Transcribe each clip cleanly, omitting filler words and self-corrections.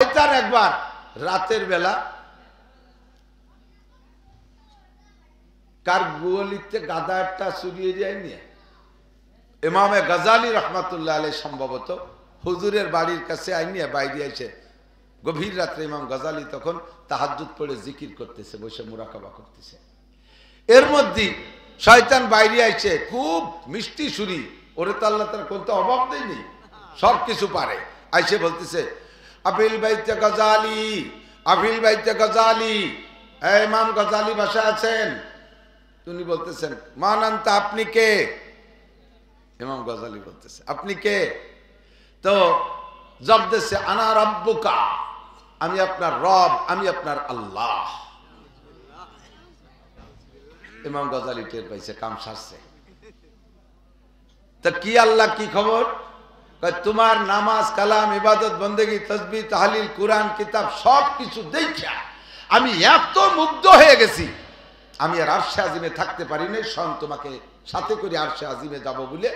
শয়তান একবার রাতের বেলা কার গোয়ালিতে গাদা একটা চুরিয়ে যায়নি। ইমামে গাজালি রহমাতুল্লাহ আলাইহি সম্ভবত হুজুরের বাড়ির কাছে আইনিয়া বাইরে আইছে। গভীর রাত্রে ইমাম গাজালি তখন তাহাজ্জুদ পড়ে জিকির করতেছে, বসে মুরাকাবা করতেছে। এর মধ্যে শয়তান বাইরে আইছে, খুব মিষ্টি সুরি, ওরে তো আল্লাহ তার কোন অভাব দেয়নি, সব কিছু পারে। আইসে বলতেছে আফিল বাইতে গাজালি, আফিল বাইতে গাজালি, ইমাম গাজালি বাসা আছেন? তিনি বলতেছেন মান আনতা, আপনি কে? ইমাম গাজালি বলতেছে আপনি কে? তো জবাব দিচ্ছে আনা রাব্বুকা, আমি আপনার রব, আমি আপনার আল্লাহ। ইমাম গাজালি টের পাইছে কাম সারছে। তা কি আল্লাহ, কি খবর? তোমার নামাজ, কালাম, ইবাদত, বন্দেগী, তসবিহ, তাহলিল, কুরআন, কিতাব সব কিছু দেখা আমি এত মুগ্ধ হয়ে গেছি, আমি আর আরশে আজিমে থাকতে পারি নাই। স্বয়ং তোমাকে সাথে করে আরশে আজিমে যাব বলে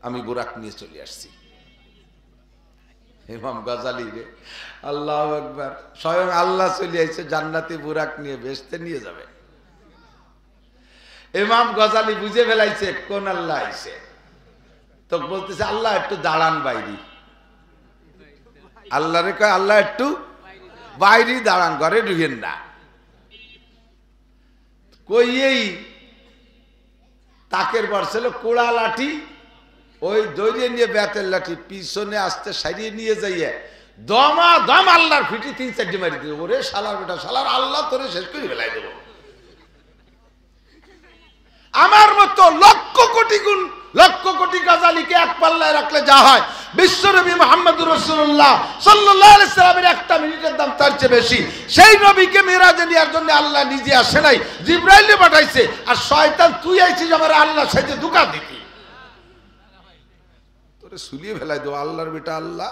আমি বুরাক নিয়ে চলে আসছি। ইমাম গাজালি রে, আল্লাহু আকবার, স্বয়ং আল্লাহ চলে আইছে জান্নাতি বুরাক নিয়ে, বেহেশতে নিয়ে যাবে। ইমাম গাজালি বুঝে ফেলাইছে কোন আল্লাহ আইছে। তো বলতেছে আল্লাহ একটু দাঁড়ান বাইরে। আল্লাহ রে কয় আল্লাহ একটু বাইরে দাঁড়ান, ঘরে ঢুকেন না। কইয়েই তাকের বর্ষেল কোড়া লাঠি, ওই দৌড়িয়ে নিয়ে বেতের লাঠি পিছনে আসতে সারিয়ে নিয়ে যাইয়ে দমা দম আল্লাহর ফিটি 3-4 মারি দিল। ওরে শালার বেটা, শালার আল্লাহ তোরে শেষ করে ফেলাই দেব। আমার মতো লক্ষ কোটি গুণ, লক্ষ কোটি গাজালিকে এক পাল্লায় রাখলে যা হয়, বিশ্বনবী মুহাম্মদুর রাসূলুল্লাহ সাল্লাল্লাহু আলাইহি সাল্লামের একটা মিনিটের দাম তার চেয়ে বেশি। সেই নবীকে মিরাজে নেওয়ার জন্য আল্লাহ নিজে আসে নাই, জিবরাইলকে পাঠাইছে। আর শয়তান তুই আইছিস আমার আল্লাহ সাথে ধোঁকা দিতি, তোরে সুলিয়ে ফেলাই দেব। আল্লাহর বেটা আল্লাহ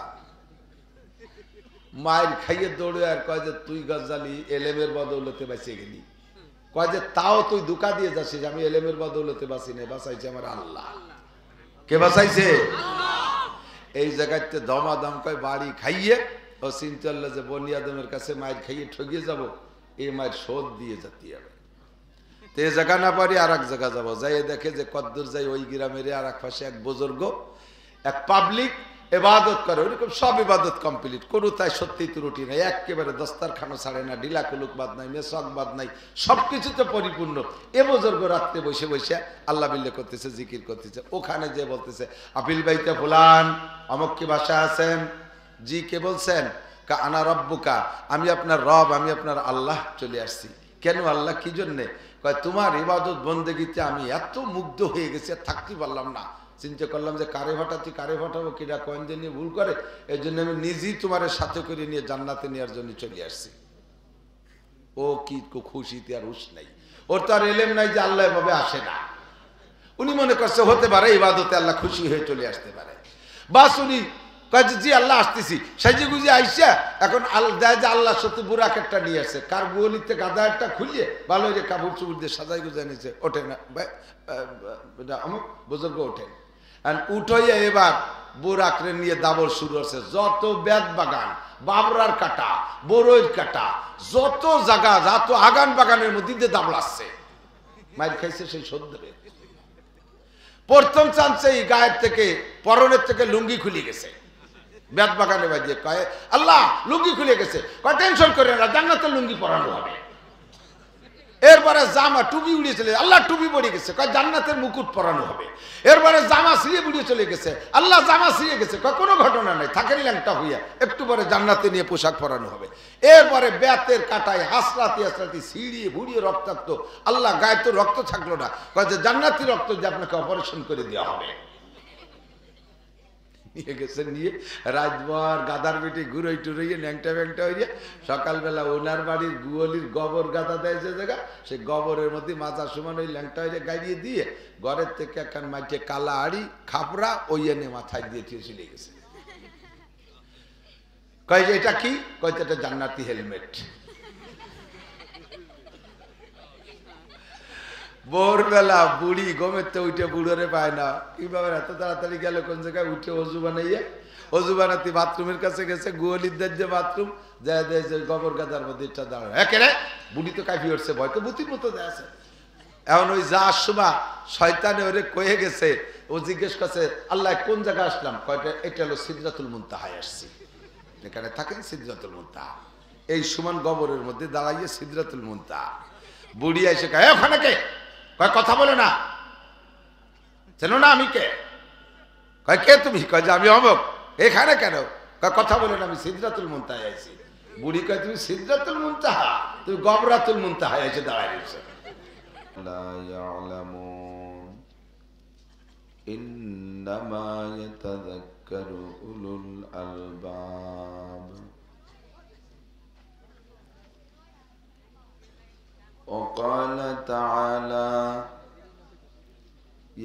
মায়ের খাইয়ে দৌড়ে আর কয় যে তুই গাজালি এলেমের বদৌলতে বেঁচে গেলি। কয় যে তাও তুই ধোঁকা দিয়ে যাচ্ছিস, আমি এলেমের বদৌলতে বাঁচি না, বাঁচাইছে আমার আল্লাহ। কে বাঁচাইছে? এই জায়গাতে দমাদম কয় বাড়ি খাইয়ে ও চিন্তা করলো যে বনি আদমের কাছে মায়ের খাইয়ে ঠকিয়ে যাব, এই মায়ের শোধ দিয়ে যেতে হবে। তো এই জায়গা না পারি আর এক জায়গা যাবো, যাই দেখে যে কদ্দুর যাই ওই গ্রামের আর এক পাশে এক বুজুর্গ, এক পাবলিক ইবাদত করে, ওরকম সব ইবাদত কমপ্লিট, কোনো তাই সত্যি ত্রুটি নাই, একেবারে দস্তারখানো ছাড়ে না, ঢিলা কুলুক বাদ নাই, মেসক বাদ নাই, সবকিছুতে পরিপূর্ণ। এ বুজুর্গ রাত্রে বসে বসে আল্লাহ বিল্লে করতেছে, জিকির করতেছে। ওখানে যে বলতেছে আপিল বাইতে ফুলান, অমুক কি বাসা আছেন? জি, কে বলছেন? কা আনা রব্বুকা, আমি আপনার রব, আমি আপনার আল্লাহ চলে আসছি। কেন আল্লাহ, কি জন্যে? কয় তোমার ইবাদত বন্দেগীতে আমি এত মুগ্ধ হয়ে গেছি আর থাকতে পারলাম না। চিন্তা করলাম যে কারে ভাটাচ্ছি, কারে ভাটাবো, কিনা কয়েন যে নিয়ে ভুল করে, এই জন্য আমি নিজেই তোমার সাথে করে নিয়ে জান্নাতে নেওয়ার জন্য চলে আসছি। ও কি খুশিতে আর হুশ নাই, ওর তো আর এলেম নাই যে আল্লাহ এভাবে আসে না। উনি মনে করছে হতে পারে ইবাদতে আল্লাহ খুশি হয়ে চলে আসতে পারে। বাস উনি কয় জি আল্লাহ আসতেছি, সাইজে গুজে আইসা এখন দেয় যে আল্লাহ সত্যি বুরাক একটা নিয়ে আসছে, কার গোয়ালিতে গাদা একটা খুলিয়ে ভালো যে কাপড় চুপড় দিয়ে সাজাই গুজাই নিয়েছে। ওঠে না অমুক বুজুর্গ ওঠেন, উঠাইয়া এবার বুরাকরে নিয়ে দাবর শুরু হচ্ছে। যত বেদ বাগান, বাবরার কাটা, বড়ইর কাটা, যত জায়গা, যত আগান বাগানের মধ্যে দিয়ে দাবড়াচ্ছে। মাইর খাইছে সেই সদ্যে। প্রথম চান্সে গায়ের থেকে, পরনের থেকে লুঙ্গি খুলে গেছে। বেদ বাগানে বাজিয়ে কয় আল্লাহ লুঙ্গি খুলে গেছে। কয় টেনশন করে না, জান্নাতের লুঙ্গি পরানো হবে। এরপরে জামা টুপি উড়িয়ে চলে, আল্লাহ টুপি পড়ে গেছে, কয় জান্নাতের মুকুট পরানো হবে। এরপরে জামা ছিঁড়ে উড়িয়ে চলে গেছে, আল্লাহ জামা ছিঁড়ে গেছে, কয় কোনো ঘটনা নাই, থাকেন ল্যাংটা হইয়া, একটু পরে জান্নাতে নিয়ে পোশাক পরানো হবে। এরপরে বেতের কাটায় হাসরাতি হাসরাতি ছিঁড়িয়ে ভুড়িয়ে রক্তাক্ত, আল্লাহ গায়ে তো রক্ত থাকলো না, কয় যে জান্নাতি রক্ত যে আপনাকে অপারেশন করে দেওয়া হবে। নিয়ে গেছে, নিয়ে রাজবার গাদার বেটে ঘুরোই টুরোইয়ে ন্যাংটা ব্যাংটা হইয়া সকালবেলা ওনার বাড়ির গুয়লির গোবর গাদা দেয় যে জায়গা, সে গোবরের মধ্যে মাথা সমান ওই ল্যাংটা হইয়া গাড়িয়ে দিয়ে ঘরের থেকে একখান মাইটে কালা আড়ি খাপড়া ওই এনে মাথায় দিয়ে চলে গেছে। কয় যে এটা কি? কয় এটা জান্নাতি হেলমেট। ভোরবেলা বুড়ি ঘুমের তো উঠে বুড়োরে পায় না, কিভাবে এত তাড়াতাড়ি গেল কোন জায়গায়, উঠে অজু বানাইয়া অজু বানাতে বাথরুমের কাছে গেছে, গোয়ালিদের যে বাথরুম, যায় যে গোবর গাদার মধ্যে একটা দাঁড়ায়, একে রে বুড়ি তো কাফি উঠছে, ভয় তো বুতির মতো আছে। এখন ওই যাওয়ার সময় শয়তানে ওরে কয়ে গেছে, ও জিজ্ঞেস করছে আল্লাহ কোন জায়গায় আসলাম, কয়টা এটা হলো সিদরাতুল মুনতাহায় আসছি, এখানে থাকেন সিদরাতুল মুনতাহা। এই সমান গোবরের মধ্যে দাঁড়াইয়ে সিদরাতুল মুনতাহা। বুড়ি এসে কয় ওখানে কে, কয় কথা বলে না, চেনো না আমি কে, কয় কে তুমি, কয় যে আমি অমুক, এখানে কেন, কয় কথা বলে না আমি সিদরাতুল মুনতাহায় আইছি। বুড়ি কয় তুমি সিদরাতুল মুনতাহা, তুমি গবরাতুল মুনতাহায় এসে দাঁড়ায় রয়েছে। لا يعلمون إنما يتذكر أولو الألباب وقال تعالى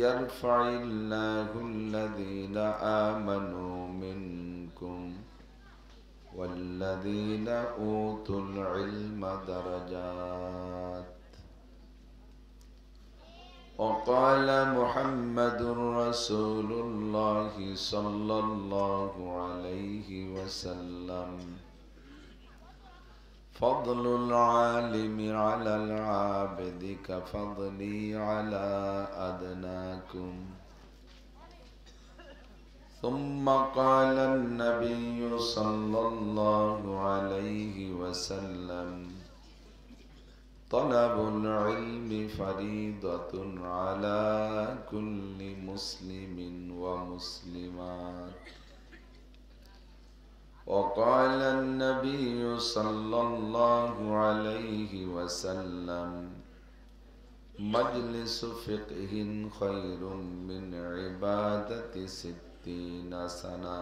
يرفع الله الذين آمنوا منكم والذين أوتوا العلم درجات وقال محمد رسول الله صلى الله عليه وسلم فضل العالم على العابد كفضلي على أدناكم ثم قال النبي صلى الله عليه وسلم طلب العلم فريضة على كل مسلم ومسلمات وقال النبي صلى الله عليه وسلم مجلس فقه خير من عبادة 60 سنة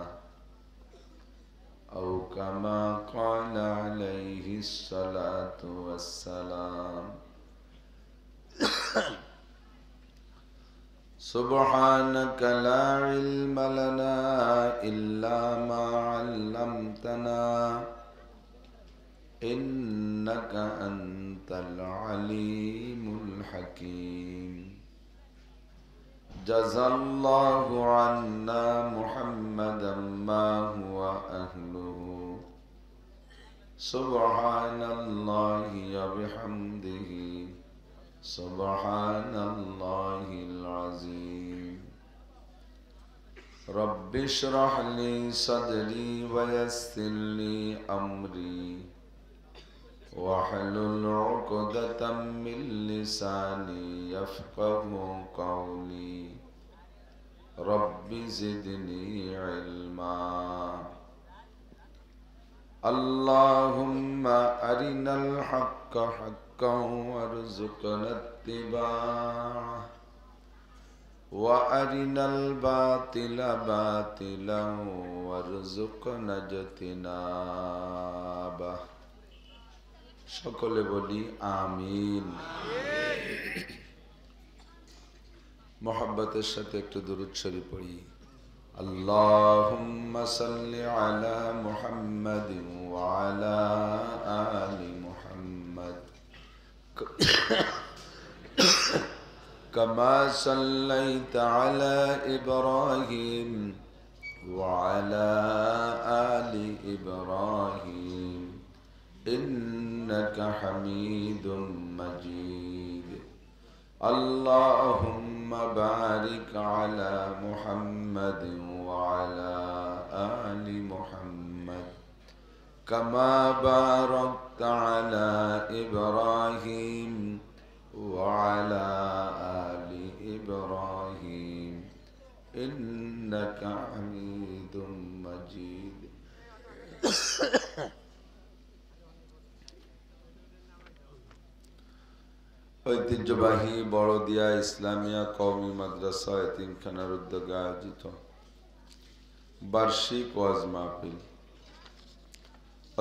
أو كما قال عليه الصلاة والسلام سبحانك لا علم لنا إلا ما علمتنا إنك أنت العليم الحكيم جزى الله عنا محمدا ما هو أهله سبحان الله وبحمده سبحان الله العظيم رب اشرح لي صدري ويسر لي أمري واحلل عقدة من لساني يفقه قولي رب زدني علما اللهم أرنا الحق حقا وارزقنا اتباعه وأرنا الباطل باطلا وارزقنا اجتنابه সকলে বলি আমিন। মোহাব্বতের সাথে একটু দুরূদ শরীফ পড়ি। আল্লাহুম্মা সাল্লি আলা মুহাম্মাদিন ওয়া আলা আলি মুহাম্মাদ কামা সাল্লাইতা আলা ইব্রাহিম ওয়া আলা আলি ইব্রাহিম إنك حميد مجيد اللهم بارك على محمد وعلى آل محمد كما باركت على إبراهيم وعلى آل إبراهيم إنك حميد مجيد ঐতিহ্যবাহী বড়দিয়া ইসলামিয়া কওমি মাদ্রাসা এতিমখানার উদ্যোগে আয়োজিত বার্ষিক ওয়াজ মাহফিল।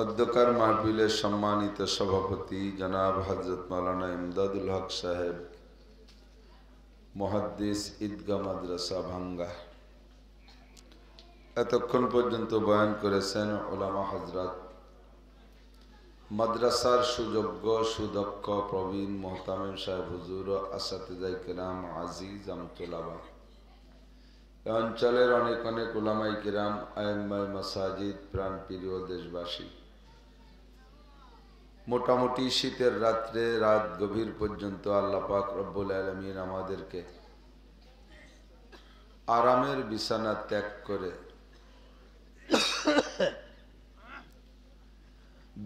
অধ্যকার মাহফিলের সম্মানিত সভাপতি জনাব হযরত মাওলানা ইমদাদুল হক সাহেব, মুহাদ্দিস ঈদগাহ মাদ্রাসা ভাঙ্গা। এতক্ষণ পর্যন্ত বয়ান করেছেন উলামা হযরত, মাদ্রাসার সুযোগ্য সুদক্ষ প্রবীণ মোহতামিম সাহেব হুজুর ও আসাতিজায়ে কেরাম আজিজ আমতুলাবা। অঞ্চলের অনেক অনেক উলামাই কিরাম, আইম্মায়ে মাসাজিদ, প্রাণপ্রিয় দেশবাসী, মোটামুটি শীতের রাত্রে রাত গভীর পর্যন্ত আল্লাহ পাক রব্বুল আলামিন আমাদেরকে আরামের বিছানা ত্যাগ করে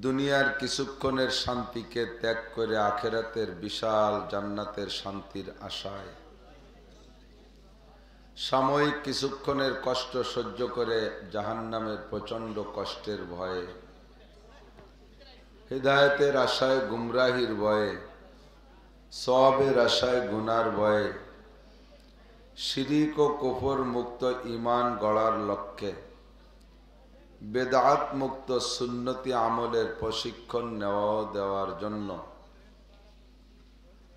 দুনিয়ার কিছুক্ষণের শান্তিকে ত্যাগ করে আখিরাতের বিশাল জান্নাতের শান্তির আশায় সাময়িক কিছুক্ষণের কষ্ট সহ্য করে জাহান্নামের প্রচন্ড কষ্টের ভয়ে, হিদায়াতের আশায় গুমরাহির ভয়ে, সওয়াবের আশায় গুনার ভয়ে, শিরিক ও কুফর মুক্ত ঈমান গড়ার লক্ষ্যে বেদাত মুক্ত সুন্নতি আমলের প্রশিক্ষণ নেওয়া দেওয়ার জন্য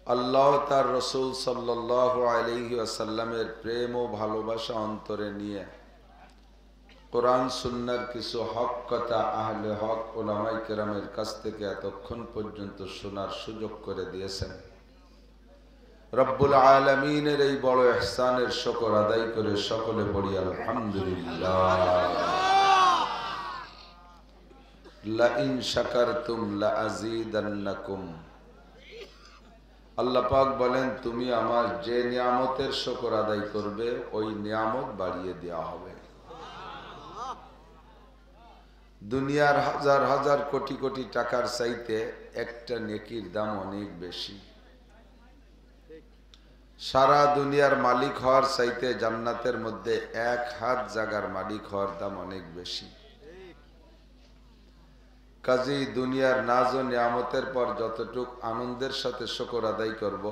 আল্লাহ তার রসুল সাল্লাল্লাহু আলাইহি ওয়াসাল্লামের প্রেম ও ভালোবাসা অন্তরে নিয়ে কোরআন সুন্নাহর কিছু হক কথা আহলে হক উলামায়ে কেরামের কাছ থেকে এতক্ষণ পর্যন্ত শোনার সুযোগ করে দিয়েছেন। রব্বুল আলামিনের এই বড় ইহসানের শুকর আদায় করে সকলে পড়ি আলহামদুলিল্লাহ। লা ইন শাকারতুম লা আযীদান্নাকুম। আল্লাহ পাক বলেন, তুমি আমার যে নিয়ামতের শুকর আদায় করবে ওই নিয়ামত বাড়িয়ে দেওয়া হবে। দুনিয়ার হাজার হাজার কোটি কোটি টাকার চাইতে একটা নেকির দাম অনেক বেশি। সারা দুনিয়ার মালিক হওয়ার চাইতে জান্নাতের মধ্যে এক হাত জায়গার মালিক হওয়ার দাম অনেক বেশি। কাজেই দুনিয়ার নাজ ও নিয়ামতের পর যতটুক আনন্দের সাথে শুকর আদায় করব,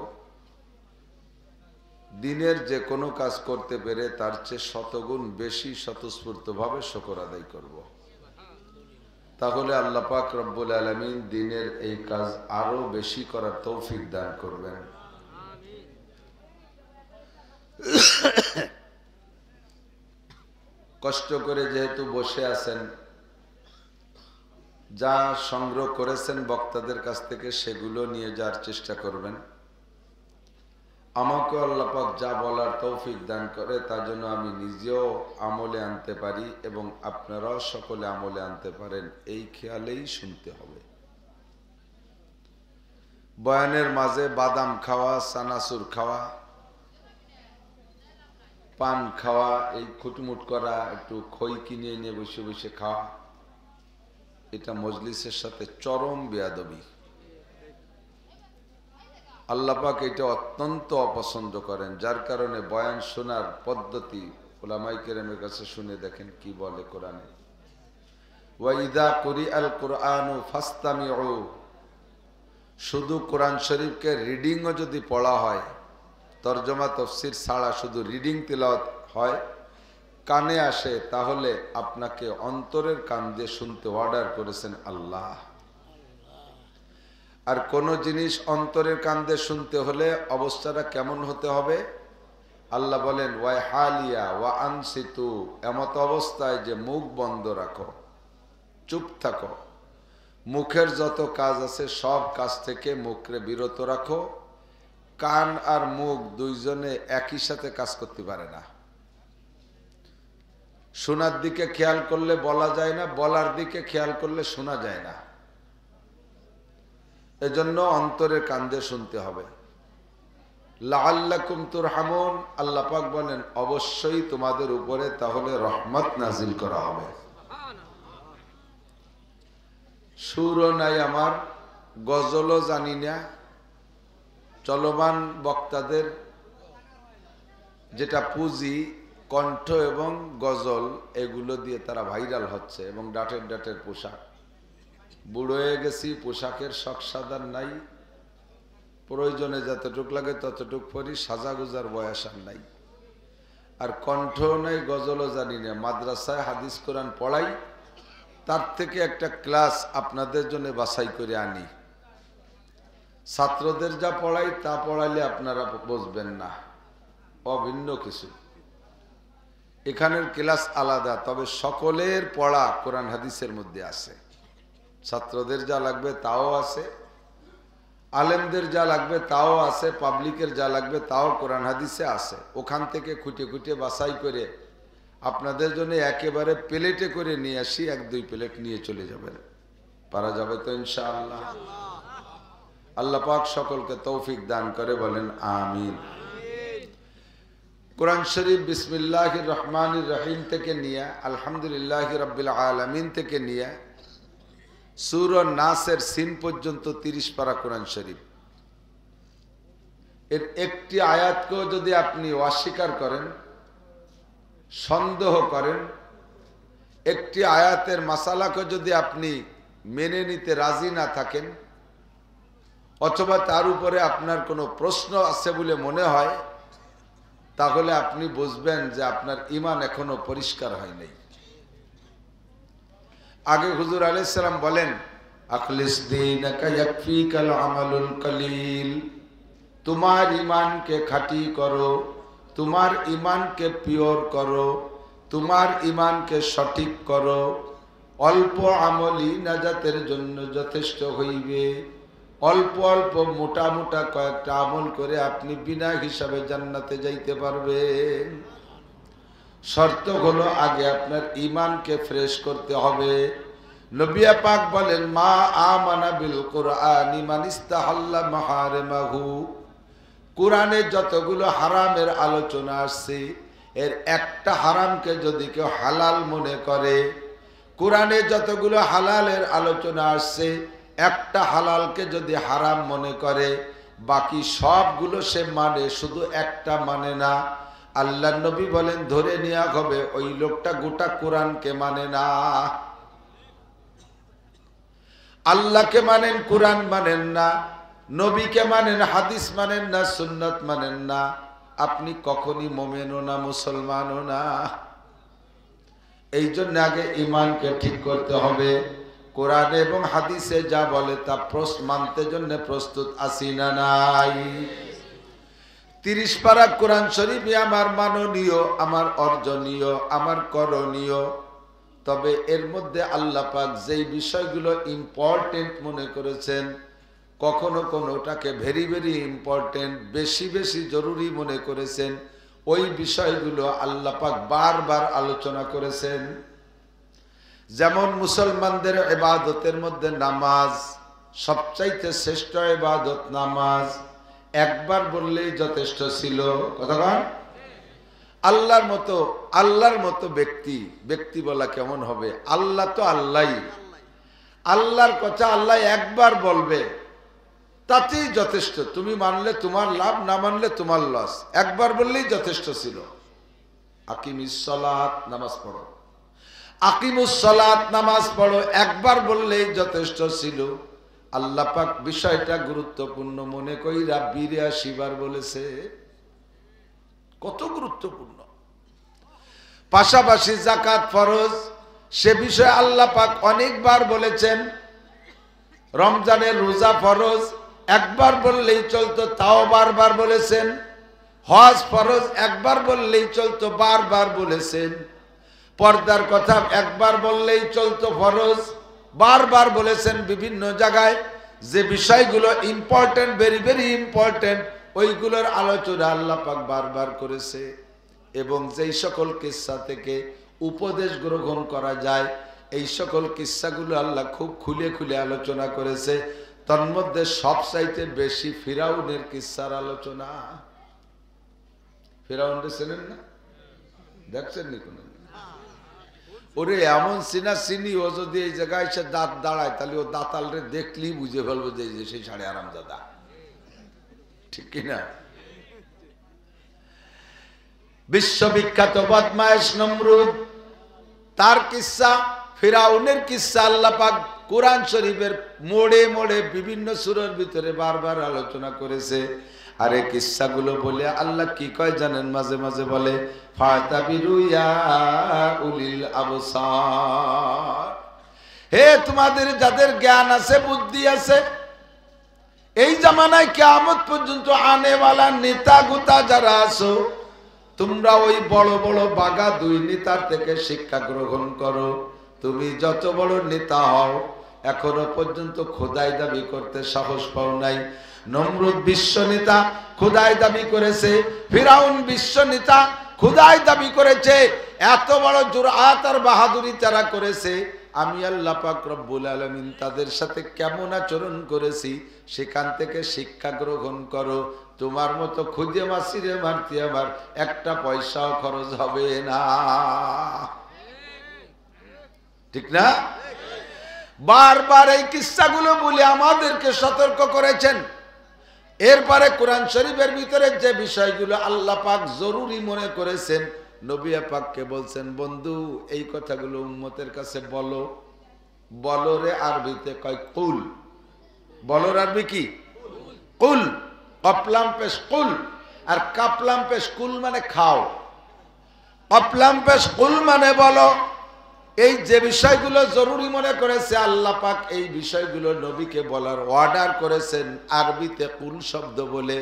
দিনের যে কোনো কাজ করতে পেরে তার চেয়ে শতগুণ বেশি স্বতঃস্ফূর্তভাবে শুকর আদায় করব। তাহলে আল্লাহ পাক রব্বুল আলামিন দিনের এই কাজ আরো বেশি করার তৌফিক দান করবেন। কষ্ট করে যেহেতু বসে আছেন, যা সংগ্রহ করেছেন বক্তাদের কাছ থেকে সেগুলো নিয়ে যাওয়ার চেষ্টা করবেন। আমাকে আল্লাহ পাক যা বলার তৌফিক দান করে তার জন্য আমি নিজেও আমলে আনতে পারি এবং আপনারাও সকলে আমলে আনতে পারেন, এই খেয়ালেই শুনতে হবে। বয়ানের মাঝে বাদাম খাওয়া, চানাচুর খাওয়া, পান খাওয়া, এই খুটমুট করা, একটু খই কিনে নিয়ে বসে বসে খাওয়া, এটা মজলিসের সাথে চরম বেয়াদবি। আল্লাহ পাক এটা অত্যন্ত অপছন্দ করেন, যার কারণে বয়ান শোনার পদ্ধতি উলামায়ে কেরামের কাছে শুনে দেখেন কি বলে কোরআনে। ওয়া ইযা কুরিআল কুরআনু ফাসতামিউ। শুধু কোরআন শরীফকে রিডিংও যদি পড়া হয়, তরজমা তাফসীর ছাড়া শুধু রিডিং তিলাওয়াত হয়, কানে আসে, তাহলে আপনাকে অন্তরের কান দিয়ে শুনতে অর্ডার করেছেন আল্লাহ। আর কোন জিনিস অন্তরের কান দিয়ে শুনতে হলে অবস্থাটা কেমন হতে হবে? আল্লাহ বলেন, ওয়া হালিয়া ওয়া আনসিতু, এমত অবস্থায় যে মুখ বন্ধ রাখো, চুপ থাকো। মুখের যত কাজ আছে সব কাজ থেকে মুখকে বিরত রাখো। কান আর মুখ দুইজনে একই সাথে কাজ করতে পারে না। শোনার দিকে খেয়াল করলে বলা যায় না, বলার দিকে খেয়াল করলে শোনা যায় না। এজন্য অন্তরের কান দিয়ে শুনতে হবে। লাআল্লাকুম তুরহামুন, আল্লাহ পাক বলেন অবশ্যই তোমাদের উপরে তাহলে রহমত নাজিল করা হবে। সুরও নাই আমার, গজলও জানি না। চলমান বক্তাদের যেটা পুঁজি, কণ্ঠ এবং গজল, এগুলো দিয়ে তারা ভাইরাল হচ্ছে এবং ডাটের ডাটের পোশাক। বুড়ো হয়ে গেছি, পোশাকের শখ সাদার নাই, প্রয়োজনে যতটুক লাগে ততটুক পরি, সাজাগুজার বয়স আর নাই। আর কণ্ঠ নাই, গজলও জানি না। মাদ্রাসায় হাদিস কোরআন পড়াই, তার থেকে একটা ক্লাস আপনাদের জন্য বাছাই করে আনি। ছাত্রদের যা পড়াই তা পড়াইলে আপনারা বুঝবেন না, অভিন্ন কিছু। এখানের ক্লাস আলাদা, তবে সকলের পড়া কোরআন হাদিসের মধ্যে আছে। ছাত্রদের যা লাগবে তাও আছে, আলেমদের যা লাগবে তাও আছে, পাবলিকের যা লাগবে তাও কোরআন হাদিসে আছে। ওখান থেকে খুঁটে খুঁটে বাছাই করে আপনাদের জন্য একেবারে প্লেটে করে নিয়ে আসি, 1-2 প্লেট নিয়ে চলে যাবেন। পারা যাবে তো ইনশাআল্লাহ? আল্লাহ পাক সকলকে তৌফিক দান করে, বলেন আমিন। কোরআন শরীফ বিসমিল্লাহির রহমানির রহিম থেকে নিয়ে আলহামদুলিল্লাহি রাব্বিল আলামিন থেকে নিয়ে সূরা নাসের সিন পর্যন্ত 30 পারা কোরআন শরীফ। এর একটি আয়াতকেও যদি আপনি অস্বীকার করেন, সন্দেহ করেন, একটি আয়াতের মাসালাকে যদি আপনি মেনে নিতে রাজি না থাকেন, অথবা তার উপরে আপনার কোনো প্রশ্ন আছে বলে মনে হয়, তাহলে আপনি বুঝবেন যে আপনার ঈমান এখনো পরিষ্কার হয় নাই। আগে হুজুর আলাইহিস সালাম বলেন, আখলিস দীনাকা ইয়াকফিকাল আমালুল কলিল, তোমার ঈমানকে খাঁটি করো, তোমার ঈমানকে পিওর করো, তোমার ঈমানকে সঠিক করো, অল্প আমলই নাজাতের জন্য যথেষ্ট হইবে। অল্প অল্প মোটা মোটা কয়েকটা আমল করে আপনি বিনা হিসাবে জান্নাতে যাইতে পারবেন। শর্ত হলো আগে আপনার ঈমানকে ফ্রেশ করতে হবে। নবী পাক বলেন, মা আমানা বিল কুরআনি মান ইস্তাহাল্লা মাহারিমাহু, কুরআনে যতগুলো হারামের আলোচনা আসছে এর একটা হারামকে যদি কেউ হালাল মনে করে, কুরআনে যতগুলো হালালের আলোচনা আসছে একটা হালালকে যদি হারাম মনে করে, বাকি সবগুলো সে মানে, শুধু একটা মানে না। আল্লাহ নবী বলেন ধরে নেওয়া হবে ওই লোকটা গোটা কোরআনকে মানে না। আল্লাহকে মানেন, কোরআন মানেন না, নবীকে মানেন, হাদিস মানেন না, সুন্নাত মানেন না, আপনি কখনই মুমিনও না, মুসলমানও না। এই জন্য আগে ঈমানকে ঠিক করতে হবে। কোরআন এবং হাদিসে যা বলে তা মানতে জন্য প্রস্তুত আছি না নাই? 30 পারা কোরআন শরীফই আমার মাননীয়, আমার অর্জনীয়, আমার করণীয়। তবে এর মধ্যে আল্লাহ পাক যেই বিষয়গুলো ইম্পর্টেন্ট মনে করেছেন, কখনো কোনোটাকে ভেরি ভেরি ইম্পর্টেন্ট, বেশি বেশি জরুরি মনে করেছেন, ওই বিষয়গুলো আল্লাহ পাক বারবার আলোচনা করেছেন। যেমন মুসলমানদের ইবাদতের মধ্যে নামাজ সবচাইতে শ্রেষ্ঠ ইবাদত। নামাজ একবার বললেই যথেষ্ট ছিল। কথা বল। আল্লাহর মতো ব্যক্তি বলা কেমন হবে? আল্লাহ তো আল্লাহই, আল্লাহর কথা আল্লাহ একবার বলবে, তাতেই যথেষ্ট। তুমি মানলে তোমার লাভ, না মানলে তোমার লস। একবার বললেই যথেষ্ট ছিল। আকিমিস সালাত, নামাজ পড়ো। আকিমুস সালাত, নামাজ পড়ো, একবার বললেই যথেষ্ট ছিল। আল্লাহ পাক বিষয়টা গুরুত্বপূর্ণ মনে কইরা 82 বার বলেছে। কত গুরুত্বপূর্ণ। পাশাপাশি যাকাত ফরজ, সে বিষয়ে আল্লাহ পাক অনেকবার বলেছেন। রমজানের রোজা ফরজ, একবার বললেই চলতো, তাও বারবার বলেছেন। হজ ফরজ, একবার বললেই চলতো, বারবার বলেছেন। পর্দার কথা একবার বললেই চলতো, ফরজ, বারবার বলেছেন বিভিন্ন জায়গায়। যে বিষয়গুলো ইম্পর্টেন্ট, ভেরি ভেরি ইম্পর্টেন্ট, ওইগুলোর আলোচনা আল্লাহ পাক বারবার করেছে। এবং যেই সকল কিস্সা থেকে উপদেশ গ্রহণ করা যায়, এই সকল কিস্সাগুলো আল্লাহ খুব খুলে খুলে আলোচনা করেছে। তন্মধ্যে সবচাইতে বেশি ফিরাউনের কিস্সার আলোচনা। ফিরাউনকে চেনেন না? দেখছেন নি কোনো? ওরে এমন চিনা চিনি, ও যদি এই জায়গায় এসে দাঁত দাঁড়ায় তাহলে ও দাঁতালরে দেখলেই বুঝে ফেলবো যে সেই সাড়ে আরামজাদা, ঠিক কিনা? বিশ্ববিখ্যাত বদমায়েশ নমরুদ, তার কিস্সা, ফিরাউনের কিস্সা আল্লাহ পাক কোরআন শরীফের মোড়ে মোড়ে বিভিন্ন সূরার ভিতরে বারবার আলোচনা করেছে। আর এই কিস্সাগুলো বলে আল্লাহ কি কয় জানেন? মাঝে মাঝে বলে, ফাতাবিরু ইয়া উলিল আবসার, হে তোমাদের যাদের জ্ঞান আছে, বুদ্ধি আছে, এই জামানায় কিয়ামত পর্যন্ত আনেওয়ালা নেতা গোতা যারা আছো, তোমরা ওই বড় বড় বাগা দুই নেতার থেকে শিক্ষা গ্রহণ করো। তুমি যত বড় নেতা হও, এখনো পর্যন্ত খোদাই দাবি করতে সাহস পাও নাই। নমরুদ বিশ্ব নেতা খোদাই দাবি করেছে, ফিরাউন বিশ্ব নেতা খোদাই দাবি করেছে, এত বড় জুরআত আর বাহাদুরি তারা করেছে। আমি আল্লাহ পাক রব্বুল আলামিন তাদের সাথে কেমন আচরণ করেছি সেখান থেকে শিক্ষা গ্রহণ করো। তোমার মতো খুদে মাসিরে মারতে আমার একটা পয়সাও খরচ হবে না, ঠিক না? বারবার এই কিস্সাগুলো বলে আমাদেরকে সতর্ক করেছেন। এরপরে কোরআন শরীফের ভিতরে যে বিষয়গুলো আল্লাহ পাক জরুরি মনে করেছেন, নবী পাককে বলছেন, বন্ধু এই কথাগুলো উম্মতের কাছে বলো। বলরে আরবিতে কয় কুল। বলর আরবি কি? কুল। কপলাম পেশ কুল, আর কাপলাম পেশ কুল মানে খাও। কপলাম পেশ কুল মানে বলো। এই যে বিষয়গুলো জরুরি মনে করেছে আল্লাহ পাক, এই বিষয়গুলো নবীকে বলার অর্ডার করেছেন আরবিতে কুল শব্দ বলে।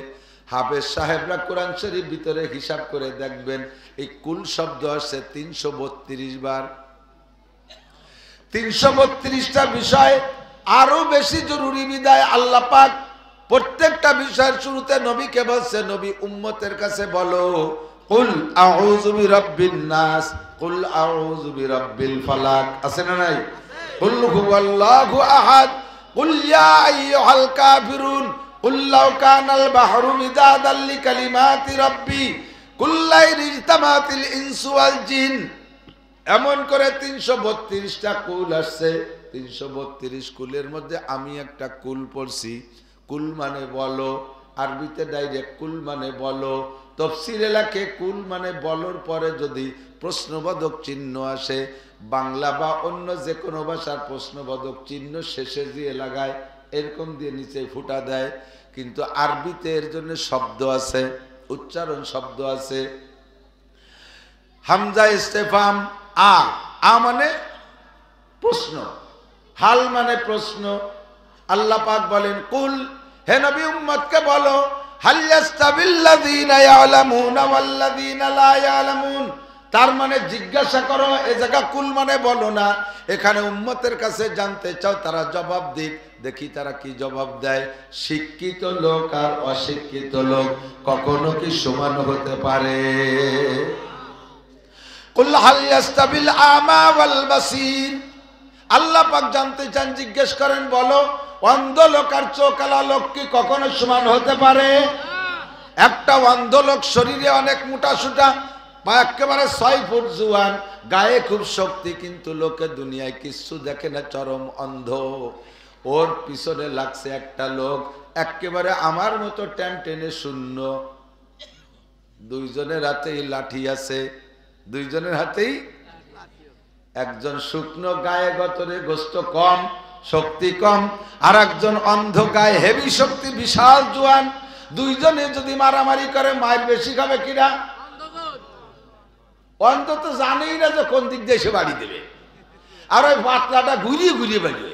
হাফেজ সাহেবরা কোরআন শরীফ ভিতরে হিসাব করে দেখবেন, এই কুল শব্দ আসছে 332 বার। 332টা বিষয় আরো বেশি জরুরি বিদায় আল্লাহ পাক প্রত্যেকটা বিষয়ের শুরুতে নবীকে বলছে, নবী উম্মতের কাছে বলো, কুল আউযু বিরাব্বিন নাস, কুল আউযু বিরাব্বিল ফালাক। আছে না নাই? কুল হুয়াল্লাহু আহাদ, কুল ইয়া আইয়ুহাল কাফিরুন, কুল লাউ কানাল বাহরু মিদাদাল লিকালিমাতি রাব্বি কুল লাইজতামাতিল ইনসু ওয়াল জিন। এমন করে 332টা কুল আসছে। 332 কুলের মধ্যে আমি একটা কুল পড়ছি। কুল মানে বলো, আরবিতে ডাইরেক্ট কুল মানে বলো। তফসিরে লেখে কুল মানে বলর পরে যদি প্রশ্নবোধক চিহ্ন আসে, বাংলা বা অন্য যে কোনো ভাষার প্রশ্নবোধক চিহ্ন শেষে দিয়ে লাগায়, এরকম দিয়ে নিচে ফুটা দেয়। কিন্তু আরবিতে এর জন্য শব্দ আছে, উচ্চারণ শব্দ আছে। হামজা ইস্তেফাম আ, আ মানে প্রশ্ন, হাল মানে প্রশ্ন। আল্লাহ পাক বলেন, কুল হে নবী উম্মতকে বলো, হাল ইয়াস্তাবিল্লাযীনা ইয়ালামুনা ওয়াল্লাযীনা লা ইয়ালামুন। তার মানে জিজ্ঞাসা করো, এ জায়গা কুল মানে বলো না। এখানে উম্মতের কাছে জানতে চাও, তারা জবাব দিক, দেখি তারা কি জবাব দেয়। শিক্ষিত লোক আর অশিক্ষিত লোক কখনো কি সমান হতে পারে? কুল হাল ইয়াস্তাবিল আমা ওয়াল বাসীর। আল্লাহ পাক জানতে চান, জিজ্ঞেস করেন, বলো অন্ধ লোক আর চোখালা লোক কি কখনো সমান হতে পারে? একটা অন্ধ লোক শরীরে অনেক মোটা সোটা, বা একেবারে 6 ফুট জুয়ান, গায়ে খুব শক্তি, কিন্তু লোকে দুনিয়ায় কিচ্ছু দেখে না, চরম অন্ধ। ওর পিছনে লাগছে একটা লোক একেবারে আমার মতো ট্যান টেনে শূন্য। দুইজনের হাতেই লাঠি আছে, দুইজনের হাতেই। একজন শুকনো গায়ে গতরে গোস্ত কম, শক্তি কম, আর একজন অন্ধ গায়ে হেভি শক্তি, বিশাল জোয়ান। দুইজনে যদি মারামারি করে মায়ের বেশি খাবে কিনা? অন্ধ তো জানেই না যে কোন দিক দিয়ে এসে বাড়ি দেবে, আর ওই পাতলাটা ঘুরিয়ে ঘুরিয়ে বাড়িবে।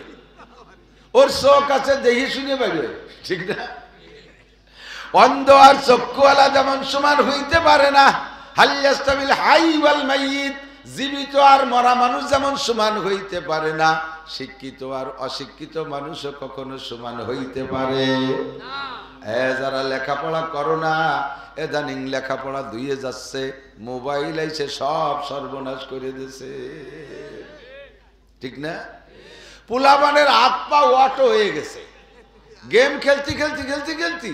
ওর চোখ আছে, দেখে শুনে বাড়িবে, ঠিক না? অন্ধ আর চক্ষুওয়ালা যেমন সমান হইতে পারে না, হাল ইয়াস্তাবিল হাই ওয়াল মাইয়িত, জীবিত আর মরা মানুষ যেমন সমান হইতে পারে না, শিক্ষিত আর অশিক্ষিত মানুষও কখনো সমান হইতে পারে না। যারা লেখাপড়া করো না, এদানিং লেখাপড়া ধুয়ে যাচ্ছে, মোবাইল আইছে সব সর্বনাশ করে দিয়েছে, ঠিক না? পোলাপানের হাত পা ওয়াটো হয়ে গেছে, গেম খেলতে খেলতে খেলতে খেলতে,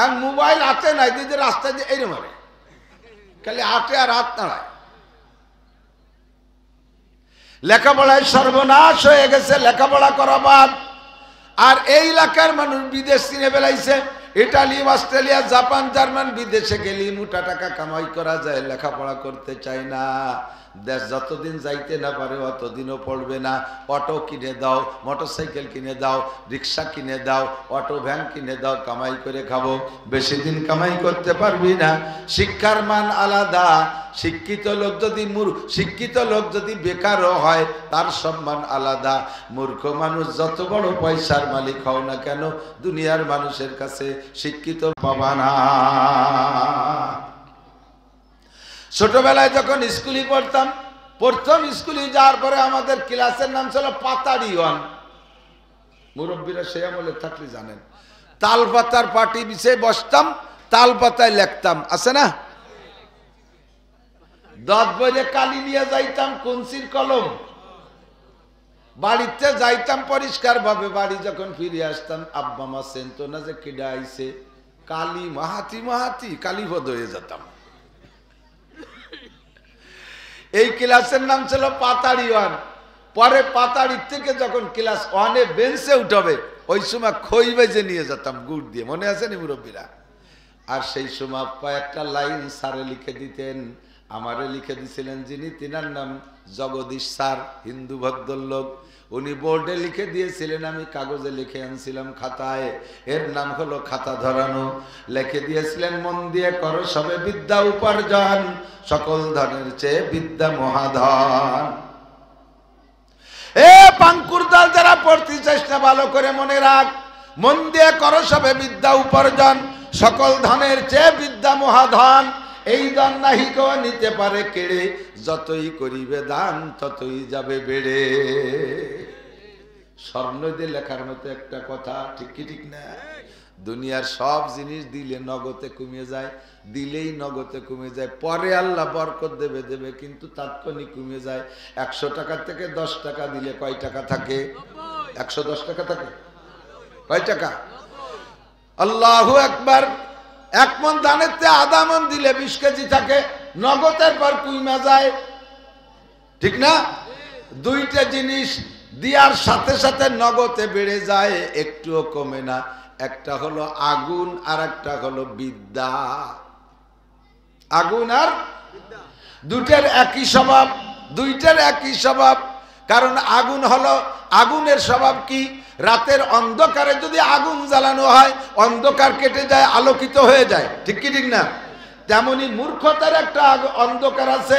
আর মোবাইল হাতে নাই, দিদি রাস্তায় দিয়ে এইরকম মারে, খালি হাতে আর হাত নাড়ায়। লেখাপড়ায় সর্বনাশ হয়ে গেছে, লেখাপড়া করা বাদ। আর এই এলাকার মানুষ বিদেশ চিনে বেলাইছে, ইটালি, অস্ট্রেলিয়া, জাপান, জার্মান, বিদেশে গেলে মোটা টাকা কামাই করা যায়, লেখাপড়া করতে চায় না। দেশ যতদিন যাইতে না পারে অতদিনও পড়বে না। অটো কিনে দাও, মোটরসাইকেল কিনে দাও, রিক্সা কিনে দাও, অটো ভ্যান কিনে দাও, কামাই করে খাবো। বেশি দিন কামাই করতে পারবি না। শিক্ষার মান আলাদা। শিক্ষিত লোক যদি বেকারও হয়, তার সম্মান আলাদা। মূর্খ মানুষ যত বড় পয়সার মালিক হও না কেন, দুনিয়ার মানুষের কাছে শিক্ষিত পাবা না। ছোটবেলায় যখন স্কুলে পড়তাম, প্রথম স্কুলে যাওয়ার পরে আমাদের ক্লাসের নাম ছিল পাতাড়ি ওয়ান। মুরব্বীরা সে আমলে থাকলে জানেন, তাল পাতার পাটি বিছিয়ে বসতাম, তাল পাতায় লিখতাম, আছে না? দাঁত বইরে কালি নিয়ে যাইতাম, কঞ্চির কলম, বাড়িতে যাইতাম পরিষ্কার ভাবে। বাড়ি যখন ফিরে আসতাম আব্বা মা চেনতো না যে কিডা আইছে, কালি মাহাতি মাহাতি কালীপদ হয়ে যেতাম। এই ক্লাসের নাম ছিল পাতাড়ি ওয়ান। পরে পাতাড়ি থেকে যখন ক্লাস ওয়ানে বেঞ্চে উঠবে, ওই সময় খই বেজে নিয়ে যেতাম গুড় দিয়ে, মনে আছে নি মুরব্বীরা? আর সেই সময় কয়েকটা লাইন স্যারে লিখে দিতেন। আমারে লিখে দিছিলেন যিনি, তিনার নাম জগদীশ স্যার, হিন্দু ভদ্রলোক। উনি বোর্ডে লিখে দিয়েছিলেন, আমি কাগজে লিখে আনছিলাম খাতায়। এর নাম হলো খাতা ধরানো। লিখে দিয়েছিলেন, মন দিয়ে করো সবে বিদ্যা উপার্জন, সকল ধনের চেয়ে বিদ্যা মহাধন। এ পাঙ্কুর দল যারা পড়তে চেষ্টা, ভালো করে মনে রাখ, মন দিয়ে করো সবে বিদ্যা উপার্জন, সকল ধনের চেয়ে বিদ্যা মহাধন। এই দান নাহি কেউ নিতে পারে কেড়ে, যতই করিবে দান ততই যাবে বেড়ে। স্বর্ণ দিয়ে লেখার মতো একটা কথা, ঠিক কি ঠিক না? দুনিয়ার সব জিনিস দিলে নগদে কমে যায়, দিলেই নগদে কমে যায়। পরে আল্লাহ বরকত দেবে দেবে, কিন্তু তাৎক্ষণিক কমে যায়। 100 টাকা থেকে 10 টাকা দিলে কয় টাকা থাকে? 110 টাকা থাকে। কয় টাকা? আল্লাহু আকবার। 1 মণ ধানের চেয়ে আধা মণ দিলে 20 কেজি থাকে, নগদের পর কমে যায়, ঠিক না? দুইটা জিনিস দিয়ার সাথে সাথে নগদে বেড়ে যায়, একটুও কমে না। একটা হলো আগুন আর একটা হলো বিদ্যা। আগুন আর দুইটার একই স্বভাব, দুইটার একই স্বভাব। কারণ আগুন হলো, আগুনের স্বভাব কি? রাতের অন্ধকারে যদি আগুন জ্বালানো হয়, অন্ধকার কেটে যায়, আলোকিত হয়ে যায়, ঠিক কি ঠিক না? তেমনি মূর্খতার একটা অন্ধকার আছে।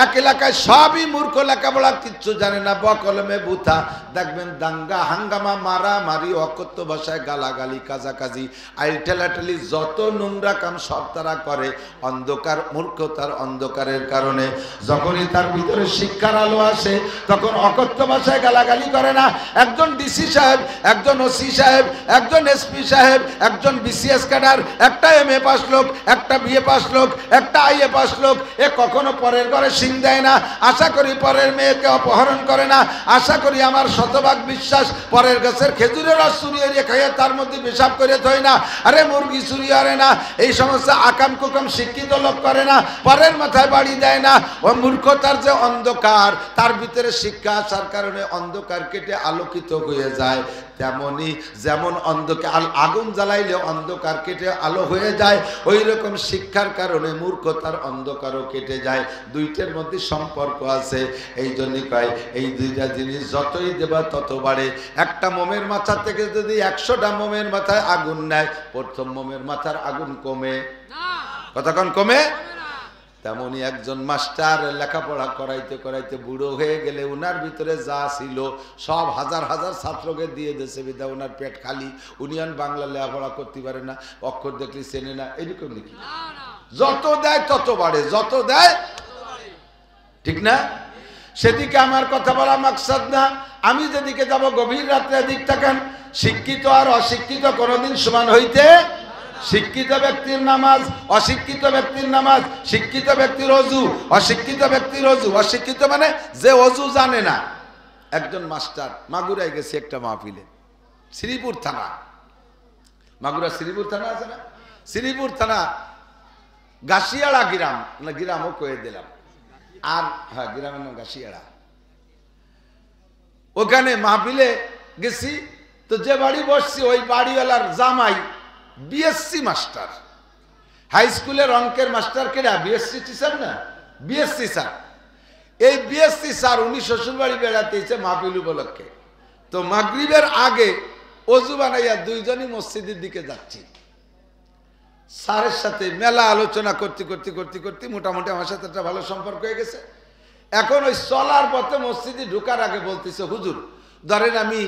এক এলাকায় সবই মূর্খ, লেখাপড়া কিচ্ছু জানে না, বকলমে বুথা। দেখবেন দাঙ্গা হাঙ্গামা, মারামারি, অকথ্য ভাষায় গালাগালি, কাজাকাজি, আইটেলাটেলি, যত নোংরা কাম সব তারা করে। অন্ধকার, মূর্খতার অন্ধকারের কারণে। যখনই তার ভিতরে শিক্ষার আলো আসে, তখন অকথ্য ভাষায় গালাগালি করে না। একজন ডিসি সাহেব, একজন ওসি সাহেব, একজন এসপি সাহেব, একজন বিসিএস ক্যাডার, একটা এমএ পাস লোক, একটা বিএ পাস লোক, একটা আইএ পাস লোক, এ কখনো পরের ঘরে সিং দেয় না। আশা করি পরের মেয়েকে অপহরণ করে না। আশা করি, আমার শতভাগ বিশ্বাস, পরের গাছের খেজুরের রস চুরি হয়ে খাইয়ে তার মধ্যে পেশাব করে থই না। আরে মুরগি চুরি করে না। এই সমস্ত আকাম কুকাম শিক্ষিত লোক করে না, পরের মাথায় বাড়ি দেয় না। ও মূর্খতার যে অন্ধকার, তার ভিতরে শিক্ষা আসার কারণে অন্ধকার কেটে আলোকিত হয়ে যায়। তেমনি যেমন অন্ধকার, আগুন জ্বালাইলে অন্ধকার কেটে আলো হয়ে যায়, ওই রকম শিক্ষার কারণে মূর্খতার অন্ধকারও কেটে যায়। দুইটার মধ্যে সম্পর্ক আছে। এই জন্যই কয়, এই দুইটা জিনিস যতই দেবা তত বাড়ে। একটা মোমের মাথা থেকে যদি 100টা মোমের মাথায় আগুন নেয়, প্রথম মোমের মাথার আগুন কমে? কতক্ষণ কমে? তেমনি একজন মাস্টার লেখাপড়া করাইতে করাইতে বুড়ো হয়ে গেলে, উনার ভিতরে যা ছিল সব হাজার হাজার ছাত্রকে দিয়ে দেশে বিদ্যা, উনার পেট খালি। উনি আর বাংলা লেখাপড়া করতে পারে না, অক্ষর দেখলে চেনে না, এরকম নাকি? যত দেয় তত বাড়ে, যত দেয়, ঠিক না? সেদিকে আমার কথা বলা মাকসাদ না। আমি যেদিকে যাব, গভীর রাত্রে দিক থাকেন। শিক্ষিত আর অশিক্ষিত কোনোদিন সমান হইতে। শিক্ষিত ব্যক্তির নামাজ, অশিক্ষিত ব্যক্তির নামাজ, শিক্ষিত ব্যক্তির অজু, অশিক্ষিত ব্যক্তির অজু। অশিক্ষিত মানে যে অজু জানে না। একজন মাস্টার মাগুরায় গেছে একটা মাহফিলে, শ্রীপুর থানা, মাগুরা শ্রীপুর থানা আছে না? শ্রীপুর থানা গাছিয়াড়া গ্রাম, না গ্রামও কয়ে দিলাম, আর হ্যাঁ গ্রামের নাম গাছিয়াড়া। ওখানে মাহফিলে গেছি, তো যে বাড়ি বসছি ওই বাড়িওয়ালার জামাই বিএসসি মাস্টার, হাই স্কুলের অঙ্কের মাস্টার। কেডা? বিএসসি টিচার না, বিএসসি স্যার। এই বিএসসি স্যার উনি শ্বশুর বাড়ি বেড়াতে এসে মাহফিল উপলক্ষে। তো মাগরিবের আগে অজু বানাইয়া দুইজনই মসজিদের দিকে যাচ্ছি। স্যারের সাথে মেলা আলোচনা করতে করতে করতে করতে মোটামুটি আমার সাথে একটা ভালো সম্পর্ক হয়ে গেছে। এখন ওই চলার পথে মসজিদে ঢোকার আগে বলতেছে, হুজুর ধরেন আমি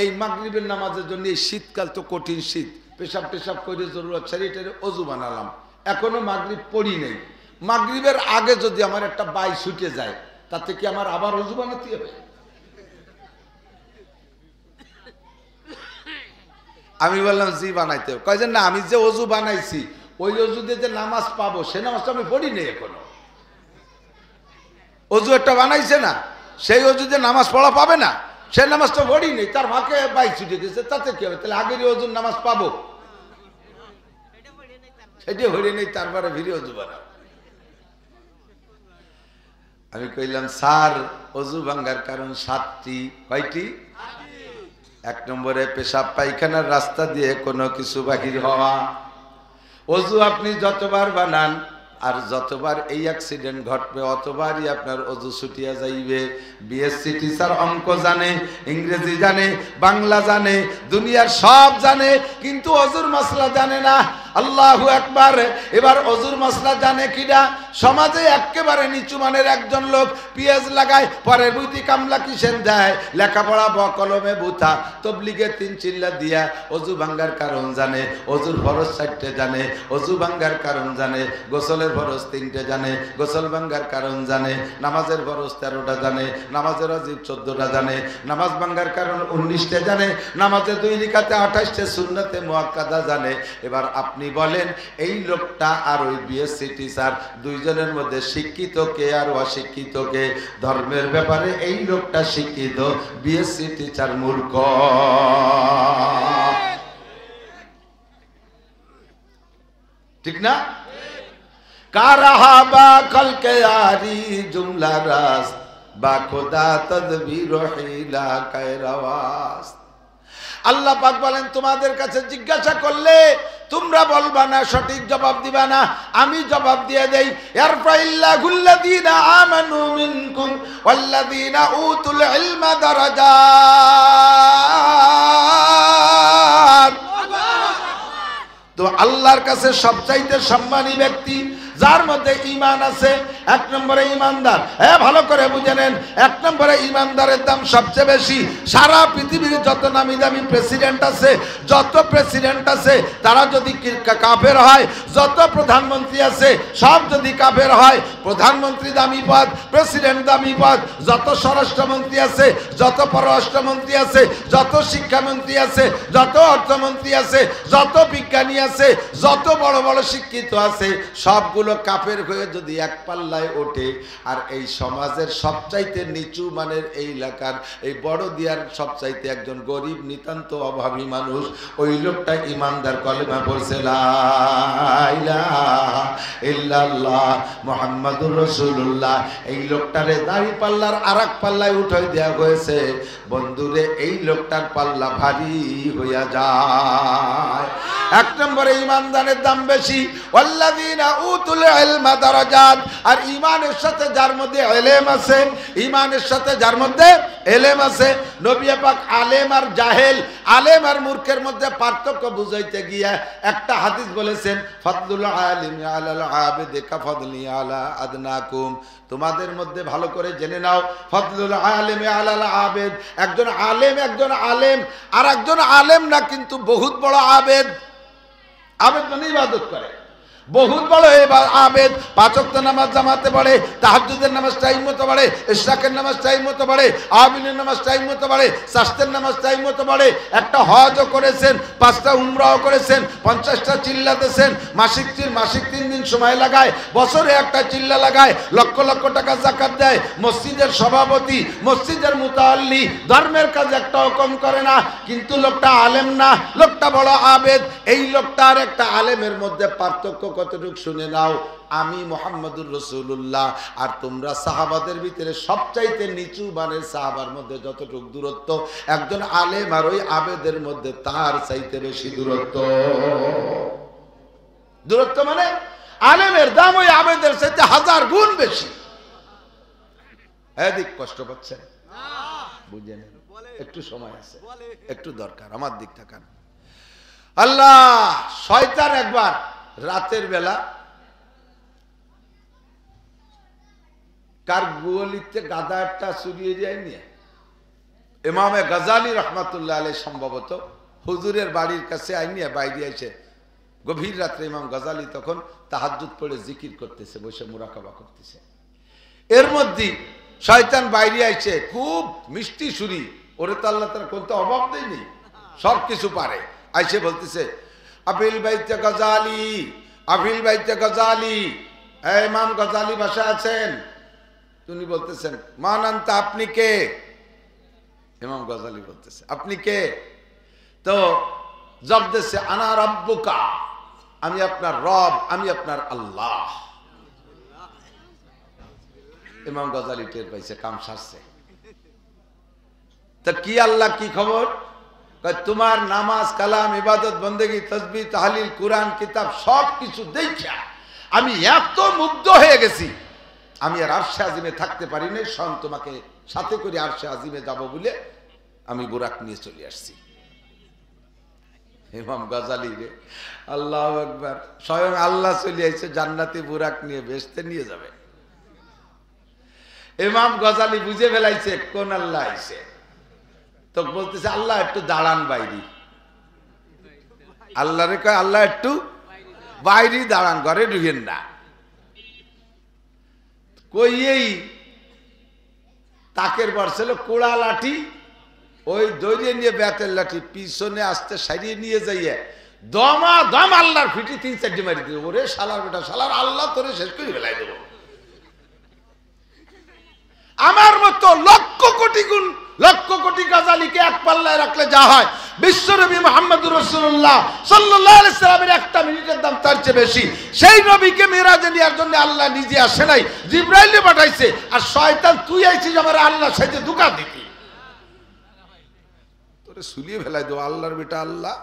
এই মাগরিবের নামাজের জন্য, এই শীতকাল তো কঠিন শীত, পেশাব টেশাব করে জরুরত ছাড়িয়ে অজু বানালাম, এখনো মাগরিব পড়ি নেই। মাগরিবের আগে যদি আমার একটা বাই ছুটে যায়, তাতে কি আমার আবার অজু বানাতে হবে? আমি বললাম জি বানাইতে। কয় যে না, আমি যে অজু বানাইছি ওই অজু দিয়ে যে নামাজ পাবো সে নামাজটা আমি পড়ি নেই এখনো। অজু একটা বানাইছে না, সেই অজু দিয়ে নামাজ পড়া পাবে না, সে নামাজটা পড়ি নেই, তার ভাগে বাইক ছুটে গেছে, তাতে কি হবে? তাহলে আগেরই অজুর নামাজ পাবো, সেটি হয়ে নেই, তারপরে ভিড়ে অজু বানাও। আমি কইলাম স্যার অজু ভাঙ্গার কারণ 7টি। কয়টি? 1 নম্বরে পেশাব পায়খানার রাস্তা দিয়ে কোনো কিছু বাহির হওয়া। অজু আপনি যতবার বানান আর যতবার এই অ্যাক্সিডেন্ট ঘটবে অতবারই আপনার অজু ছুটিয়া যাইবে। বিএসসি টিচার অঙ্ক জানে, ইংরেজি জানে, বাংলা জানে, দুনিয়ার সব জানে, কিন্তু অজুর মাসলা জানে না। আল্লাহু আকবার। এবার অজুর মাসলা জানে কিনা? সমাজে একেবারে নিচু মানের একজন লোক পিএস লাগায়, পরে বুইতি কামলা কিসেন দেয়, লেখাপড়া কলমে বুথা, তবলিগে 3 চিল্লা দিয়া অজু ভাঙ্গার কারণ জানে, অজুর ফরজ 4টে জানে, অজু ভাঙ্গার কারণ জানে, গোসলের ফরজ 3টে জানে, গোসল ভাঙ্গার কারণ জানে, নামাজের ফরজ 13টা জানে, নামাজের ওয়াজিব 14টা জানে, নামাজ ভাঙ্গার কারণ 19টে জানে, নামাজের 2 রাকাতে 28টে সুন্নতে মুআক্কাদা জানে। এবার আপনি বলেন এই লোকটা আর ওই বিএসসি টিচার দুইজনের মধ্যে শিক্ষিত কে আর অশিক্ষিত কে? ধর্মের ব্যাপারে এই লোকটা শিক্ষিত, বিএসসি টিচার মূর্খ। ঠিক না? কারাহা বা কলকে আরি জুমলা রাস বা খোদা তদবির হিলা কায়রাওয়াস। আল্লাহ পাক বলেন তোমাদের কাছে জিজ্ঞাসা করলে তোমরা বলবা না, সঠিক জবাব দিবা না, আমি জবাব দিয়ে দেই। ইয়ারফাইল্লাহুল্লাযীনা আমানু মিনকুম ওয়াল্লাযীনা উতুল ইলমা দারাজাত। তো আল্লাহর কাছে সবচাইতে সম্মানী ব্যক্তি যার মধ্যে ঈমান আছে। 1 নম্বরে ঈমানদার। ভালো করে বুঝে নেন, 1 নম্বরে ঈমানদারের দাম সবচেয়ে বেশি। সারা পৃথিবীর যত নামি দামি প্রেসিডেন্ট আছে, যত প্রেসিডেন্ট আছে তারা যদি কাফের হয়, যত প্রধানমন্ত্রী আছে সব যদি কাফের হয়, প্রধানমন্ত্রী দামি পদ, প্রেসিডেন্ট দামি পদ, যত স্বরাষ্ট্রমন্ত্রী আছে, যত পররাষ্ট্রমন্ত্রী আছে, যত শিক্ষামন্ত্রী আছে, যত অর্থমন্ত্রী আছে, যত বিজ্ঞানী আছে, যত বড় বড় শিক্ষিত আছে, সবগুলো কাফের হয়ে যদি এক পাল্লায় ওঠে, আর এই সমাজের সবচাইতে নিচু মানের এই এলাকার এই বড় দিয়ার সবচাইতে একজন গরিব নিতান্ত অভাবী মানুষ, ওই লোকটা ইমানদার কলেমা পড়ছে লা ইলাহা ইল্লাল্লাহ মুহাম্মাদুর রাসূলুল্লাহ, এই লোকটারে দাড়ি পাল্লার আরেক পাল্লায় উঠাই দেওয়া হয়েছে। বন্ধুরে এই লোকটার পাল্লা ভারী হইয়া যায়। 1 নম্বরে ইমানদারের দাম বেশি। ওয়াল্লাযীনা উতুল ইলমা দারাজাত। আর ঈমানের সাথে যার মধ্যে ইলম আছে, ঈমানের সাথে যার মধ্যে ইলম আছে। নবী পাক আলেম আর জাহেল, আলেম আর মূর্খের মধ্যে পার্থক্য বুঝাইতে গিয়া একটা হাদিস বলেছেন, ফাদলুল আলিমি আলাল আবিদি কাফাদলি আলা আদনাকুম। তোমাদের মধ্যে ভালো করে জেনে নাও, ফাদলুল আলিমি আলাল আবিদ, একজন আলেম আর একজন আলেম না, কিন্তু বহুত বড় আবেদ। আবেদ মানে ইবাদত করে, বহুত বড় আবেদ। 5 ওয়াক্ত নামাজ জামাতে পড়ে, তাহাজ্জুদের নামাজ টাইম মতো পড়ে, ইশরাকের নামাজ টাইম মতো পড়ে, আমিনের নামাজ টাইম মতো পড়ে, শাস্তের নামাজ টাইম মতো পড়ে। একটা হজও করেছেন, 5টা উমরাও করেছেন, 50টা চিল্লা দিয়েছেন, মাসিক 3 দিন সময় লাগায়, বছরে একটা চিল্লা লাগায়, লক্ষ লক্ষ টাকা যাকাত দেয়, মসজিদের সভাপতি, মসজিদের মুতাআল্লি, ধর্মের কাজ একটাও কম করে না, কিন্তু লোকটা আলেম না, লোকটা বড় আবেদ। এই লোকটা আর একটা আলেমের মধ্যে পার্থক্য কতটুকু শুনে নাও। আমি মুহাম্মাদুর রাসূলুল্লাহ আর তোমরা সাহাবাদের ভিতরে সবচাইতে নিচু মানের সাহাবার মধ্যে যতটুকু দূরত্ব, একজন আলেম আর ওই আবেদের মধ্যে তার চাইতে বেশি দূরত্ব। দূরত্ব মানে আলেমের দাম ওই আবেদের চাইতে 1000 গুণ বেশি। এদিক কষ্ট পাচ্ছে না, বুঝে নেন, একটু সময় আছে, একটু দরকার, আমার দিক তাকান। আল্লাহ, শয়তান একবার রাতের বেলা কার গোয়ালিতে গাদা একটা চুরিয়ে যায়নি, ইমামে গাজালি রহমাতুল্লাহ আলাইহি সম্ভবত হুজুরের বাড়ির কাছে আইনিয়া বাইরে এসে গভীর রাত্রে ইমাম গাজালি তখন তাহাজ্জুদ পড়ে জিকির করতেছে, বসে মুরাকাবা করতেছে। এর মধ্যে শয়তান বাইরে আইছে, খুব মিষ্টি সুরি, ওরে তো আল্লাহ তার কোনটা অভাব দেয়নি, সব কিছু পারে, আইসে বলতেছে আফিল বাইতে গজালি, আফিল বাইতে গজালি, ইমাম গজালি বাসা আছেন? তিনি বলতেছেন মান আনতা, আপনি কে? ইমাম গজালি বলতেছে আপনি কে? তো জবাব দিচ্ছে আনা রব্বুকা, আমি আপনার রব, আমি আপনার আল্লাহ। ইমাম গজালি টের পাইছে কাম সারছে। তা কি আল্লাহ, কি খবর? তোমার নামাজ, কালাম, ইবাদত, বন্দেগী, তসবিহ, তাহলিল, কুরআন, কিতাব সব কিছু দেখা আমি এত মুগ্ধ হয়ে গেছি, আমি আর আরশে আজিমে থাকতে পারি নাই। স্বয়ং তোমাকে সাথে করে আরশে আজিমে যাব বলে আমি বুরাক নিয়ে চলে আসছি। ইমাম গজালি রে, আল্লাহু আকবার, স্বয়ং আল্লাহ চলে আইছে জান্নাতে বুরাক নিয়ে, বেহেশতে নিয়ে যাবে। ইমাম গজালি বুঝে ফেলাইছে কোন আল্লাহ আইছে। তো বলতেছে আল্লাহ একটু দাঁড়ান বাইরে। আল্লাহ রে কয় আল্লাহ একটু বাইরে দাঁড়ান, ঘরে ঢুকেন না। কইয়েই তাকের বর্ষেল কোড়া লাঠি, ওই দৌড়িয়ে নিয়ে ব্যাটের লাঠি পিছনে আসতে সারিয়ে নিয়ে যাইয়ে দমা দম আল্লাহর ফিটি 3-4 মারি দিল। ওরে শালার বেটা, শালার আল্লাহ তোরে শেষ করে ফেলাই দেব। আমার মতো লক্ষ কোটি গুণ, লক্ষ কোটি গজালিকে এক পাল্লায় রাখলে যা হয়, বিশ্বনবী মুহাম্মদুর রাসূলুল্লাহ সাল্লাল্লাহু আলাইহি সাল্লামের একটা মিনিটের দাম তার চেয়ে বেশি। সেই নবীকে মিরাজে নেওয়ার জন্য আল্লাহ নিজে আসে নাই, জিবরাইলকে পাঠাইছে। আর শয়তান তুই আইছিস আমার আল্লাহ সাইতে ধোঁকা দিতি, তোরে সুলিয়ে ফেলাই দেব। আল্লাহর বেটা আল্লাহ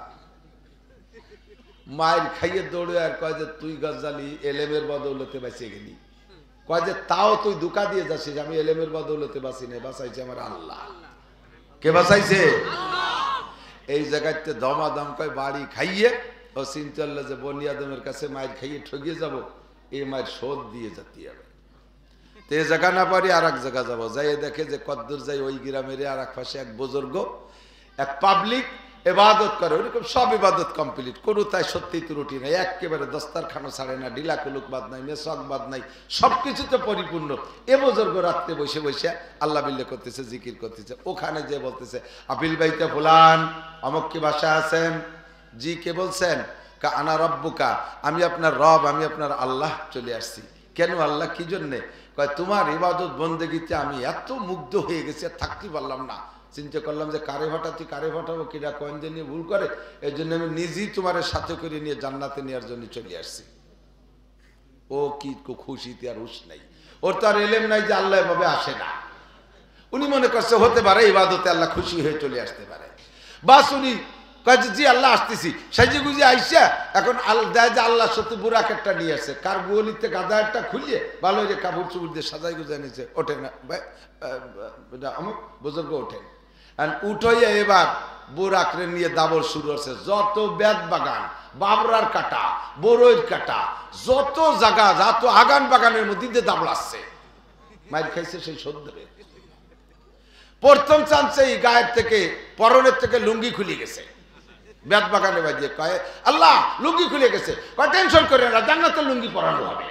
মায়ের খাইয়ে দৌড়ে আর কয় যে তুই গজালি এলেমের বদৌলতে বাঁচিয়ে গেলি। কয় যে তাও তুই ধোঁকা দিয়ে যাচ্ছিস, আমি এলেমের বদৌলতে বাঁচি না, বাঁচাইছে আমার আল্লাহ। কে বাঁচাইছে? এই জায়গাতে দমাদম কয় বাড়ি খাইয়ে ও চিন্তা করলো যে বনি আদমের কাছে মায়ের খাইয়ে ঠকিয়ে যাব, এই মায়ের শোধ দিয়ে যেতে হবে। তো এই জায়গা না পারি আর এক জায়গা যাবো, যাই দেখে যে কদ্দূর যাই ওই গ্রামের আর এক পাশে এক বুজুর্গ, এক পাবলিক ইবাদত করে, ওরকম সব ইবাদত কমপ্লিট, কোনো তাই সত্যি ত্রুটি নাই, একেবারে দস্তারখানা ছাড়ে না, ডিলা কুলুক বাদ নাই, মেসক বাদ নাই, সবকিছুতে পরিপূর্ণ। এ বুজুর্গ রাত্রে বসে বসে আল্লাহ বিল্লাহ করতেছে, জিকির করতেছে। ওখানে যে বলতেছে আপিল বাইতে ফুলান, অমুক কি বাসা আছেন? জি, কে বলছেন? কা আনা রব্বুকা, আমি আপনার রব, আমি আপনার আল্লাহ চলে আসছি। কেন আল্লাহ, কি জন্যে? কয় তোমার ইবাদত বন্দেগীতে আমি এত মুগ্ধ হয়ে গেছি আর থাকতে পারলাম না। চিন্তা করলাম যে কারে ভাটাচ্ছি, কারে ভাটাবো, কিরা কয়েন যে নিয়ে ভুল করে, এই জন্য আমি নিজেই তোমার সাথে করে নিয়ে জান্নাতে নেওয়ার জন্য চলে আসছি। ও কি খুশিতে আর হুশ নাই, ওর তো আর এলেম নাই যে আল্লাহ এভাবে আসে না। উনি মনে করছে হতে পারে ইবাদতে আল্লাহ খুশি হয়ে চলে আসতে পারে, বাস উনি কয় জি আল্লাহ আসতেছি, সাইজে গুজে আইসা এখন দেয় যে আল্লাহ সত্যি বুরাক একটা নিয়ে আসে, কার গোলিতে গাদা একটা খুলিয়ে ভালো যে কাপড় চুপড় দিয়ে সাজাই গুজাই নিয়েছে। ওঠে না আমার বুজুর্গ ওঠেন, উঠাইয়া এবার বুরাকরে নিয়ে দাবর শুরু হচ্ছে। যত বেদ বাগান, বাবরার কাটা, বড়ইর কাটা, যত জায়গা, যত আগান বাগানের মধ্যে দিয়ে দাবড়াচ্ছে। মাইর খাইছে সেই সদ্যে। প্রথম চান্সে গায়ের থেকে, পরনের থেকে লুঙ্গি খুলে গেছে, বেদ বাগানে বাজিয়ে কয় আল্লাহ লুঙ্গি খুলে গেছে। কয় টেনশন করে না, জান্নাতের লুঙ্গি পরানো হবে।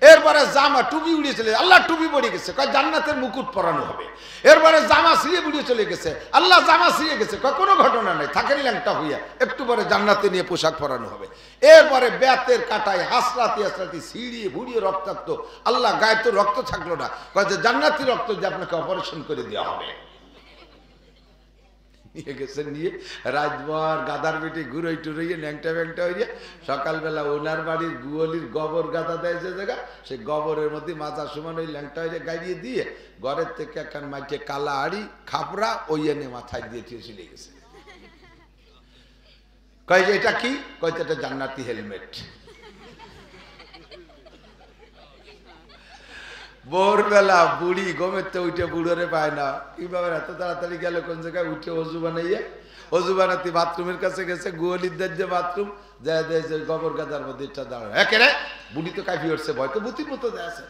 এরপরে জামা টুপি উড়িয়ে চলে, আল্লাহ টুপি পড়ে গেছে, কয় জান্নাতের মুকুট পরানো হবে। এরপরে জামা ছিঁড়ে উড়িয়ে চলে গেছে, আল্লাহ জামা ছিঁড়ে গেছে, কয় কোনো ঘটনা নাই, থাকেন ল্যাংটা হইয়া, একটু পরে জান্নাতে নিয়ে পোশাক পরানো হবে। এরপরে বেতের কাটায় হাসরাতি হাসরাতি ছিঁড়িয়ে ভুড়িয়ে রক্তাক্ত, আল্লাহ গায়ে তো রক্ত থাকলো না, কয় যে জান্নাতি রক্ত যে আপনাকে অপারেশন করে দেওয়া হবে। নিয়ে গেছে, নিয়ে রাজভর গাদার বেটে ঘুরোই টুরোইয়ে ন্যাংটা ব্যাংটা হইয়া সকালবেলা ওনার বাড়ির গুয়লির গোবর গাদা দেয় যে জায়গা, সেই গোবরের মধ্যে মাথা সমান ওই ল্যাংটা হইয়া গাইয়ে দিয়ে ঘরের থেকে একখান মাইকে কালা আড়ি খাপড়া ওই এনে মাথায় দিয়ে চলে গেছে। কয় যে এটা কি? কয় এটা জান্নাতি হেলমেট। ভোরবেলা বুড়ি ঘুমেতে উঠে বুড়োরে পায় না, কিভাবে এত তাড়াতাড়ি গেল কোন জায়গায়, উঠে অজু বানাইয়া, অজু বানাতে বাথরুমের কাছে গেছে, গোয়ালিদের যে বাথরুম যায় দেয় যে গোবর গাদার মধ্যে এটা দাঁড়ায়, হ্যাঁ রে বুড়ি তো কাঁপি উঠছে, ভয় তো বুতির মতো আছে।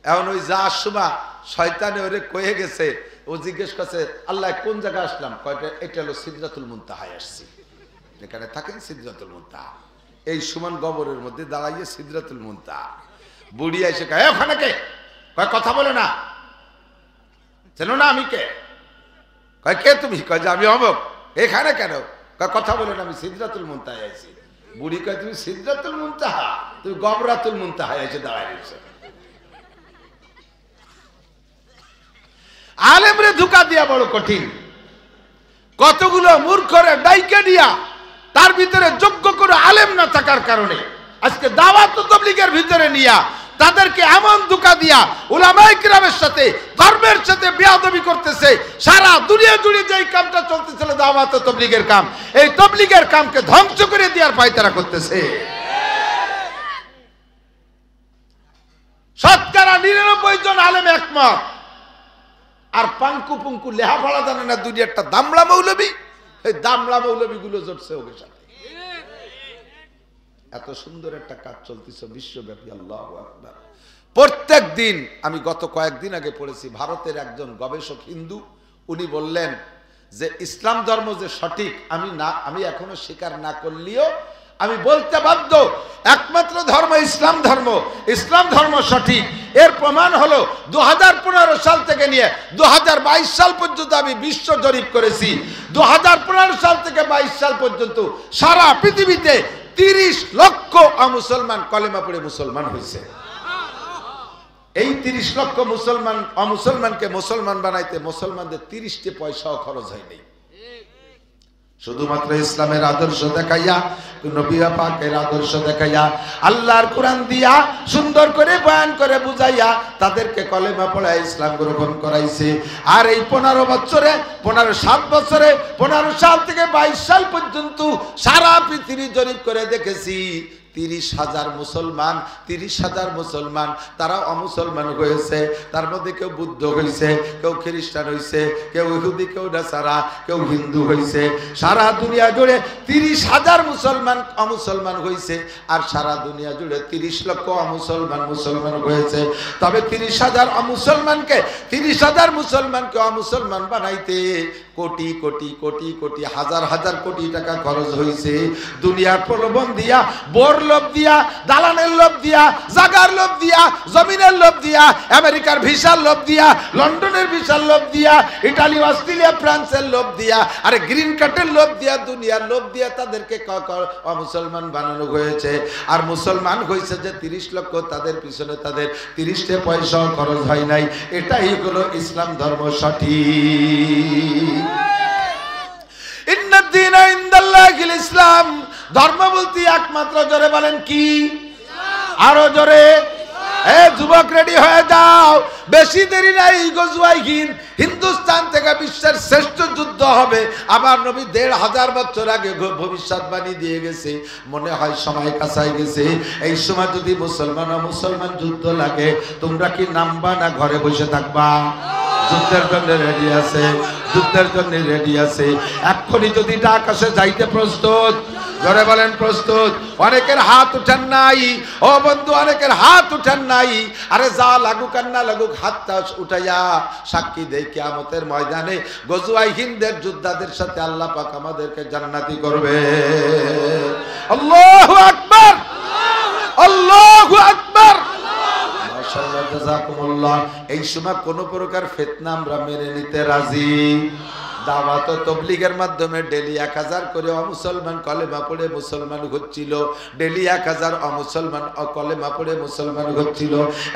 এখন ওই যাওয়ার সময় শয়তানে ওরে কয়ে গেছে, ও জিজ্ঞেস করছে আল্লাহ কোন জায়গায় আসলাম? কয়টা এটা হলো সিদরাতুল মুনতাহায় আসছি, যেখানে থাকেন সিদরাতুল মুনতাহা, এই সমান গোবরের মধ্যে দাঁড়াইয়ে সিদরাতুল মুনতাহা। বুড়ি এসে কয় ওখানে কে? কয় কথা বলে না, চেনো না আমি কে? কয় কে তুমি? কয় যে আমি অমুক। এখানে কেন? কথা বলেন আমি সিদরাতুল মুনতাহায় আইছি। বুড়ি কয় তুমি সিদরাতুল মুনতাহা, তুমি গবরাতুল মুনতাহায় এসে দাঁড়ায় রয়েছে। আলেমরে ধোঁকা দিয়া বড় কঠিন। কতগুলো মূর্খরে ডাইকে দিয়া তার ভিতরে যোগ্য করে আলেম না থাকার কারণে আজকে দাওয়াত ও তাবলীগের ভিতরে নিয়া তাদেরকে এমন ধোঁকা দিয়া উলামায়ে কিরামের সাথে ধর্মের সাথে বেয়াদবি করতেছে। সারা দুনিয়া জুড়ে যে কামটা চলতেছিল দাওয়াত ও তাবলীগের কাম, এই তাবলীগের কামকে ধ্বংস করে দেওয়ার পায়তারা করতেছে। শতকরা 99 জন আলেম একমত, আর পাঙ্কু পুঙ্কু লেহাপড়া জানে না দুই একটা দামলা মৌলবী, এই দামলা মৌলবী গুলো জড়ছে ওকে সাথে। এত সুন্দর একটা কাজ চলতেছে বিশ্বব্যাপী। আল্লাহু আকবার। প্রত্যেক দিন আমি গত কয়েকদিন আগে পড়েছি, ভারতের একজন গবেষক হিন্দু, উনি বললেন যে ইসলাম ধর্ম যে সঠিক আমি এখনো স্বীকার না করলেও আমি বলতে বাধ্য একমাত্র ধর্ম ইসলাম ধর্ম, ইসলাম ধর্ম সঠিক। এর প্রমাণ হলো 2015 সাল থেকে নিয়ে 2022 সাল পর্যন্ত আমি বিশ্ব জরিপ করেছি। 2015 সাল থেকে 22 সাল পর্যন্ত সারা পৃথিবীতে 30 লক্ষ অমুসলমান কলেমা পড়ে মুসলমান হয়েছে। এই 30 লক্ষ অমুসলমানকে মুসলমান বানাইতে মুসলমানদের 30টি পয়সাও খরচ হয়নি। শুধুমাত্র ইসলামের আদর্শ দেখাইয়া, নবী পাকের আদর্শ দেখাইয়া, আল্লাহর কোরআন দিয়া সুন্দর করে বয়ান করে বুঝাইয়া তাদেরকে কলেমা পড়ায় ইসলাম গ্রহণ করাইছে। আর এই 7 বছরে 15 সাল থেকে 22 সাল পর্যন্ত সারা পৃথিবী জরিপ করে দেখেছি 30,000 মুসলমান তারা অমুসলমান হয়েছে। তার মধ্যে কেউ বুদ্ধ হয়েছে, কেউ খ্রিস্টান হয়েছে, কেউ ইহুদি, কেউ নাসারা, কেউ হিন্দু হয়েছে। সারা দুনিয়া জুড়ে 30,000 অমুসলমান হয়েছে, আর সারা দুনিয়া জুড়ে 30 লক্ষ মুসলমান হয়েছে। তবে 30,000 মুসলমানকে অমুসলমান বানাইতে কোটি কোটি কোটি কোটি হাজার হাজার কোটি টাকা খরচ হয়েছে। দুনিয়ার প্রলোভন দিয়া, বোর লোভ দিয়া, দালানের লোভ দিয়া, জাগার লোভ দিয়া, জমিনের লোভ দিয়া, আমেরিকার ভিসার লোভ দিয়া, লন্ডনের ভিসার লোভ দিয়া, ইটালি, অস্ট্রেলিয়া, ফ্রান্সের লোভ দিয়া, আরে গ্রিন কার্ডের লোভ দিয়া, দুনিয়ার লোভ দিয়া তাদেরকে মুসলমান বানানো হয়েছে। আর মুসলমান হয়েছে যে 30 লক্ষ, তাদের পিছনে তাদের 30টা পয়সাও খরচ হয় নাই। এটাই হলো ইসলাম ধর্ম সঠিক। ইন্নাদ-দীনা ইনদাল্লাহিল ইসলাম। ধর্ম বলতে একমাত্র, জোরে বলেন কি? আরো জোরে। যুবক রেডি হয়ে যাও, বেশি দেরি নাই। গজওয়াই হিন্দ, হিন্দুস্তান থেকে বিশ্বের শ্রেষ্ঠ যুদ্ধ হবে। আবার নবী 1500 বছর আগে ভবিষ্যৎবাণী দিয়ে গেছে। মনে হয় সময় কাছাই গেছে। এই সময় যদি মুসলমান যুদ্ধ লাগে, তোমরা কি নামবা না ঘরে বসে থাকবা? যুদ্ধের জন্য রেডি আছে, যুদ্ধের জন্য রেডি আছে। এক্ষুনি যদি ডাক আসে যাইতে প্রস্তুত? জোরে বলেন প্রস্তুত? অনেকের হাত উঠান নাই ও বন্ধু, অনেকের হাত উঠান নাই। আরে যা লাগুক আর না লাগুক, হাতটা উঠাইয়া সাক্ষী দেই কিয়ামতের ময়দানে গজওয়াই হিন্দের যোদ্ধাদের সাথে আল্লাহ পাক আমাদেরকে জান্নাতি করবে। আল্লাহু আকবার, আল্লাহু আকবার। মাশাআল্লাহ, জাযাকুমুল্লাহ। এই সময় কোন প্রকার ফিতনা আমরা মেনে নিতে রাজি। দাওয়াত ও তাবলীগের মাধ্যমে ডেলি 1000 করে অমুসলমান কলেমা পড়ে মুসলমান হচ্ছিল। ডেলি 1000 অমুসলমান কলেমা পড়ে মুসলমান হচ্ছিল।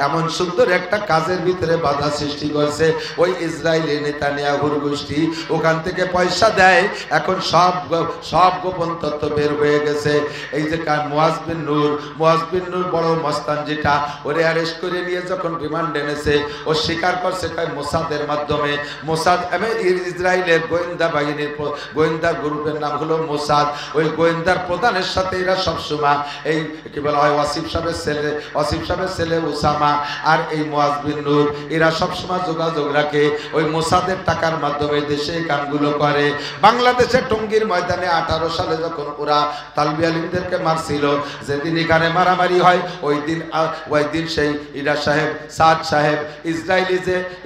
এমন সুন্দর একটা কাজের ভিতরে বাধা সৃষ্টি করেছে ওই ইসরায়েলি নেতানিয়াহুর গোষ্ঠী। ওখান থেকে পয়সা দেয়। এখন সব গোপন তথ্য বের হয়ে গেছে। এই যে মুয়াজ বিন নূর বড় মস্তান, যেটা ওরে অ্যারেস্ট করে নিয়ে যখন রিমান্ড এনেছে, ও স্বীকার করছে মোসাদের মাধ্যমে। মোসাদ ইসরায়েলের গোয়েন্দা বাহিনীর গোয়েন্দা গ্রুপের নাম হলো মোসাদ। ওই গোয়েন্দার প্রধানের সাথে এরা সবসময় এই কি বলা হয় ওয়াসিফ সাহেবের ছেলে ওসামা আর এই মুয়াজ বিন নূর, এরা সবসময় যোগাযোগ রাখে। ওই মোসাদের টাকার মাধ্যমে দেশে কামগুলো করে। বাংলাদেশের টঙ্গীর ময়দানে 18 সালে যখন ওরা তালবি আলিমদেরকে মারছিল, যেদিন এখানে মারামারি হয়, ওই দিন সেই ইরা সাহেব, সাদ সাহেব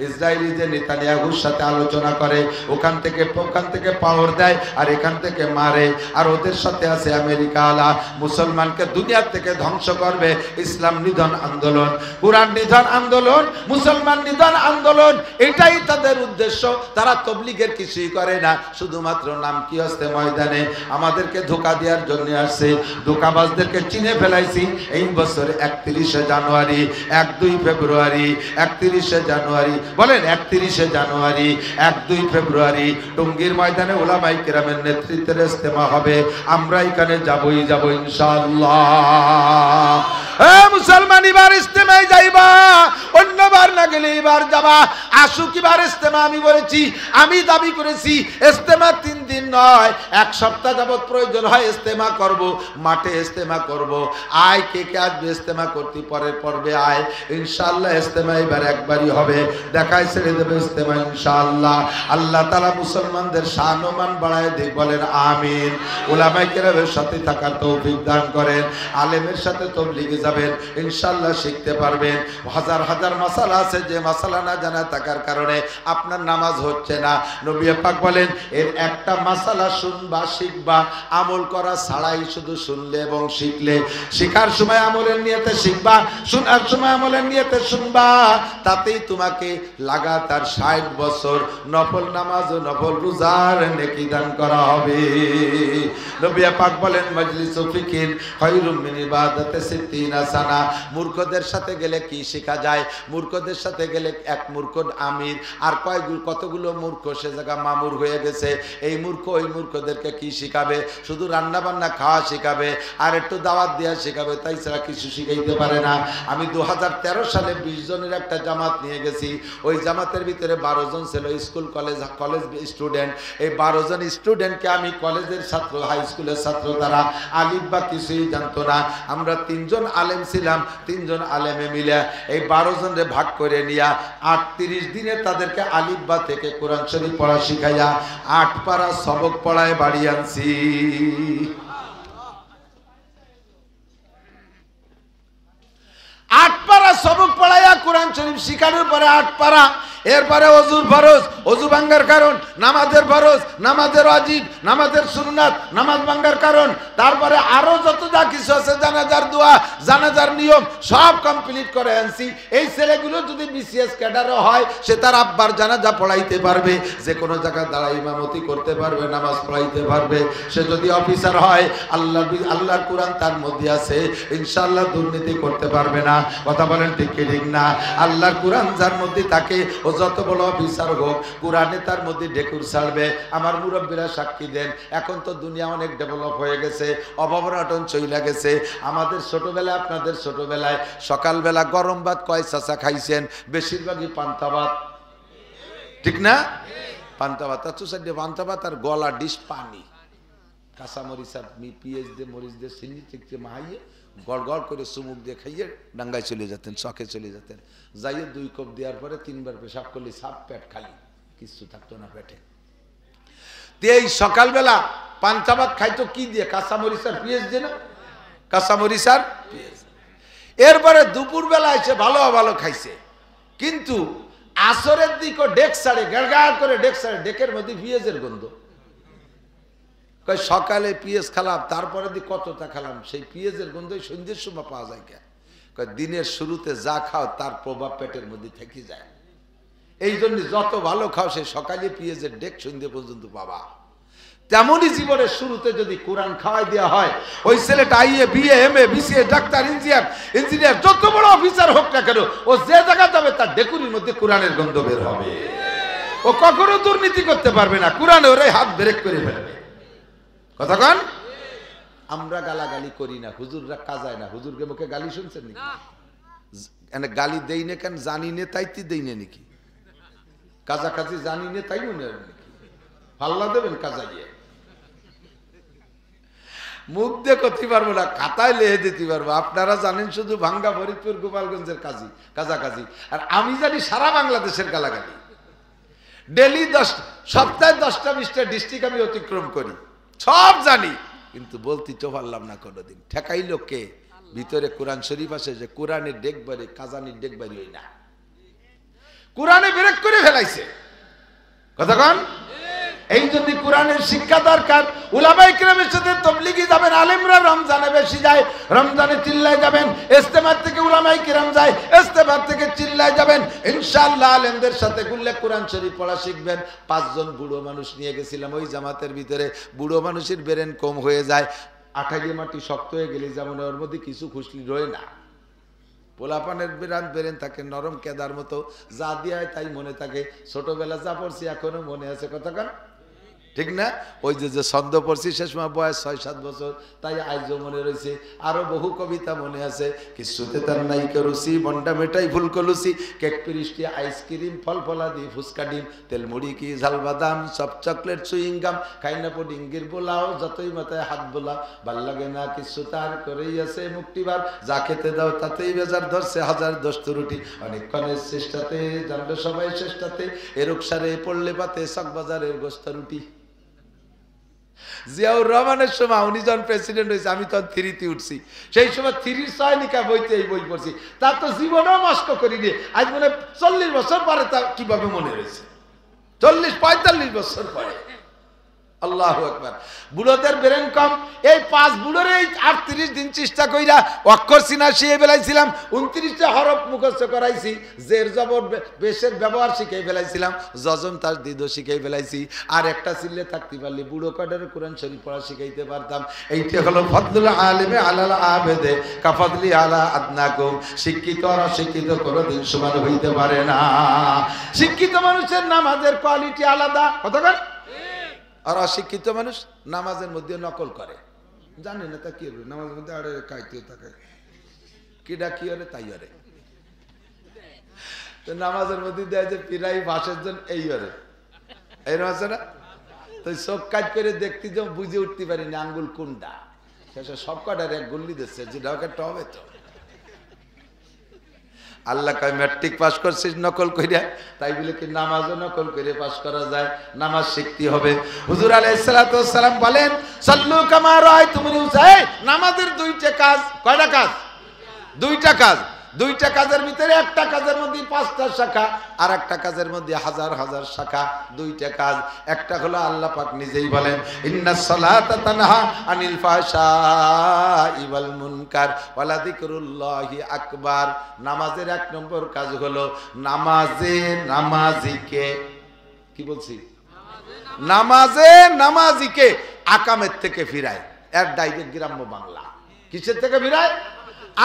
ইসরায়েলি যে নেতানিয়াহুর সাথে আলোচনা করে। ওখান ওখান থেকে পাওয়ার দেয় আর এখান থেকে মারে। আর ওদের সাথে আছে আমেরিকা আলা, মুসলমানকে দুনিয়া থেকে ধ্বংস করবে। ইসলাম নিধন আন্দোলন, কুরআন নিধন আন্দোলন, মুসলমান নিধন আন্দোলন, এটাই তাদের উদ্দেশ্য। তারা তবলিগের কিছুই করে না, শুধুমাত্র নাম কি আসতে ময়দানে আমাদেরকে ধোঁকা দেওয়ার জন্য আসছে। ধোঁকাবাজদেরকে চিনে ফেলাইছি এই বছর 31শে জানুয়ারি, 1-2 ফেব্রুয়ারি, 31শে জানুয়ারি, বলেন 31শে জানুয়ারি, 1-2 ফেব্রুয়ারি টঙ্গীর ময়দানে উলামায়ে কেরামের নেতৃত্বে ইজতেমা হবে। আমরা এখানে যাবই যাব ইনশাআল্লাহ। মুসলমান এবার ইজতেমায় যাইবা, অন্যবার না গেলে এবার যাবা। আসুক এবার ইজতেমা। আমি বলেছি, আমি দাবি করেছি ইজতেমা 3 দিন নয়, 1 সপ্তাহ যাবত প্রয়োজন হয় ইজতেমা করব, মাঠে ইজতেমা করব। আয় কে কে আসবে ইজতেমা করতে, পরের পর্বে আয়। ইনশাআল্লাহ ইজতেমা এবার একবারই হবে, দেখাই ছেড়ে দেবে ইজতেমা ইনশাআল্লাহ। আল্লাহ তাআলা মুসলমানদের শান ও মান বাড়ায় দিক, বলেন আমিন। উলামায়ে কেরামের সাথে থাকার তৌফিক দান করেন। আলেমের সাথে তবলিগে যাবেন, ইনশাআল্লাহ শিখতে পারবেন। হাজার হাজার মাসালা আছে, যে মাসালা না জানা থাকার কারণে আপনার নামাজ হচ্ছে না। নবী পাক বলেন, এর একটা মাসালা শুনবা, শিখবা, আমল করা ছাড়াই শুধু শুনলে এবং শিখলে। শিখার সময় আমলের নিয়তে শিখবা, শোনার সময় আমলের নিয়তে শুনবা, তাতেই তোমাকে লাগাতার 60 বছর নফল নামাজ ও নফল রোজার নেকি দান করা হবে। নবী পাক বলেন, মাজলিসু ফিকির খায়রুম মিন ইবাদাতি 60 সানা। মূর্খদের সাথে গেলে কি শেখা যায়? মূর্খদের সাথে গেলে এক মূর্খ আমির আর কতগুলো মূর্খ সে জায়গা মামুর হয়ে গেছে। এই মূর্খ ওই মূর্খদেরকে কি শিখাবে? শুধু রান্না বান্না খাওয়া শিখাবে আর একটু দাওয়াত দেওয়া শিখাবে, তাই ছাড়া কিছু শিখাইতে পারে না। আমি 2013 সালে 20 জনের একটা জামাত নিয়ে গেছি। ওই জামাতের ভিতরে 12 জন ছিল স্কুল কলেজ স্টুডেন্ট। এই 12 জন স্টুডেন্টকে আমি কলেজের ছাত্র, হাই স্কুলের ছাত্র, তারা আলিফ বা কিছুই জানতো না। আমরা 3 জন আলেম ছিলাম, 3 জন আলেমে মিলে এই 12 জনরে ভাগ করে নিয়া 38 দিনে তাদেরকে আলিফ বা থেকে কোরআন শরীফ পড়া শিখাইয়া 8 পারা সবক পড়ায় বাড়ি আনছি। 8 পারা সবক পড়াইয়া কোরআন শরীফ শিখানোর পরে 8 পারা, এরপরে অজুর ফরজ, অজু ভাঙ্গার কারণ, নামাজের ফরজ, নামাজের ওয়াজিব, নামাজের সুন্নাত, নামাজ ভাঙ্গার কারণ, তারপরে আরো যত যা কিছু আছে, জানাজার দোয়া, জানাজার নিয়ম, সব কমপ্লিট করে আনছি। এই ছেলেগুলো যদি বিসিএস ক্যাডারও হয়, সে তার আব্বার জানাজা পড়াইতে পারবে, যে কোনো জায়গায় দাঁড়ায় ইমামতি করতে পারবে, নামাজ পড়াইতে পারবে। সে যদি অফিসার হয়, আল্লাহর কোরআন তার মধ্যে আছে, ইনশাআল্লাহ দুর্নীতি করতে পারবে না। কথা বলেন ঠিক কি ঠিক না? আল্লাহর কোরআন যার মধ্যে থাকে, ও যত বড় অফিসার হোক, কোরআনে তার মধ্যে ঢেকুর ছাড়বে। আমার মুরব্বীরা সাক্ষী দেন। এখন তো দুনিয়া অনেক ডেভেলপ হয়ে গেছে, অভাবনাটন চইলা গেছে। আমাদের ছোটবেলায়, আপনাদের ছোটবেলায় সকালবেলা গরম ভাত কয় চাচা খাইছেন? বেশিরভাগই পান্তা ভাত, ঠিক না? পান্তা ভাত, পান্তা ভাত আর গলা ডিশ পানি, কাঁচা মরিচ আর পিঁয়াজ দিয়ে, মরিচ দিয়ে, চিনি থেকে মাহাইয়ে গড় গড় করে চুমুক দিয়ে খাইয়ে ডাঙ্গায় চলে যেতেন, শখে চলে যেতেন। যাইয়ে 2 কাপ দেওয়ার পরে 3 বার পেশাব করলে সাপ পেট খালি, কিছু থাকতো না পেটে। এই সকালবেলা পান্তা ভাত খাইতো কি দিয়ে? কাঁচামরিচ আর পেঁয়াজ দিয়ে না? কাঁচামরিচ আর পেঁয়াজ। এরপরে দুপুর বেলা এসে ভালো ভালো খাইছে, কিন্তু আসরের দিকে ডেক সাড়ে গাড় করে ডেক সাড়ে, ডেকের মধ্যে পেঁয়াজের গন্ধ। সকালে পেঁয়াজ খেলাম, তারপরে দি কতটা খেলাম, সেই পেঁয়াজের গন্ধই সন্ধ্যের সময় পাওয়া যায়। কে দিনের শুরুতে যা খাও তার প্রভাব পেটের মধ্যে থেকে যায়। এই জন্য যত ভালো খাও, সেই সকালে পেঁয়াজের ডেক সন্ধ্যে পর্যন্ত পাবা। তেমনই জীবনের শুরুতে যদি কোরআন খাওয়াই দেওয়া হয়, ওই ছেলেটা IA, BA, MA, BCA, doctor, engineer যত বড় অফিসার হোক না কেন, ও যে জায়গা যাবে তার ডেকুরির মধ্যে কোরআনের গন্ধ বের হবে। ও কখনো দুর্নীতি করতে পারবে না, কোরআনে ওরে হাত ব্রেক করে ফেলবে। কথা কন? আমরা গালাগালি করি না, হুজুররা কাজায় না। হুজুরকে মুখে গালি শুনছেন নাকি? গালি দেই না কেন? জানি নে তাইতে দেই না নাকি? কাজাকাজি জানি নে তাই মনে হয় নাকি? পাল্লা দেবেন কাজাইয়ে? মুখ দিয়ে করতে পারবো না, খাতায় লেহে দিতে পারবো। আপনারা জানেন শুধু ভাঙ্গা, ফরিদপুর, গোপালগঞ্জের কাজাকাজি, আর আমি জানি সারা বাংলাদেশের গালাগালি। ডেলি সপ্তাহে 10টা-20টা ডিস্ট্রিক্ট আমি অতিক্রম করি, সব জানি, কিন্তু বলতে তো পারলাম না কোনোদিন। ঠেকাইলো কে? ভিতরে কোরআন শরীফ আছে, যে কোরআনের ডেকবারি, কাজানির ডেকবারি হই না, কোরআনে ব্রেক করে ফেলাইছে। কথা কন? এই জন্য কোরআনের শিক্ষা দরকার। উলামায়ে কেরামের সাথে তাবলীগী যাবেন, আলেমরা রমজানে বেশি যায়, রমজানে চিল্লায় যাবেন। ইস্তেমার থেকে উলামায়ে কেরাম যায়, ইস্তেমার থেকে চিল্লায় যাবেন। ইনশাআল্লাহ আলেমদের সাথে গুললে কোরআন শরীফ পড়া শিখবেন। 5 জন বুড়ো মানুষ নিয়ে গেছিলাম ওই জামাতের ভিতরে। বুড়ো মানুষের ব্রেন কম হয়ে যায়, আঠাইয়ে মাটি শক্ত হয়ে গেলে যেমন ওর মধ্যে কিছু খুশলি রয়ে না। পোলাপানের বেরেন থাকে নরম কেদার মতো, যা দিয়ে তাই মনে থাকে। ছোটবেলা যা পড়ছি এখনো মনে আছে কতক্ষণ, ঠিক না? ওই যে ছন্দ পড়ছি সে সময় বয়স 6-7 বছর, তাই আজও মনে রয়েছে। আরো বহু কবিতা মনে আছে। কিছুতে তার নাই রুচি, বন্ডা মেটাই ফুল কলুচি, কেক পিরিষ্টি আইসক্রিম ফল ফলাদি ফুচকা ডিম, তেল মুড়ি কি ঝাল বাদাম সব চকলেট সুইংগাম, খাইনা পুডিঙ্গির বোলাও যতই মাথায় হাত বোলা, ভাল লাগে না কিছু তার করেই আছে মুক্তিবার, যা খেতে দাও তাতেই বেজার ধরছে হাজার দোস্ত রুটি, অনেকক্ষণের চেষ্টাতে জানলো সবাই চেষ্টাতে, এরকসারে পড়লে পাতে চকবাজারের গোস্তা রুটি। জিয়াউর রহমানের সময় উনি যখন প্রেসিডেন্ট হয়েছে, আমি তখন 3-তে উঠছি। সেই সময় 3 সয়নিকা বইতে এই বই পড়ছি। তার তো জীবনেও মস্ক করিনি। আজ মনে 40 বছর পরে তা কিভাবে মনে রয়েছে, 40-45 বছর পরে। আল্লাহু আকবার। বুড়োদের ব্রেন কম। এই 5 বুড়োর এই 38 দিন চেষ্টা কইরা অক্ষর চিনা শিখে ফেলাইছিলাম, 29টা হরফ মুখস্থ করাইছি, জের জবর বেশের ব্যবহার শিখে ফেলাইছিলাম, যজম তার দিদ শিখে ফেলাইছি। আর একটা চিল্লে থাকতে পারলে বুড়ো কাডারে কোরআন শরীফ পড়া শিখাইতে পারতাম। এইটা হলো ফদলুল আলিমে আলাল আবেদে কাফদলি আলা আদনাকুম। শিক্ষিত আর অশিক্ষিত কোনোদিন সমান হইতে পারে না। শিক্ষিত মানুষের নামাজের কোয়ালিটি আলাদা, কতক্ষণ। আর অশিক্ষিত মানুষ নামাজের মধ্যে নকল করে, জানে না তা কি হবে, নামাজের মধ্যে আরে কাইতে থাকে, কিডা কি হরে তাই হরে। তো নামাজের মধ্যে দেয় যে পিরাই ভাষের জন্য এই হরে, এরকম আছে না? তো চোখ কাজ করে দেখতে যে বুঝে উঠতে পারিনি আঙ্গুল কোনটা, শেষে সব কটার এক গুল্লি দিচ্ছে, যেটা একটা হবে তো। আল্লাহ কয় ম্যাট্রিক পাস করছিস নকল কইরা, তাই বলে কি নামাজও নকল করে পাস করা যায়? নামাজ শিখতে হবে। হুজুর আলাইহিস সালাতু ওয়াস সালাম বলেন, সাল্লু কামা রাআইতুমুনি উসাল্লি। নামাজের 2টা কাজ। কয়টা কাজ? 2টা কাজ। 2টা কাজের ভিতরে একটা কাজের মধ্যে 5টা শাখা, আর একটা কাজের মধ্যে হাজার হাজার শাখা। 2টা কাজ। একটা হলো আল্লাহ পাক নিজেই বলেন, ইন্নাস সালাতা তানহা আনিল ফাহশাই ওয়াল মুনকার ওয়ালা যিকরুল্লাহি আকবার। নামাজের 1 নম্বর কাজ হলো নামাজে নামাজিকে, কি বলছি, নামাজে নামাজিকে আকামের থেকে ফিরায়। এর ডাইরেক্ট গ্রাম্য বাংলা। কিসের থেকে ফিরায়?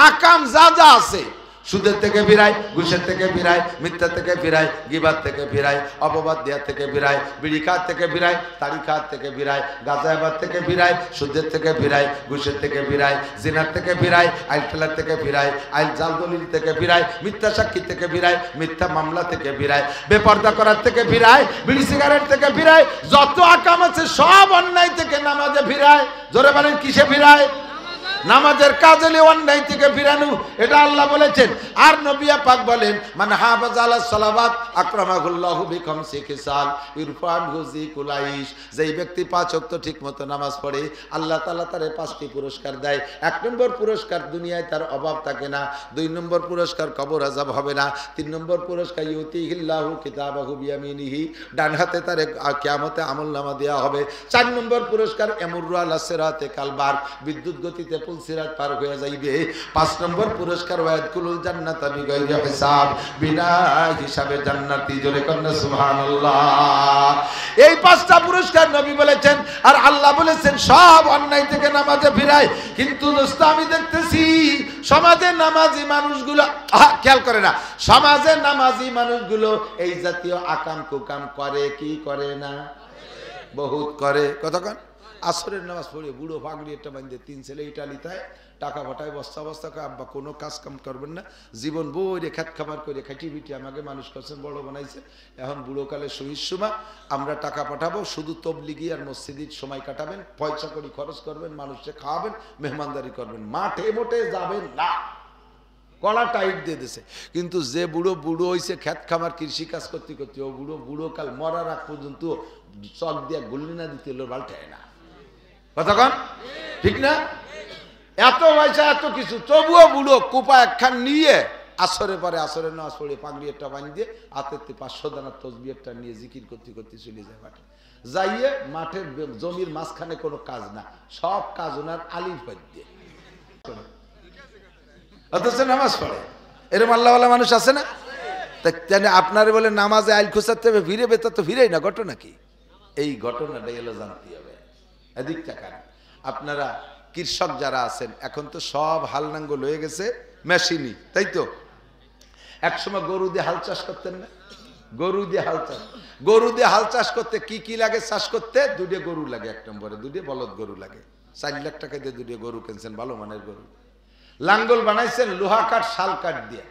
আকাম যা যা আছে, সুদের থেকে ফিরায়, ঘুষের থেকে ফিরায়, মিথ্যা থেকে ফিরায়, গিবাত থেকে ফিরায়, অপবাদ দেওয়া থেকে ফিরায়, বিড়ি খাওয়ার থেকে ফিরায়, তাড়ি খাওয়ার থেকে ফিরায়, গাঁজাবাদ থেকে ফিরায়, সুদের থেকে ফিরায়, ঘুষের থেকে ফিরায়, জিনার থেকে ফিরায়, আইল ঠেলার থেকে ফিরায়, আইল জাল দলিল থেকে ফিরায়, মিথ্যা সাক্ষী থেকে ফিরায়, মিথ্যা মামলা থেকে ফিরায়, বেপর্দা করার থেকে ফিরায়, বিড়ি সিগারেট থেকে ফিরায়, যত আকাম আছে সব অন্যায় থেকে নামাজে ফিরায়। জোরে বলেন কিসে ফিরায়? নামাজের কাজ হলে অন্যায় থেকে ফিরানো, এটা আল্লাহ বলেছেন। আর নবী পাক বলেন, মান হাফাযা আলা সালাওয়াত আকরামাহুল্লাহু বিখামসি খিসাল ইরফানহু যিকুলাইশ। যেই ব্যক্তি 5 ওয়াক্ত ঠিকমতো নামাজ পড়ে, আল্লাহ তাআলা তারে 5টি পুরস্কার দেয়। 1 নম্বর পুরস্কার, দুনিয়ায় তার অভাব থাকে না। 2 নম্বর পুরস্কার, কবর আযাব হবে না। 3 নম্বর পুরস্কার, ইউতিহিল্লাহু কিতাবাহু বিয়ামিনিহি, ডান হাতে তার কিয়ামতে আমলনামা দেয়া হবে। 4 নম্বর পুরস্কার, ইয়ামুরু আলা সিরাতে কালবার, বিদ্যুৎ গতিতে সিরাত পার হয়ে যাইবে। 5 নম্বর পুরস্কার, ওয়ায়াদকুলুল জান্নাতা বিগাইরি হিসাব, বিনা হিসাবে জান্নাতি। জোরে কন্না সুবহানাল্লাহ। এই 5টা পুরস্কার নবী বলেছেন, আর আল্লাহ বলেছেন সব অন্যায় থেকে নামাজে ফিরায়। কিন্তু দোস্ত আমি দেখতেছি সমাজে নামাজি মানুষগুলো খেয়াল করে না। সমাজে নামাজি মানুষগুলো এই জাতীয় আকাম কুকাম করে কি করে না? বহুত করে। কতক্ষণ? আসরের নামাজ পড়ে বুড়ো পাগড়ি একটা বাঁধে 3 ছেলে ইটালিতে টাকা পাঠায় বস্তা বস্তা, আব্বা কোনো কাজ কাম করবেন না, জীবন বইরে খেত খাবার করে খাটি পিটি আমাকে মানুষ করছেন, বড় বানাইছে। এখন বুড়োকালে শহীদ সময় আমরা টাকা পাঠাবো, শুধু তবলিগি আর মসজিদের সময় কাটাবেন, পয়সা করি খরচ করবেন, মানুষকে খাওয়াবেন, মেহমানদারি করবেন, মাঠে মোটে যাবেন না। কলা টাইট দিয়ে দিছে। কিন্তু যে বুড়ো বুড়ো হয়েছে খেত খামার কৃষি কাজ করতে করতে, ও বুড়ো বুড়ো কাল মরার আগ পর্যন্ত চক দিয়া গুল্লি না দিতে হলো বাল্টায় না। কতক্ষণ? ঠিক না? এত পয়সা এত কিছু, তবুও বুড়ো কোপা একখান নিয়ে আসরে পরে আসরের নামাজ পড়ে পাগড়ি একটা বাঁধ দিয়ে হাতে 500 দানার তসবিহ একটা নিয়ে জিকির করতে করতে চলে যায় মাঠে। যাইয়ে মাঠের জমির মাঝখানে কোনো কাজ না, সব কাজ ওনার আলির পর দিয়ে, অথচ নামাজ পড়ে। এরকম আল্লাহওয়ালা মানুষ আছে না? আপনার বলে নামাজে আইল খুঁচাতে হবে, ফিরে বেতা তো ফিরেই না, ঘটনা কি? এই ঘটনাটাই এলো জানতে হবে। এদিক টাকা আপনারা কৃষক যারা আছেন, এখন তো সব হাল নাঙ্গল হয়ে গেছে মেশিনই, তাই তো? একসময় গরু দিয়ে হাল চাষ করতেন না? গরু দিয়ে হাল চাষ করতে কি কি লাগে? চাষ করতে দুটো গরু লাগে, এক নম্বরে দুটো বলদ গরু লাগে। 4 লাখ টাকা দিয়ে দুটো গরু কিনছেন, ভালো মানের গরু। লাঙ্গল বানাইছেন লোহা কাঠ শাল কাঠ দিয়ে,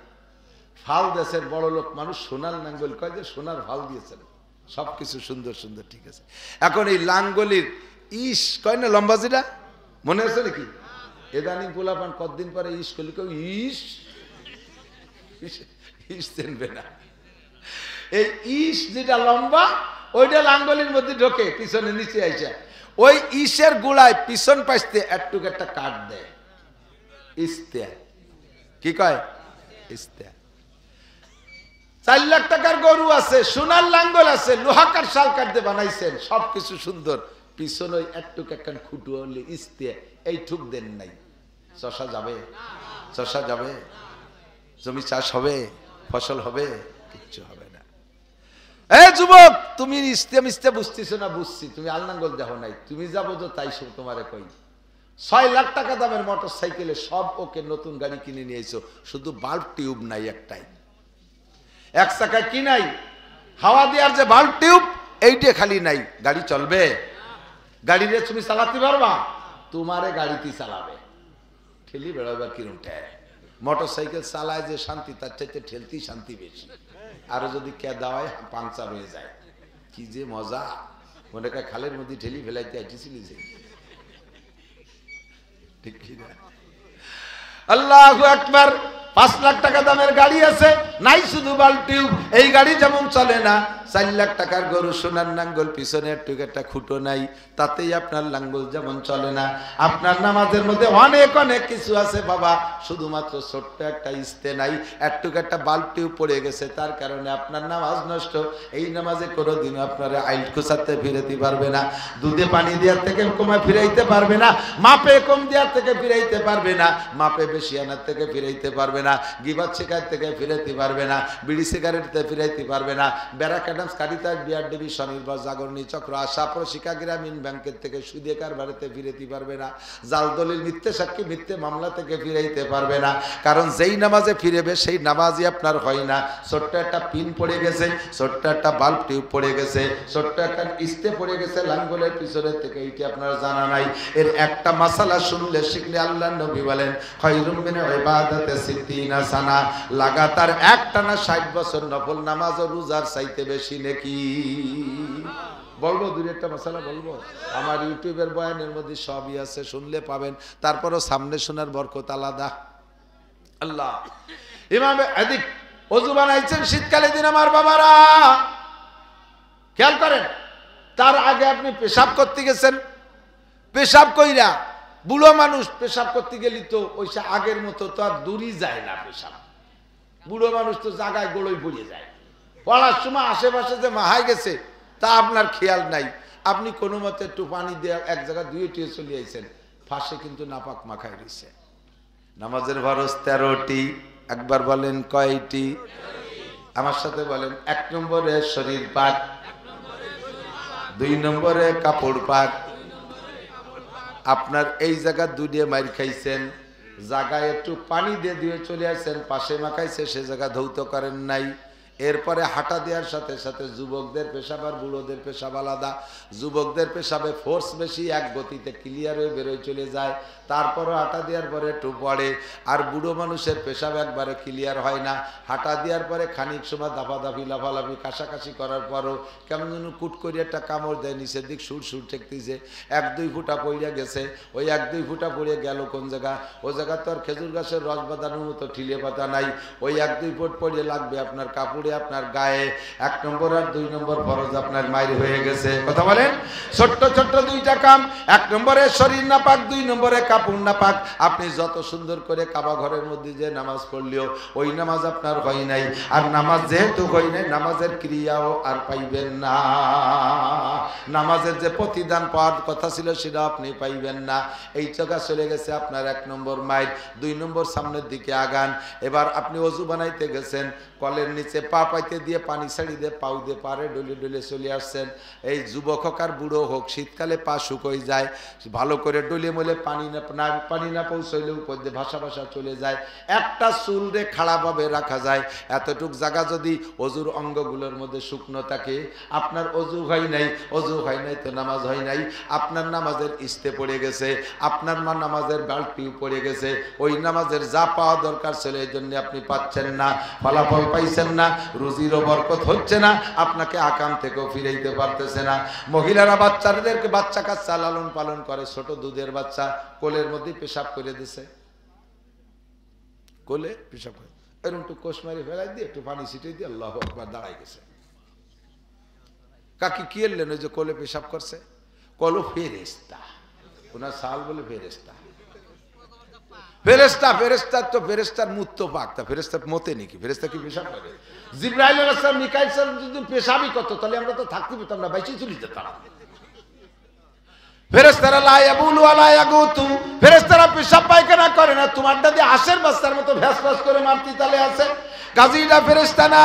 ফাল দেশের বড় লোক মানুষ সোনার লাঙ্গল কয় যে সোনার ফাল দিয়েছেন, সবকিছু সুন্দর সুন্দর, ঠিক আছে। এখন এই লাঙ্গলির ইস কয় না লম্বাজিরা, মনে আছে নাকি? এদানি পোলাপান কতদিন পরে ইস করলি, কেউ ইস ইস চেনবে না। এই ইস যেটা লম্বা ওইটা লাঙ্গলির মধ্যে ঢোকে, পিছনে নিচে আইসা ওই ইসের গুড়ায় পিছন পাইতে একটুক একটা কাঠ দেয়, ইস্তেয়া। কি কয়? ইস্তেয়া। 4 লাখ টাকার গরু আছে, সোনার লাঙ্গল আছে, লোহা কাঠ শাল কাঠ দিয়ে বানাইছেন, সবকিছু সুন্দর, পিছনে একটুক একখান খুঁটু হলে ইস্তেয়া, এই ঠুক দেন নাই। চষা যাবে? চষা যাবে? জমি চাষ হবে? ফসল হবে? কিচ্ছু হবে না। এ যুবক, তুমি ইস্তে বুঝতেছো না? বুঝছি, তুমি আলনাঙ্গল দেখো নাই, তুমি যাবো তো তাই সব তোমারে কই। 6 লাখ টাকা দামের মোটর সাইকেলে সব ওকে নতুন গাড়ি কিনে নিয়েছো, শুধু বাল্ব টিউব নাই একটাই, এক চাকায় কি নাই? হাওয়া দেওয়ার যে বাল্ব টিউব, এইটা খালি নাই। গাড়ি চলবে? গাড়িরে তুমি চালাতে পারবা? তোমারে গাড়িতে চালাবে, ঠেলি বেড়াবার কিরমটা। মোটর সাইকেল চালায় যে শান্তি, তার চাইতে ঠেলতেই শান্তি বেশি। আরো যদি কে দাওয়ায় পাংচার হয়ে যায়, কি যে মজা। মনে হয় খালের মধ্যে ঠেলি ফেলাইতে আইতেছিলি যে, ঠিক কি না? আল্লাহু আকবার। 5 লাখ টাকা দামের গাড়ি আছে, নাই শুধু বাল্ব টিউব। এই গাড়ি যেমন চলে না, 4 লাখ টাকার গরু, সোনার লাঙ্গল, পিছনে একটু একটা খুঁটো নাই, তাতেই আপনার লাঙ্গল যেমন চলে না। আপনার নামাজের মধ্যে অনেক অনেক কিছু আছে বাবা, শুধুমাত্র ছোট্ট একটা ইস্তে নাই, একটু একটা বাল্ব টিউব পড়ে গেছে, তার কারণে আপনার নামাজ নষ্ট। এই নামাজে কোনোদিন আপনারা আইল খুঁচাতে ফিরাইতে পারবে না, দুধে পানি দেওয়ার থেকে কমে ফিরাইতে পারবে না, মাপে কম দেওয়ার থেকে ফিরাইতে পারবে না, মাপে বেশি আনার থেকে ফিরাইতে পারবে না, গিবাত শিকার থেকে ফিরাইতে পারবে না, বিড়ি সিগারেট থেকে ফিরাইতে পারবে না, ব্যারাকাডামস কারিতাস বিআরডিবি স্বনির্ভর জাগরণী চক্র আশা প্রশিকা গ্রামীণ ব্যাংকের থেকে সুদে কারবারেতে ফিরাইতে পারবে না, জাল দলিল মিথ্যে সাক্ষী মিথ্যে মামলা থেকে ফিরাইতে পারবে না। কারণ যেই নামাজে ফিরেবে সেই নামাজই আপনার হয় না। ছোট্ট একটা পিন পড়ে গেছে, ছোট্ট একটা বাল্ব টিউব পড়ে গেছে, ছোট্ট একটা ইস্তে পড়ে গেছে লাঙ্গলের পিছনের থেকে, এইটি আপনার জানা নাই। এর একটা মাসালা শুনলে শিখলে আল্লাহর নবী বলেন, খায়রুম মিন ইবাদাতি সিদ্দিনা সানা, লাগাতার একটানা 60 বছর নফল নামাজ ও রোজার চাইতে বেশি নেকি। বলবো দুই একটা মশালা বলবো, আমার ইউটিউবের বয়ানের মধ্যে সবই আছে, শুনলে পাবেন। তারপরও সামনে শোনার বরকত আলাদা। আল্লাহ ইমাম এদিক ওযু বানাইছেন শীতকালে দিন আমার বাবারা, খেয়াল করেন। তার আগে আপনি পেশাব করতে গেছেন, পেশাব কইরা বুড়ো মানুষ পেশাব করতে গেলি তো ওই আগের মতো তো আর দূরই যায় না পেশাব। বুড়ো মানুষ তো জায়গায় গোড়ই পড়ে যায়, পড়ার সময় আশেপাশে যে মাহাই গেছে তা আপনার খেয়াল নাই। আপনি কোনো মতে একটু পানি দিয়ে এক জায়গায় ধুয়ে টুয়ে চলে আইছেন, ফাঁসে কিন্তু নাপাক মাখায় রয়েছে। নামাজের ফরজ 13টি, একবার বলেন কয়টি? আমার সাথে বলেন। 1 নম্বরে শরীর পাক, 2 নম্বরে কাপড় পাক। আপনার এই জায়গা দুডিয়ে মাইর খাইছেন, জায়গায় একটু পানি দিয়ে দিয়ে চলে আসছেন, পাশে মাখাইছে, সে জায়গা ধৌত করেন নাই। এরপরে হাঁটা দেওয়ার সাথে সাথে যুবকদের পেশাব আর বুড়োদের পেশাব আলাদা। যুবকদের পেশাবে ফোর্স বেশি, এক গতিতে ক্লিয়ার হয়ে বেরোয় চলে যায়, তারপরও হাঁটা দেওয়ার পরে একটু পড়ে। আর বুড়ো মানুষের পেশাব একবারে ক্লিয়ার হয় না, হাঁটা দেওয়ার পরে খানিক সময় দাফাদাফি লাফালাফি কাশাকাশি করার পরও কেমন যেন কুট করে একটা কামড় দেয়, নিচের দিক সুর সুর ঠেকতেছে, 1-2 ফুটা পড়িয়া গেছে। ওই 1-2 ফুটা পড়িয়ে গেল কোন জায়গা? ওই জায়গা তো আর খেজুর গাছের রস বাঁধানোর মতো ঠিলে পাতা নাই। ওই 1-2 ফুট পড়িয়ে লাগবে আপনার কাপড় কাপড়ে আপনার গায়ে 1 নম্বর আর 2 নম্বর ফরজ আপনার মাইর হয়ে গেছে। কথা বলেন, ছোট্ট ছোট্ট 2টা কাম। 1 নম্বরে শরীর নাপাক, 2 নম্বরে কাপড় নাপাক। আপনি যত সুন্দর করে কাবা ঘরের মধ্যে যে নামাজ পড়লেও ওই নামাজ আপনার হয় নাই। আর নামাজ যেহেতু হয় নাই, নামাজের ক্রিয়াও আর পাইবেন না। নামাজের যে প্রতিদান পাওয়ার কথা ছিল সেটা আপনি পাইবেন না। এই জায়গা চলে গেছে আপনার 1 নম্বর মাইল। 2 নম্বর সামনের দিকে আগান। এবার আপনি অজু বানাইতে গেছেন, কলের নিচে পা পাইতে দিয়ে পানি ছাড়ি দিয়ে পাউ দিয়ে পারে ডলে ডলে চলে আসছেন। এই যুবক হোক আর বুড়ো হোক, শীতকালে পা শুকোয় যায়, ভালো করে ডলে মলে পানি না পৌঁছইলে উপর দিয়ে ভাসা ভাসা চলে যায়। একটা চুল রে খাড়াভাবে রাখা যায়। এতটুক জায়গা যদি অজুর অঙ্গগুলোর মধ্যে শুকনো থাকে, আপনার অজু হয় নাই, অজু হয় নাই তো নামাজ হয় নাই। আপনার নামাজের ইস্তে পড়ে গেছে, আপনার নামাজের বাল্টিও পড়ে গেছে। ওই নামাজের যা পাওয়া দরকার ছিল এই জন্য আপনি পাচ্ছেন না, ফলাফল পাইছেন না, রুজিরও বরকত হচ্ছে না, আপনাকে আকাম থেকেও ফিরাইতে পারতেছে না। মহিলারা বাচ্চাদেরকে বাচ্চা কাচ্চা লালন পালন করে, ছোট দুধের বাচ্চা কোলের মধ্যে পেশাব করে দিছে, কোলে পেশাব করে এরকম একটু কোষ মারি ফেলাই দিয়ে একটু পানি ছিটিয়ে দিয়ে আল্লাহু আকবার দাঁড়াই গেছে। কাকি কি এলেন? ওই যে কোলে পেশাব করছে, কলো ফেরেস্তা, ওনার সাল বলে ফেরেস্তা। ফেরেস্তা ফেরেস্তা তো ফেরেস্তার মুত্ত পাক, তা ফেরেস্তা মতে নাকি? ফেরেস্তা কি পেশাব করে? জিবরাইল আলাইহিস সালাম মিকাইল সালাম যদি পেশাবই করত তাহলে আমরা তো থাকতে পেতাম না, বাইচে চলে যেতাম। ফেরেশতারা লা ইয়াবুলু ওয়ালা ইয়াগুতু, ফেরেশতারা পেশাব পায়খানা করে না, তোমারটা দিয়ে হাঁসের বাচ্চার মতো ভ্যাস করে মারতি তালে আছে। গাজীটা ফেরেশতা না,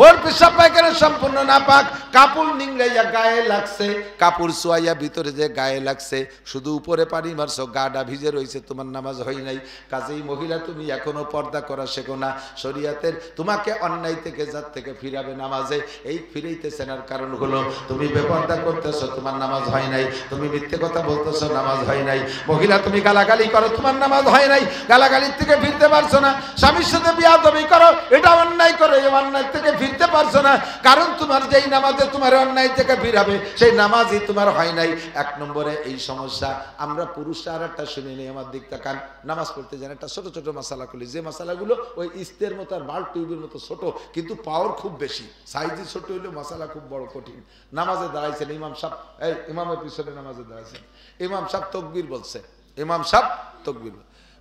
ওর পেশাব পায়খানা সম্পূর্ণ নাপাক। কাপড় নিংড়াইয়া গায়ে লাগছে, কাপড় সোয়াইয়া ভিতরে যে গায়ে লাগছে, শুধু উপরে পানি মারছো, গাটা ভিজে রয়েছে, তোমার নামাজ হয় নাই। কাজেই মহিলা তুমি এখনো পর্দা করা শেখো না। শরীয়তের তোমাকে অন্যায় থেকে জাত থেকে ফিরাবে নামাজে, এই ফিরাইতেছেন আর কারণ হলো তুমি বেপর্দা করতেছো, তোমার নামাজ হয় নাই। তুমি মিথ্যে কথা বলতেছো, নামাজ হয় নাই। মহিলা তুমি গালাগালি করো, তোমার নামাজ হয় নাই, গালাগালির থেকে ফিরতে পারছো না। স্বামীর সাথে বিয়াদবি করো, এটা অন্যায় করো, এই অন্যায় থেকে ফিরতে পারছো না, কারণ তোমার যেই নামাজে তোমার অন্যায় থেকে ফিরাবে সেই নামাজই তোমার হয় নাই। 1 নম্বরে এই সমস্যা। আমরা পুরুষরা আর একটা শুনে নেই, আমার দিক তাকান। নামাজ পড়তে যান, একটা ছোট ছোট মশালা খুলি, যে মশালাগুলো ওই ইস্তের মতো আর বাল্ব টিউবের মতো ছোট, কিন্তু পাওয়ার খুব বেশি। সাইজই ছোট হইলেও মশালা খুব বড় কঠিন। নামাজে দাঁড়াইছেন ইমাম সাহেব, এই ইমামের পিছনে নামাজে দাঁড়াইছেন, ইমাম সাহেব তকবীর বলছে, ইমাম সাহেব তকবীর,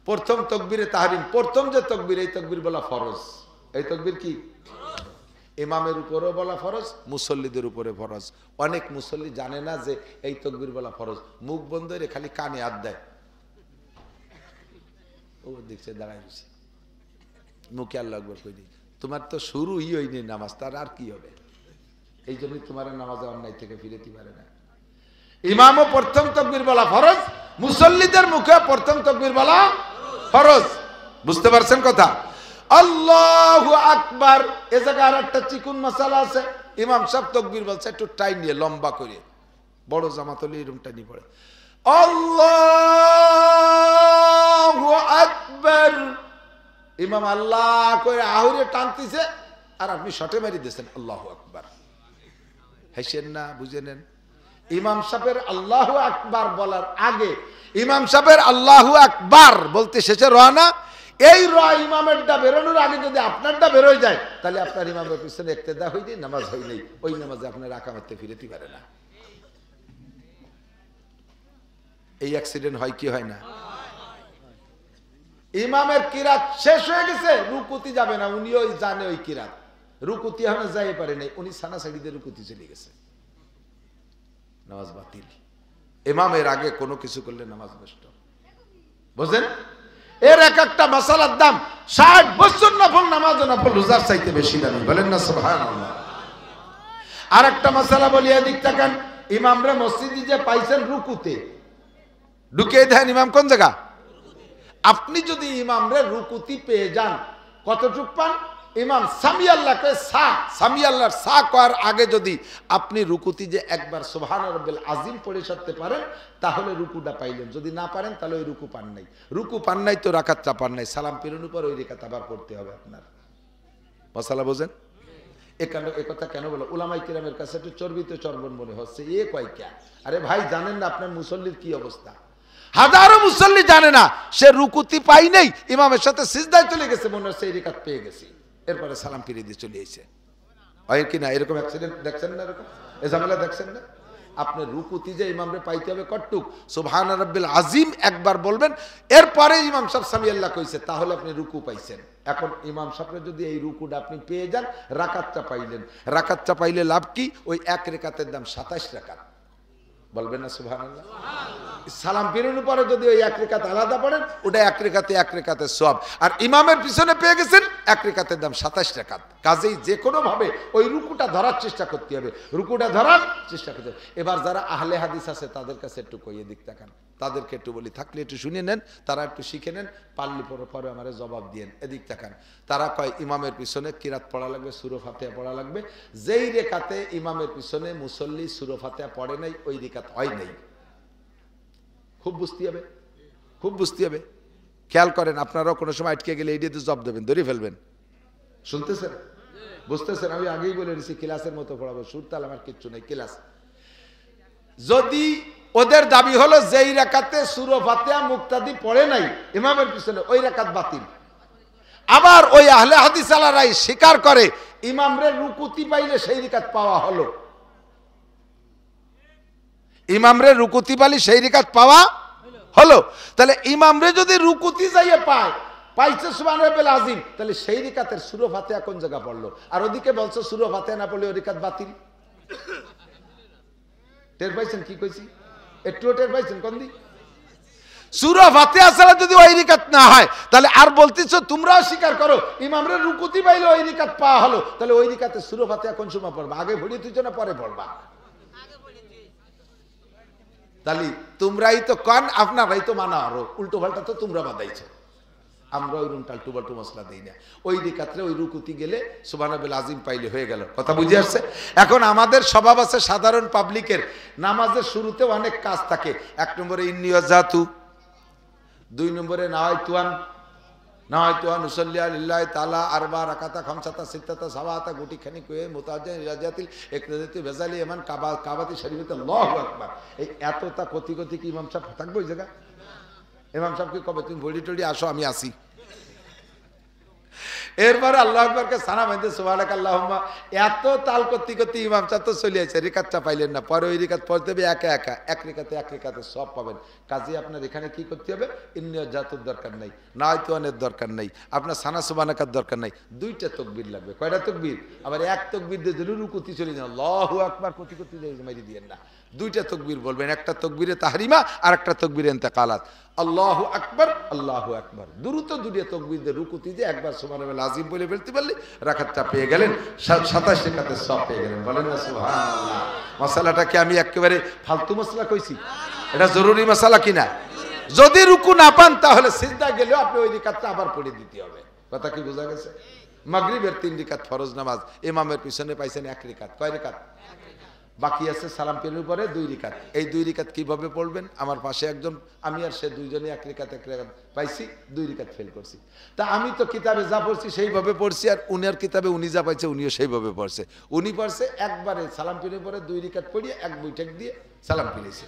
প্রথম তকবীরে তাহরিম, প্রথম যে তকবীর, এই তকবীর বলা ফরজ। এই তকবীর কি? ইমামের উপরেও বলা ফরজ, মুসল্লিদের উপরে ফরজ। অনেক মুসল্লি জানে না যে এই তকবীর বলা ফরজ, মুখ বন্ধ করে খালি কানে হাত দেয়, ও দেখছে দাঁড়ায় গেছে, মুখে আল্লাহু আকবার কই দি। তোমার তো শুরুই হয়নি নামাজ, তার আর কি হবে? এই জন্যই তোমার নামাজে অন্যায় থেকে ফিরেতে পারে না। ইমামও প্রথম তাকবীর বলা ফরজ, মুসল্লিদের মুখে প্রথম তাকবীর বলা ফরজ। বুঝতে পারছেন কথা? আল্লাহু আকবার। এ জায়গায় আর একটা চিকুন মাসালা আছে। ইমাম সাহেব তাকবীর বলছে একটু টাইম নিয়ে, লম্বা করে, বড় জামাত হলে এরকম টাইনি পড়ে, আল্লাহু আকবার। ইমাম আল্লাহ করে আহুরে টানতেছে আর আপনি শটে মারি দিয়েছেন আল্লাহু আকবার। হেসেন না, বুঝে নেন। ইমাম সাহেবের আল্লাহু আকবার বলার আগে, ইমাম সাহেবের আল্লাহু আকবার বলতে শেষে রওনা, এই ইমামেরটা বেরোনোর আগে যদি আপনারটা বেরোয় যায় তাহলে আপনার ইমামের পিছনে ইক্তেদা হয়ে যায়, নামাজ হয় নাই, ওই নামাজে আপনার আকামাতে ফিরেতে পারে না। এই অ্যাক্সিডেন্ট হয় কি হয় না? ইমামের কিরাত শেষ হয়ে গেছে, রুকুতি যাবে না, উনিও জানে ওই কিরাত, রুকুতি এখন যাই পারে নাই, উনি সানা সাইডিতে রুকুতি চলে গেছে, নামাজ বাতিল। ইমামের আগে কোনো কিছু করলে নামাজ নষ্ট। বুঝলেন? এর এক একটা মাসালার দাম 60 বছর নফল নামাজ ও নফল রোজার চাইতে বেশি দামি। বলেন না সুবহানাল্লাহ। আর একটা মাসালা বলি, এদিক তাকান। ইমামরা মসজিদে যে পাইছেন রুকুতে, ঢুকিয়ে দেন ইমাম কোন জায়গা? আপনি যদি ইমামরে রুকুতি পেয়ে যান, কতটুক পান? ইমাম সামি আল্লাহকে সা, সামি আল্লাহর সা করার আগে যদি আপনি রুকুতি যে একবার সুবহান রাব্বিল আযীম পড়ে সারতে পারেন তাহলে রুকুটা পাইলেন, যদি না পারেন তাহলে ওই রুকু পান নাই। রুকু পান নাই তো রাকাতটা পান নাই, সালাম ফিরানোর পর ওই রাকাত আবার পড়তে হবে আপনার। মশালা বোঝেন? এ কথা কেন বলো? উলামায়ে কিরামের কাছে একটু চর্বিত চর্বণ মনে হচ্ছে, এ কয় কে? আরে ভাই জানেন না আপনার মুসল্লির কি অবস্থা? হাজারো মুসল্লি জানে না সে রুকুতি পাই নাই, ইমামের সাথে সিজদায় চলে গেছে, মনে হচ্ছে এই রাকাত পেয়ে গেছি, এরপরে সালাম ফিরিয়ে দিয়ে চলে এসেছে। হয় কি না? এরকম অ্যাক্সিডেন্ট দেখছেন না? এরকম এ ঝামেলা দেখছেন না? আপনি রুকুতি যে ইমামরে পাইতে হবে কটুক, সুবহান রাব্বিল আজিম একবার বলবেন, এরপরে ইমাম সাহেব সামি আল্লাহ কইছে, তাহলে আপনি রুকু পাইছেন। এখন ইমাম সাহেবের যদি এই রুকুটা আপনি পেয়ে যান, রাকাতটা পাইলেন। রাকাতটা পাইলে লাভ কি? ওই এক রেকাতের দাম 27 রাকাত। বলবেন না সুবহানাল্লাহ? সালাম ফিরানোর পরে যদি ওই এক রেকাত আলাদা পড়েন, ওটা এক রেকাতে সওয়াব। আর ইমামের পিছনে পেয়ে গেছেন এক রেকাতের দাম 27 রাকাত। কাজেই যে কোনো ভাবে ওই রুকুটা ধরার চেষ্টা করতে হবে, রুকুটা ধরার চেষ্টা করতে হবে। এবার যারা আহলে হাদিস আছে তাদের কাছে একটু কইয়ে দিক তাকান, তাদেরকে একটু বলি, থাকলে একটু শুনে নেন, তারা একটু শিখে নেন, পারলে পরে আমারে জবাব দিয়েন। এদিক তাকান। তারা কয় ইমামের পিছনে কিরাত পড়া লাগবে, সূরা ফাতিহা পড়া লাগবে। যেই রেকাতে ইমামের পিছনে মুসল্লি সূরা ফাতিহা পড়ে নাই, ওই রেকাত হয় নাই। খুব বুঝতে হবে, খুব বুঝতে হবে। খেয়াল করেন, আপনারাও কোনো সময় আটকে গেলে এই দিয়ে জব দেবেন, ধরে ফেলবেন। শুনতেছেন? বুঝতেছেন? আমি আগেই বলে দিচ্ছি, ক্লাসের মতো পড়াবো, সুরতাল আমার কিচ্ছু নেই, ক্লাস। যদি ওদের দাবি হলো যেই রাকাতে সূরা ফাতিহা মুক্তাদি পড়ে নাই ইমামের পিছনে, ওই রাকাত বাতিল। আবার ওই আহলে হাদিস আলারাই স্বীকার করে ইমামরে রুকুতি পাইলে সেই রাকাত পাওয়া হলো, ইমামরে রুকুতি পাইলে সেই রাকাত পাওয়া হলো। তাহলে ইমামরে যদি রুকুতি যাইয়ে পাইছে সুবহান রাব্বিল আযীম, তাহলে সেই রাকাতের সূরা ফাতিহা কোন জায়গা পড়লো? আর ওদিকে বলছে সূরা ফাতিহা না পড়লে ওই রাকাত বাতিল। টের পাইছেন কি কইছি? একটু টের পাইছেন? কোন দিক? সূরা ফাতিহা ছাড়া যদি ওই রাকাত না হয়, তাহলে আর বলতেছো তোমরাও স্বীকার করো ইমামরে রুকুতি পাইলে ওই রাকাত পাওয়া হলো, তাহলে ওই রাকাতে সূরা ফাতিহা কোন সময় পড়বা? আগে ভরিয়ে তুইছো না পরে পড়বা? তাহলে তোমরাই তো কন, আপনারাই তো মানা, আরো উল্টো পাল্টা তো তোমরা বাদাইছো, আমরা ওই রুম টাল্টু বাল্টু মশলা দিই না। ওই রেকাতে ওই রুকুতি গেলে সুবহান রাব্বিল আযীম পাইলে হয়ে গেল। কথা বুঝে আসছে? এখন আমাদের স্বভাব আছে সাধারণ পাবলিকের, নামাজের শুরুতে অনেক কাজ থাকে। 1 নম্বরে ইন্নী ওয়াজাতু, 2 নম্বরে নাওয়াইতু নুসাল্লি লিল্লাহি তাআলা আরবা রাকাতা খামসাতা সিত্তাতা সাবাতা গুটি খানি কয়ে মুতাজ্জিন রাজাতিল ইকরাতি বেজালি ইমান কাবাতি শরীফতে আল্লাহু আকবার। এই এতটা কতি কি ইমাম সাহেব থাকবে ওই জায়গা? ইমাম সাহেবকে কবে তুমি বডি টডি আসো, আমি আসি। এরপরে আল্লাহু আকবারকে সানা বাইতে সুবহানাক আল্লাহুম্মা, এত তাল করতে ইমাম সাহেব তো চলে আসে, রেকাতটা পাইলেন না। পরে ওই রেকাত পড়তে হবে এক রেকাতে সব পাবেন। কাজে আপনার এখানে কি করতে হবে? ইন্নিয়ত জাতুর দরকার নাই, নাইতুয়ানের দরকার নাই, আপনার সানা সুবহানাকার দরকার নাই। 2টা তাকবীর লাগবে। কয়টা তাকবীর? আবার এক তাকবীর দিয়ে রুকুতি চলে যান, আল্লাহু আকবার কতি মারি দিয়েন না। 2টা তাকবীর বলবেন, একটা তাকবীরে তাহরিমা আর একটা তাকবীরে ইন্তেকালাত। আল্লাহু আকবার, আল্লাহু আকবার। দ্রুত 2টা তাকবীর দিয়ে রুকুতি দিয়ে একবার সুবহান রাব্বিল আযীম বলে ফেলতে পারলে রাকাতটা পেয়ে গেলেন, 27 রাকাতের সব পেয়ে গেলেন। বলেন না সুবহানাল্লাহ? মাসালাটা কি আমি একেবারে ফালতু মাসলা কইছি? এটা জরুরি মাসালা কিনা? যদি রুকু না পান তাহলে সিজদা গেলেও আপনি ওই রাকাতটা আবার পড়ে দিতে হবে। কথা কি বোঝা গেছে? মাগরিবের 3 রাকাত ফরজ নামাজ, ইমামের পিছনে পাইছেন 1 রাকাত। কয় রাকাত বাকি আছে? সালাম ফিরানোর পরে 2 রাকাত। এই 2 রাকাত কিভাবে পড়বেন? আমার পাশে একজন, আমি আর সে দুইজনে 1 রাকাত পাইছি, 2 রাকাত ফেল করছি। তা আমি তো কিতাবে যা পড়ছি সেইভাবে পড়ছি, আর উনার কিতাবে উনি যা পাইছে উনিও সেইভাবে পড়ছে। উনি পড়ছে একবারে সালাম ফিরানোর পরে 2 রাকাত পড়িয়ে 1 বৈঠক দিয়ে সালাম ফিরেছে,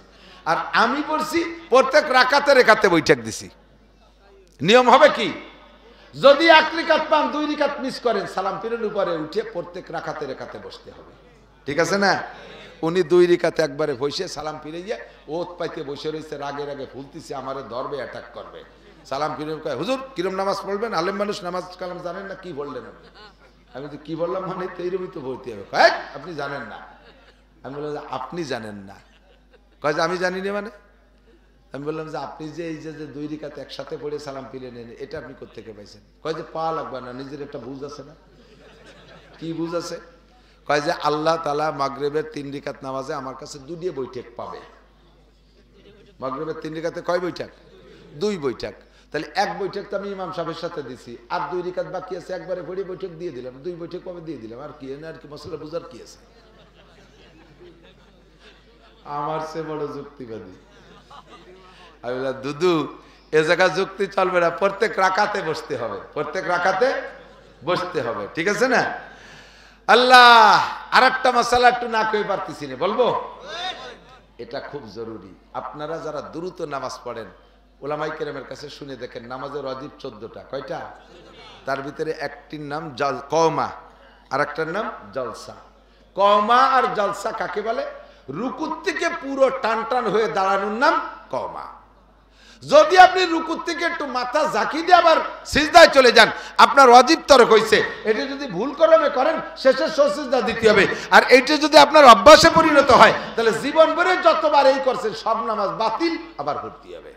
আর আমি পড়ছি প্রত্যেক রাকাতে বৈঠক দিছি। নিয়ম হবে কি? যদি 1 রাকাত পান, 2 রাকাত মিস করেন, সালাম ফিরানোর পরে উঠে প্রত্যেক রাকাতে বসতে হবে। ঠিক আছে না? উনি 2 রাকাতে একবারে বসে সালাম ফিরে গিয়ে ওত পাইতে বসে রয়েছে, রাগে ফুলতেছে, আমারে ধরবে, অ্যাটাক করবে। সালাম ফিরে কয়, হুজুর কিরম নামাজ পড়বেন? আলেম মানুষ নামাজ কালাম জানেন না, কি বললেন আপনি? আমি তো কি বললাম, মানে এইরকমই তো বলতে হবে। কয় আপনি জানেন না। আমি বললাম আপনি জানেন না? কয় যে আমি জানি না। মানে আমি বললাম যে আপনি যে এই যে 2 রাকাত একসাথে পড়ে সালাম ফিরে নেন, এটা আপনি কোত্থেকে পাইছেন? কয় যে পা লাগবে না, নিজের একটা বুঝ আছে না। কি বুঝ আছে? কয় যে আল্লাহ তাআলা মাগরিবের 3 রাকাত নামাজে আমার কাছে 2 বৈঠক পাবে। মাগরিবের 3 রাকাতে কয় বৈঠক? 2 বৈঠক। তাহলে 1 বৈঠক তো আমি ইমাম সাহেবের সাথে দিছি, আর 2 রাকাত বাকি আছে, একবারে পড়ে বৈঠক দিয়ে দিলাম, 2 বৈঠক পাবে দিয়ে দিলাম। আর কি আর কি মশলা বুঝার কি আছে? আমার সে বড় যুক্তিবাদী। আমি বললাম দুদু, এ জায়গা যুক্তি চলবে না, প্রত্যেক রাকাতে বসতে হবে, প্রত্যেক রাকাতে বসতে হবে। ঠিক আছে না? আল্লাহ, আর একটা মাসালা একটু না কই পারতেছি না, বলবো? এটা খুব জরুরি। আপনারা যারা দ্রুত নামাজ পড়েন, ওলামাই কেরামের কাছে শুনে দেখেন, নামাজের ওয়াজিব 14টা। কয়টা? তার ভিতরে একটির নাম কওমা, আর একটার নাম জলসা। কওমা আর জলসা কাকে বলে? রুকুর থেকে পুরো টান টান হয়ে দাঁড়ানোর নাম কওমা। যদি আপনি রুকুর থেকে একটু মাথা ঝাঁকি দিয়ে আবার সিজদায় চলে যান, আপনার ওয়াজিব তরক হইছে। এটা যদি ভুল করমে করেন, শেষের সিজদা দিতে হবে। আর এইটা যদি আপনার অভ্যাসে পরিণত হয়, তাহলে জীবন ভরে যতবার এই করছেন সব নামাজ বাতিল, আবার ভর্তি হবে।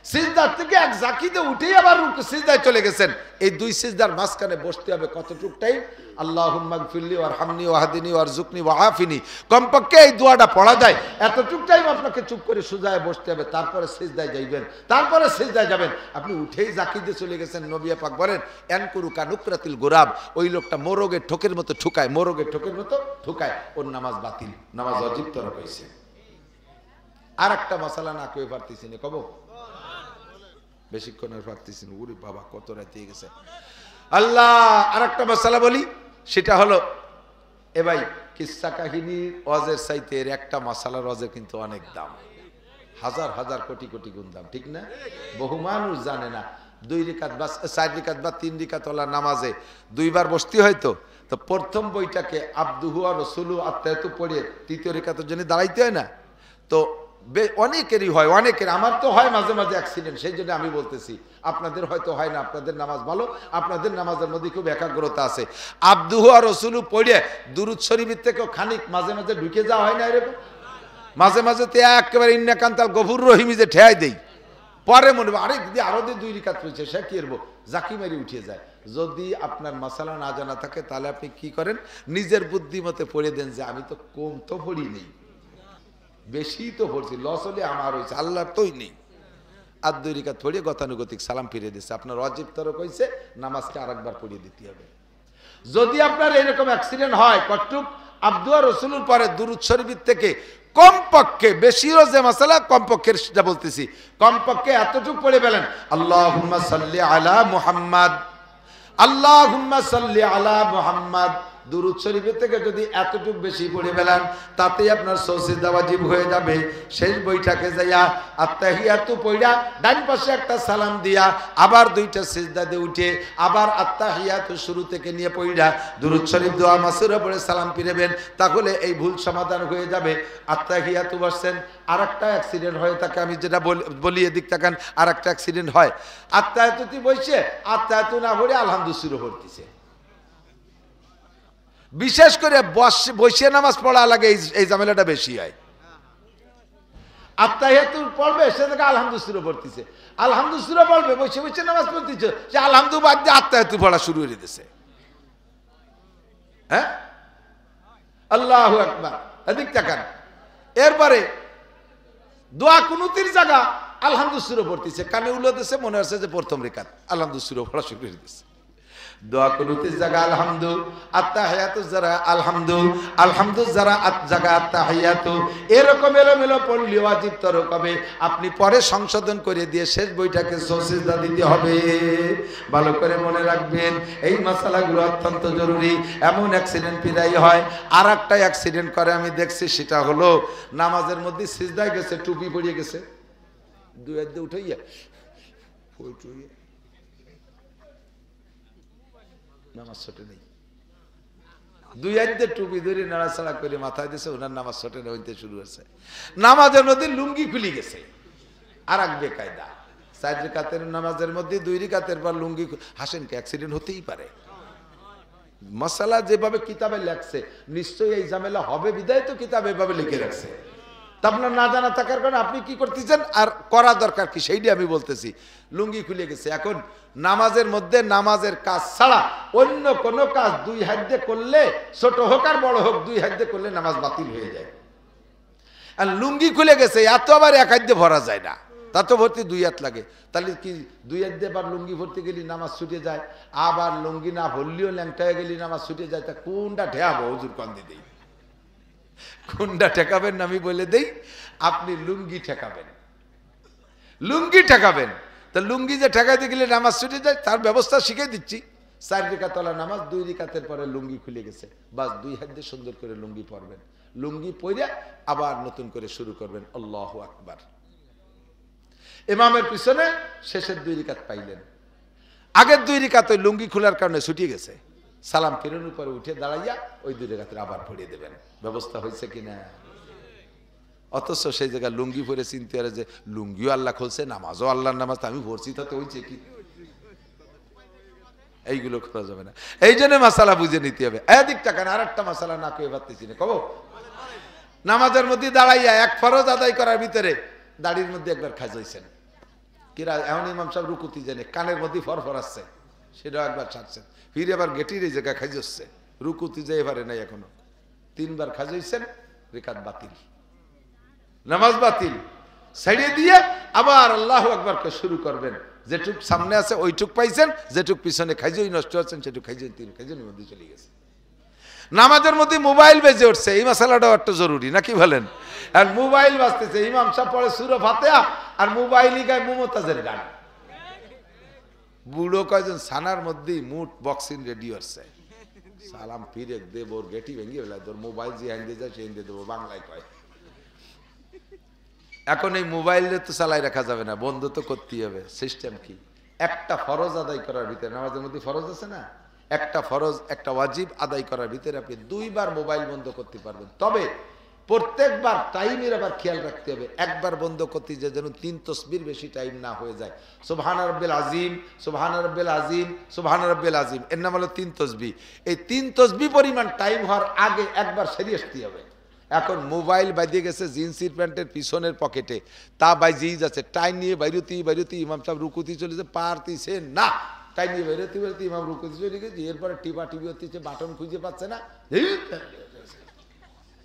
সিজদার থেকে এক ঝাঁকিতে উঠেই আবার সিজদায় চলে গেছেন, এই দুই সিজদার মাঝখানে বসতে হবে কতটুক টাইম? আল্লাহুম্মা গফিরলি ওয়ারহামনি ওয়াহদিনি ওয়ারযুকনি ওয়াআফিনি। কমপক্ষে এই দোয়াটা পড়া যায়, এতটুক টাইম আপনাকে চুপ করে সুজায় বসতে হবে, তারপরে সিজদায় যাইবেন, তারপরে সিজদায় যাবেন। আপনি উঠেই ঝাঁকিতে চলে গেছেন। নবী পাক বলেন, ইয়ানকুরু কানুকরাতিল গোরাব, ওই লোকটা মোরগের ঠোকের মতো ঠুকায়, মোরগের ঠোকের মতো ঠুকায়, ওর নামাজ বাতিল, নামাজ ওয়াজিব তরক হইছে। আর একটা মশালা না কেউ পারতেছি না, কব বেশিক্ষণ আর পারতেছি না, ওরে বাবা কত রাতে গেছে। আল্লাহ, আর একটা মশালা বলি, সেটা হলো এ ভাই কিসসা কাহিনীর ওয়াজের চাইতে এর একটা মশালার ওয়াজের কিন্তু অনেক দাম, হাজার হাজার কোটি কোটি গুণ দাম, ঠিক না? বহু মানুষ জানে না। 2 রিকাত বা 4 রিকাত বা 3 রিকাত ওলা নামাজে 2 বার বসতে হয়তো, তো প্রথম বইটাকে আব্দুহু আর রাসূলু আত্মায়াতু পড়ে তৃতীয় রিকাতের জন্য দাঁড়াইতে হয় না? তো অনেকেরই হয়, অনেকের, আমার তো হয় মাঝে মাঝে অ্যাক্সিডেন্ট, সেই জন্য আমি বলতেছি, আপনাদের হয়তো হয় না, আপনাদের নামাজ ভালো, আপনাদের নামাজের মধ্যে খুব একাগ্রতা আছে। আব্দুহু আর রাসূলু পড়ে দুরূদ শরীফের থেকেও খানিক মাঝে মাঝে ঢুকে যাওয়া হয় না এরকম? মাঝে মাঝে তো একেবারে ইন্নাকান্তাল গফুর রহিমি যে ঠেয়াই দেই, পরে মনে হবে আরে দিদি আরো 2 রিকাত রয়েছে, সে কি করবো, জাকি মারি উঠে যায়। যদি আপনার মাসালা না জানা থাকে, তাহলে আপনি কি করেন, নিজের বুদ্ধিমতে পড়ে দেন যে আমি তো কম তো পড়ি নেই, বেশি তো পড়ছি, লস হলে আমার হয়েছে, আল্লাহর তোই নেই। আর 2 রিকাত পড়িয়ে গতানুগতিক সালাম ফিরে দিচ্ছে, আপনার ওয়াজিব তরক হয়েছে, নামাজকে আরেকবার পড়িয়ে দিতে হবে। যদি আপনার এরকম অ্যাক্সিডেন্ট হয়, কটুক আব্দু আর রাসূলুর পরে দুরূদ শরীফের থেকে কমপক্ষে, বেশিরও যে মাসালা, কমপক্ষে সেটা বলতেছি, কমপক্ষে এতটুকু পড়ে ফেলেন, আল্লাহুম্মা সাল্লি আলা মুহাম্মাদ, আল্লাহুম্মা সাল্লি আলা মুহাম্মাদ। দুরূদ শরীফের থেকে যদি এতটুকু বেশি পড়ে ফেলেন, তাতে আপনার সিজদা ওয়াজিব হয়ে যাবে। শেষ বইটাকে যাইয়া আত্তাহিয়াতু পড়া ডান পাশে একটা সালাম দিয়া আবার 2টা সিজদা দিয়ে উঠে আবার আত্তাহিয়াতু শুরু থেকে নিয়ে পড়া দুরূদ শরীফ দোয়া মাসুরা পড়ে সালাম ফিরাবেন, তাহলে এই ভুল সমাধান হয়ে যাবে। আত্তাহিয়াতু বসছেন, আর একটা অ্যাক্সিডেন্ট হয়ে থাকে, আমি যেটা বলি এদিক তাকান, আর একটা অ্যাক্সিডেন্ট হয়, আত্তাহিয়াতুতে বসে আত্তাহিয়াতু না পড়ে আলহামদুলিল্লাহ পড়তেছে। বিশেষ করে বসে নামাজ পড়া লাগে, এই ঝামেলাটা বেশি হয়। আত্তাহিয়াতু পড়বে, সে থেকে আলহামদুলিল্লাহ পড়তেছে, আলহামদুলিল্লাহ পড়বে, বসে বসে নামাজ পড়তেছে, সে আলহামদুলিল্লাহ বাদ দিয়ে আত্তাহিয়াতু পড়া শুরু করে দিতেছে। হ্যাঁ, আল্লাহু আকবার, এদিক তাকান। এরপরে দোয়া কুনুতির জায়গা আলহামদুলিল্লাহ পড়তেছে, কানে উল্লো দিছে, মনে হচ্ছে যে প্রথম রিকাত, আলহামদুলিল্লাহ পড়া শুরু করে দিতেছে। দোয়া কুনুতের জায়গা আলহামদু, আত্তাহিয়াতু যারা আলহামদু, আলহামদু যারা জায়গা আত্তাহিয়াতু, এরকম এলোমেলো পড়লে ওয়াজিব তরক হবে। আপনি পরে সংশোধন করে দিয়ে শেষ বইটাকে সিজদা দিতে হবে। ভালো করে মনে রাখবেন, এই মাসালাগুলো অত্যন্ত জরুরি। এমন অ্যাক্সিডেন্ট প্রায় হয়। আর একটা অ্যাক্সিডেন্ট করে আমি দেখছি, সেটা হলো নামাজের মধ্যে সিজদায় গেছে, টুপি পরিয়ে গেছে, 2 হাত দিয়ে উঠাইয়া নামাজ ছোটে নেই, 2 হাত দিয়ে টুপি ধরে নাড়াচাড়া করে মাথায় দিয়েছে, ওনার নামাজ ছোটে হইতে শুরু হয়েছে। নামাজের মধ্যে লুঙ্গি খুলে গেছে, আর এক বেকায়দা। 4 রিকাতের নামাজের মধ্যে 2 রিকাতের পর লুঙ্গি, হাসেন কি, অ্যাক্সিডেন্ট হতেই পারে। মশালা যেভাবে কিতাবে লেখছে, নিশ্চয়ই এই ঝামেলা হবে, বিদায় তো কিতাবে এভাবে লিখে রাখছে। তা আপনার না জানা থাকার কারণে আপনি কি করতেছেন, আর করা দরকার কি, সেইটাই আমি বলতেছি। লুঙ্গি খুলে গেছে, এখন নামাজের মধ্যে নামাজের কাজ ছাড়া অন্য কোনো কাজ 2 হাত দিয়ে করলে, ছোট হোক আর বড় হোক, 2 হাত দিয়ে করলে নামাজ বাতিল হয়ে যায়। আর লুঙ্গি খুলে গেছে, এত আবার 1 হাত দিয়ে ভরা যায় না, তা তো ভর্তি 2 হাত লাগে। তাহলে কি 2 হাত দিয়ে আবার লুঙ্গি ভর্তি গেলে নামাজ ছুটে যায়, আবার লুঙ্গি না ভরলেও ল্যাংটা হয়ে গেলে নামাজ ছুটে যায়। তা কোনটা ঠেয়াবো, হুজুর কান্দি দেই, কোনটা ঠেকাবেন আমি বলে দেই, আপনি লুঙ্গি ঠেকাবেন, লুঙ্গি ঠেকাবেন। তা লুঙ্গি যে ঠেকাইতে গেলে নামাজ ছুটে যায়, তার ব্যবস্থা শিখিয়ে দিচ্ছি। 4 রিকাত ওয়ালা নামাজ, 2 রিকাতের পরে লুঙ্গি খুলে গেছে, বাস 2 হাত দিয়ে সুন্দর করে লুঙ্গি পরবেন, লুঙ্গি পরে আবার নতুন করে শুরু করবেন, আল্লাহু আকবার। ইমামের পিছনে শেষের 2 রিকাত পাইলেন, আগের 2 রাকাত ওই লুঙ্গি খোলার কারণে ছুটিয়ে গেছে, সালাম ফিরানোর পরে উঠে দাঁড়াইয়া ওই 2 রাকাত আবার পড়িয়ে দেবেন। ব্যবস্থা হয়েছে কিনা? অথচ সেই জায়গায় লুঙ্গি পরে চিনতে পারে যে লুঙ্গিও আল্লাহ খুলছে, নামাজও আল্লাহর নামাজ, আমি পড়ছি তাতে হয়েছে কি? এইগুলো করা যাবে না। এই জন্য মাসালা বুঝে নিতে হবে। এদিক টাকা আর একটা মাসালা না কয়ে পারতেছি না, কব নামাজের মধ্যে দাঁড়াইয়া এক ফরজ আদায় করার ভিতরে দাড়ির মধ্যে একবার খাইছেন, কিরা এমন ইমাম সাহেব রুকুতি জানে কানের মধ্যে ফরফর আসছে, সেটাও একবার ছাড়ছেন, ফিরে আবার গেটির এই জায়গায় খাইজচ্ছে, রুকুতি যে এবারে নাই এখনো, 3 বার খাইছেন, রিকাত বাতিল, নামাজ বাতিল। ছেড়ে দিয়ে আবার আল্লাহু আকবারকে শুরু করবেন। যেটুক সামনে আছে ওইটুক পাইছেন, যেটুক পিছনে খাইজই নষ্ট হচ্ছেন সেটুক খাইজই 3 খাইজনের মধ্যে চলে গেছে। নামাজের মধ্যে মোবাইল বেজে উঠছে, এই মশালাটাও একটা জরুরি নাকি বলেন? আর মোবাইল বাজতেছে, ইমাম সাহেব পড়ে সূরা ফাতিহা আর মোবাইলই গায় মুমতাজের গান। বুড়ো কয়জন ছানার মধ্যে মুট বক্সিং রেডি হচ্ছে, সালাম ফিরে দেব ওর গেটি ভেঙে ফেলা, তোর মোবাইল যে হ্যান্ডে যায় সে হ্যান্ডে দেবো, বাংলায় কয়। এখন এই মোবাইলে তো চালাই রাখা যাবে না, বন্ধ তো করতেই হবে। সিস্টেম কি? একটা ফরজ আদায় করার ভিতরে, নামাজের মধ্যে ফরজ আছে না, একটা ফরজ একটা ওয়াজিব আদায় করার ভিতরে আপনি 2 বার মোবাইল বন্ধ করতে পারবেন। তবে প্রত্যেকবার টাইমের আবার খেয়াল রাখতে হবে, একবার বন্ধ করতে যে যেন 3 তসবির বেশি টাইম না হয়ে যায়। সুবহান রাব্বিল আযীম, সুবহান রাব্বিল আযীম, সুবহান রাব্বিল আযীম, এর নাম হলো 3 তসবিহ। এই 3 তসবিহ পরিমাণ টাইম হওয়ার আগে একবার সেরে আসতে হবে। এখন মোবাইল বাজিয়ে গেছে জিন্সের প্যান্টের পিছনের পকেটে, তা বাজিয়েই যাচ্ছে, টাইম নিয়ে বাইরতি ইমাম সাহেব রুকুতি চলেছে, পারতিছে না, টাইম নিয়ে বাইরতি ইমাম রুকুতি চলে গেছে, এরপরে টিপি হচ্ছে, বাটন খুঁজে পাচ্ছে না,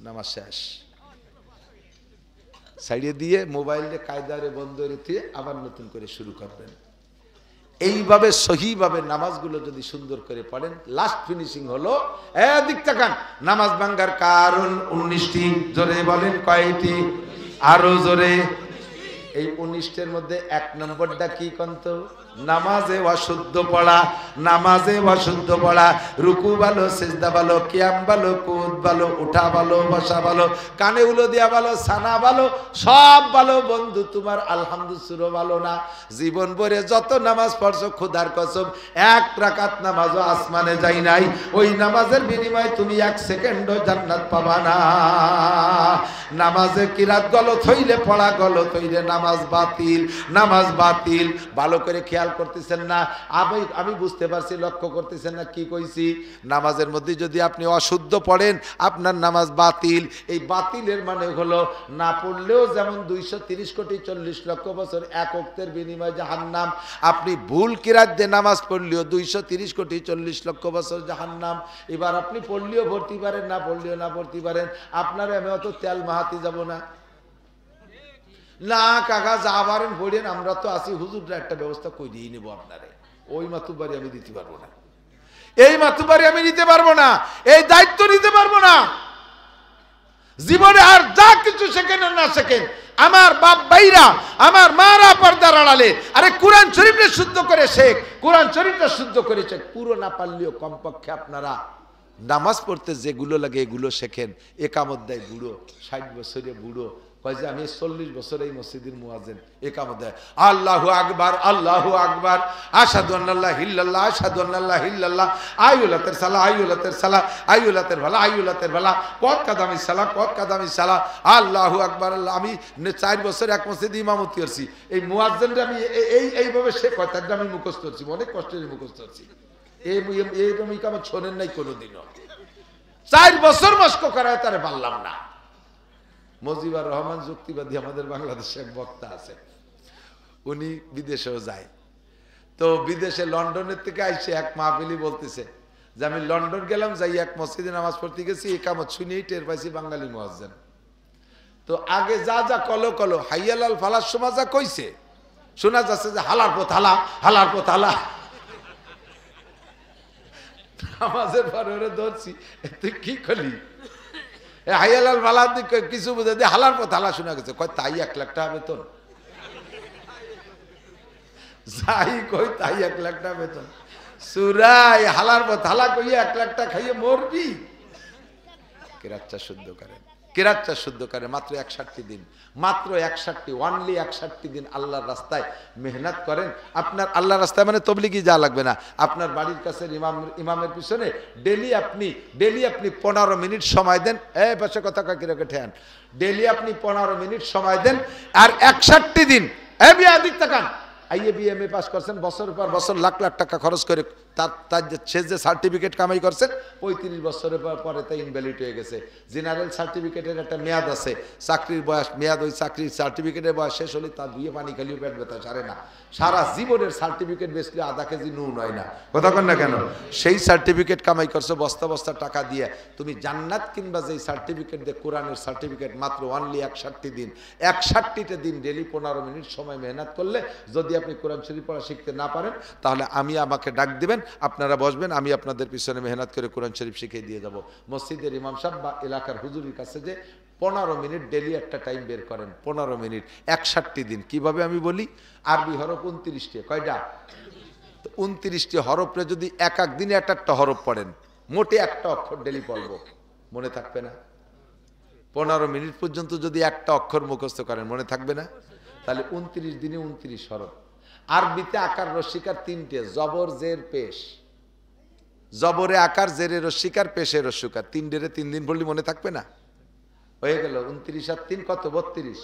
নামাজ শেষ। ছাড়িয়ে দিয়ে মোবাইলে কায়দারে বন্ধ রেখে আবার নতুন করে শুরু করবেন। এইভাবে সহিভাবে নামাজগুলো যদি সুন্দর করে পড়েন, লাস্ট ফিনিশিং হলো এদিক তাকান, নামাজ ভাঙ্গার কারণ 19টি। জোরে বলেন কয়টি? আরো জোরে। এই 19টার মধ্যে 1 নম্বরটা কি কন্ত? নামাজে অশুদ্ধ পড়া। নামাজে অশুদ্ধ পড়া, রুকু ভালো, সিজদা ভালো, কিয়াম ভালো, কুদ ভালো, উঠা ভালো, বসা ভালো, কানে উলো দিয়া ভালো, সানা ভালো, সব ভালো, বন্ধু তোমার আলহামদুলিল্লাহ ভালো না। জীবন ভরে যত নামাজ পড়ছো খোদার কসম 1 রাকাত নামাজও আসমানে যাই নাই, ওই নামাজের বিনিময়ে তুমি 1 সেকেন্ডও জান্নাত পাবা না। নামাজে কিরাত গলত হইলে, পড়া গলত হইলে নামাজ বাতিল, নামাজ বাতিল। ভালো করে খেয়াল করতেছেন না? আমি বুঝতে পারছি, লক্ষ্য করতেছেন না কি কইছি? নামাজের মধ্যে যদি আপনি অশুদ্ধ পড়েন আপনার নামাজ বাতিল। এই বাতিলের মানে হলো না পড়লেও যেমন 230 কোটি 40 লক্ষ বছর 1 ওয়াক্তের বিনিময়ে জাহান্নাম, আপনি ভুল কিরাত দিয়ে নামাজ পড়লেও 230 কোটি 40 লক্ষ বছর জাহান্নাম। এবার আপনি পড়লেও ভর্তি পারেন, না পড়লেও না ভর্তি পারেন, আপনার আমি অত তেল মাহাতি যাব না। না কাকা যা পারেন পড়েন, আমরা তো আছি, হুজুররা একটা ব্যবস্থা করিয়ে নেবো আপনারে। ওই মাতুবাড়ি আমি দিতে পারবো না, এই মাতুবাড়ি আমি নিতে পারবো না, এই দায়িত্ব নিতে পারবো না। জীবনে আর যা কিছু শেখেন না শেখেন, আমার বাপ ভাইরা, আমার মারা পর্দার আড়ালে, আরে কোরআন শরীফটা শুদ্ধ করে শেখ, কোরআন শরীফটা শুদ্ধ করে শেখ। পুরো না পারলেও কমপক্ষে আপনারা নামাজ পড়তে যেগুলো লাগে এগুলো শেখেন। একামত দেয় বুড়ো, 60 বছরে বুড়ো, কয় যে আমি 40 বছর এই মসজিদের মুয়াজ্জিন, একামত দেয় আল্লাহু আকবার, আল্লাহু আকবার, আশহাদু আল্লাহ ইল্লাল্লাহ, আশহাদু আল্লাহ ইল্লাল্লাহ, আইউলাতের সালাহ, আইউলাতের সালাহ, আইউলাতের ভালা, আইউলাতের ভালা, কত কাদামি সালাহ, কত কাদামি সালাহ, আল্লাহু আকবার। আল্লাহ আমি 4 বছর এক মসজিদে ইমামতি করছি, এই মুয়াজ্জিনটা আমি এইভাবে সে কথাটা আমি মুখস্থ করছি, অনেক কষ্টের মুখস্থ করছি। এইরকম ইকামত শোনেন নাই কোনোদিনও, 4 বছর মস্ক করায় তারে পারলাম না। মজিবুর রহমান যুক্তিবাদী আমাদের বাংলাদেশে এক বক্তা আছে, উনি বিদেশেও যায়। তো বিদেশে লন্ডনের থেকে আইসে এক মাহফিলি বলতেছে যে আমি লন্ডন গেলাম, যাই এক মসজিদে নামাজ পড়তে গেছি, একামত শুনেই টের পাইছি বাঙালি মুয়াজ্জিন। তো আগে যা যা কলো কলো হাইয়ালাল ফালার সময় যা কইছে শোনা যাচ্ছে যে হালার পথ হালা, হালার পথ হালা। নামাজের পরে ওরে ধরছি, তুই কি করলি? হাইয়ালাল ফালা কিছু বুঝে দিয়ে হালার পথ হালা শোনা গেছে, কয় তাই 1 লাখ টাকা বেতন, যাই কই তাই 1 লাখ টাকা বেতন। সুরাই হালার পথ হালা কইয়া 1 লাখ টাকা খাইয়ে মরবি। কিরাতটা শুদ্ধ করেন। কেরাতটা শুদ্ধ করে মাত্র 61 দিন, মাত্র 61, অনলি 61 দিন আল্লাহর রাস্তায় মেহনত করেন। আপনার আল্লাহর রাস্তায় মানে তবলিগি যা লাগবে না, আপনার বাড়ির কাছে ইমামের পিছনে ডেলি আপনি 15 মিনিট সময় দেন। এই পাশে কথা কাকিরকে ঠেয়ান, ডেলি আপনি 15 মিনিট সময় দেন, আর 61 দিন দিক তাকান। IABM পাস করছেন, বছরের পর বছর লাখ লাখ টাকা খরচ করে তার যে সার্টিফিকেট কামাই করছেন 35 বছরের পরে তা ইনভ্যালিড হয়ে গেছে। জেনারেল সার্টিফিকেটের একটা মেয়াদ আছে, চাকরির বয়স মেয়াদ, ওই চাকরির সার্টিফিকেটের বয়স শেষ হলে তার ধুয়ে পানি খালিও পেট ব্যথা সারে না। সারা জীবনের সার্টিফিকেট বেচলে আধা কেজি নুন হয় না, কথা কন না কেন? সেই সার্টিফিকেট কামাই করছো বস্তা বস্তা টাকা দিয়ে, তুমি জান্নাত কিনবা যেই সার্টিফিকেট দিয়ে, কোরআনের সার্টিফিকেট মাত্র অনলি 61 দিন। 61টা দিন ডেলি 15 মিনিট সময় মেহনত করলে যদি আপনি কোরআন শরীফ পড়া শিখতে না পারেন, তাহলে আমাকে ডাক দিবেন, আপনারা বসবেন, আমি আপনাদের পিছনে মেহনত করে কোরআন শরীফ শিখিয়ে দিয়ে যাব। মসজিদের ইমাম সাহেব বা এলাকার হুজুরের কাছে যে 15 মিনিট ডেলি একটা টাইম বের করেন, 15 মিনিট 61 দিন। কিভাবে আমি বলি, আরবি হরফ 29টি, কয়টা? 29টি হরফে যদি এক দিনে একটা হরফ পড়েন, মোটে একটা অক্ষর ডেলি পড়বো, মনে থাকবে না? 15 মিনিট পর্যন্ত যদি একটা অক্ষর মুখস্থ করেন, মনে থাকবে না? তাহলে 29 দিনে 29 হরফ। আরবিতে আকার রস্বীকার 3টে, জবর জের পেশ। জবরে আকার, জেরে রস্বীকার, পেশে রস্বীকার, 3 দিন পড়লে মনে থাকবে না? হয়ে গেল 29 আর 3 কত? 32।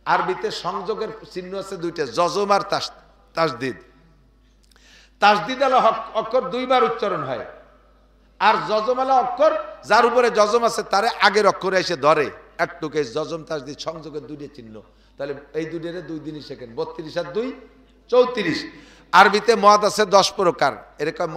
আরবিতে সংযোগের চিহ্ন আছে 2টা, জজম আর তাসদিদ। তাসদিদ আলা অক্ষর 2 বার উচ্চারণ হয়, আর জজম আলা অক্ষর যার উপরে জজম আছে তারে আগের অক্ষরে এসে ধরে। একটুকে জজম তাসদিদ সংযোগের 2টা চিহ্ন। তাহলে এই 2 দিনই শেখেন, 32 আর 2 34। আরবিতে মদ আছে 10 প্রকার, এরকম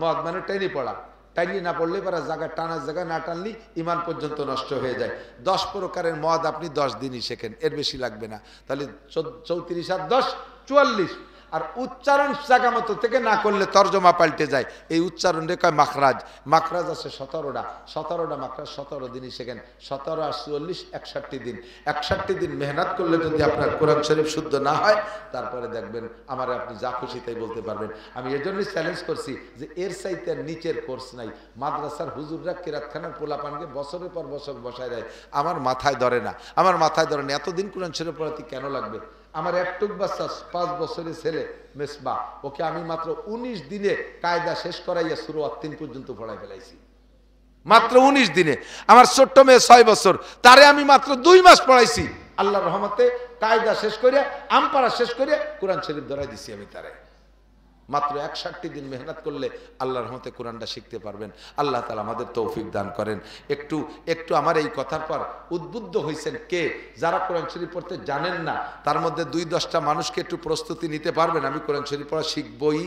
মদ মানে টেনে পড়া, টাইনি না পড়লে পরে জায়গা টানার জায়গায় না টানলি ইমান পর্যন্ত নষ্ট হয়ে যায়। 10 প্রকারের মদ আপনি 10 দিনই শেখেন, এর বেশি লাগবে না। তাহলে 34 আর 10 44। আর উচ্চারণ জায়গা মতো থেকে না করলে তর্জমা পাল্টে যায়। এই উচ্চারণ রেখা মাখরাজ, মাখরাজ আছে 17টা মাখরাজ, 17 দিনই শেখেন। 17 আর 44 61 দিন। 61 দিন মেহনত করলে যদি আপনার কোরআন শরীফ শুদ্ধ না হয়, তারপরে দেখবেন আমার আপনি যা খুশি তাই বলতে পারবেন। আমি এর জন্যই চ্যালেঞ্জ করছি যে এর চাইতে নিচের কোর্স নাই। মাদ্রাসার হুজুররা কেরাতখানার পোলাপানকে বছরের পর বছর বসায় দেয়, আমার মাথায় ধরে না। এতদিন কোরআন শরীফ পড়াতে কেন লাগবে? আমার একটুক বাচ্চা 5 বছরের ছেলে মেসবা, ওকে আমি মাত্র 19 দিনে কায়দা শেষ করাইয়া সূরা আত-তিন পর্যন্ত পড়াই ফেলাইছি, মাত্র 19 দিনে। আমার ছোট্ট মেয়ে 6 বছর, তারে আমি মাত্র 2 মাস পড়াইছি। আল্লাহর রহমতে কায়দা শেষ করে, আমপারা শেষ করে কোরআন শরীফ ধরাই দিছি আমি তারে। মাত্র 61 দিন মেহনত করলে আল্লাহর রহমতে কোরআনটা শিখতে পারবেন। আল্লাহ তাআলা আমাদের তৌফিক দান করেন। একটু আমার এই কথার পর উদ্বুদ্ধ হয়েছেন কে? যারা কোরআন শরীফ পড়তে জানেন না, তার মধ্যে 2-10টা মানুষকে একটু প্রস্তুতি নিতে পারবেন। আমি কোরআন শরীফ পড়া শিখবই,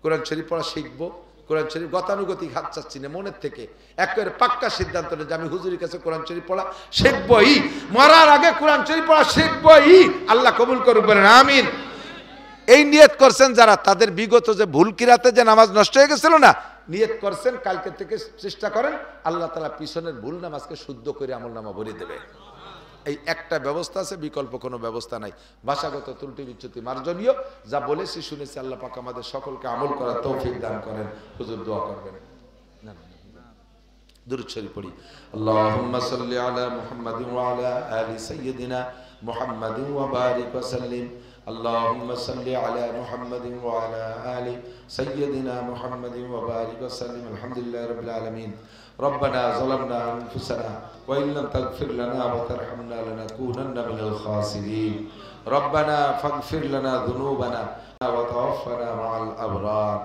কোরআন শরীফ পড়া শিখবো, কোরআন শরীফ গতানুগতিক হাত চাচ্ছি না, মনের থেকে একেবারে পাক্কা সিদ্ধান্ত নেন যে আমি হুজুরের কাছে কোরআন শরীফ পড়া শিখবই, মরার আগে কোরআন শরীফ পড়া শিখবই। আল্লাহ কবুল করুক, বলেন আমিন। এই নিয়ত করছেন যারা, তাদের বিগত যে ভুল কিরাতে যে নামাজ নষ্ট হয়ে গেছিল না, নিয়ত করছেন কালকে থেকে চেষ্টা করেন, আল্লাহ তাআলা পিছনের ভুল নামাজকে শুদ্ধ করে আমলনামা ভরে দেবে। এই একটা ব্যবস্থা আছে, বিকল্প কোনো ব্যবস্থা নাই। ভাষাগত ত্রুটি বিচ্যুতি মার্জনীয়, যা বলেছি শুনেছি, আল্লাহ পাক আমাদের সকলকে আমল করার তৌফিক দান করেন। হুজুর দোয়া করবেন। দুরূদ শরীফ পড়ি। আল্লাহুম্মা সাল্লি আলা মুহাম্মাদিন ওয়া আলা আলি সাইয়্যিদিনা মুহাম্মাদিন ওয়া বারিক ওয়া সাল্লিম। আল্লাহুম্মা সাল্লি আলা মুহাম্মাদিন ওয়া আলা আলি সাইয়্যিদিনা মুহাম্মাদিন ওয়া বারিক ওয়া সাল্লিম। আলহামদুলিল্লাহি রাব্বিল আলামিন। ربنا ظلمنا أنفسنا وإن لم تغفر لنا وترحمنا لنكونن من الخاسرين ربنا فاغفر لنا ذنوبنا وتوفنا مع الأبرار।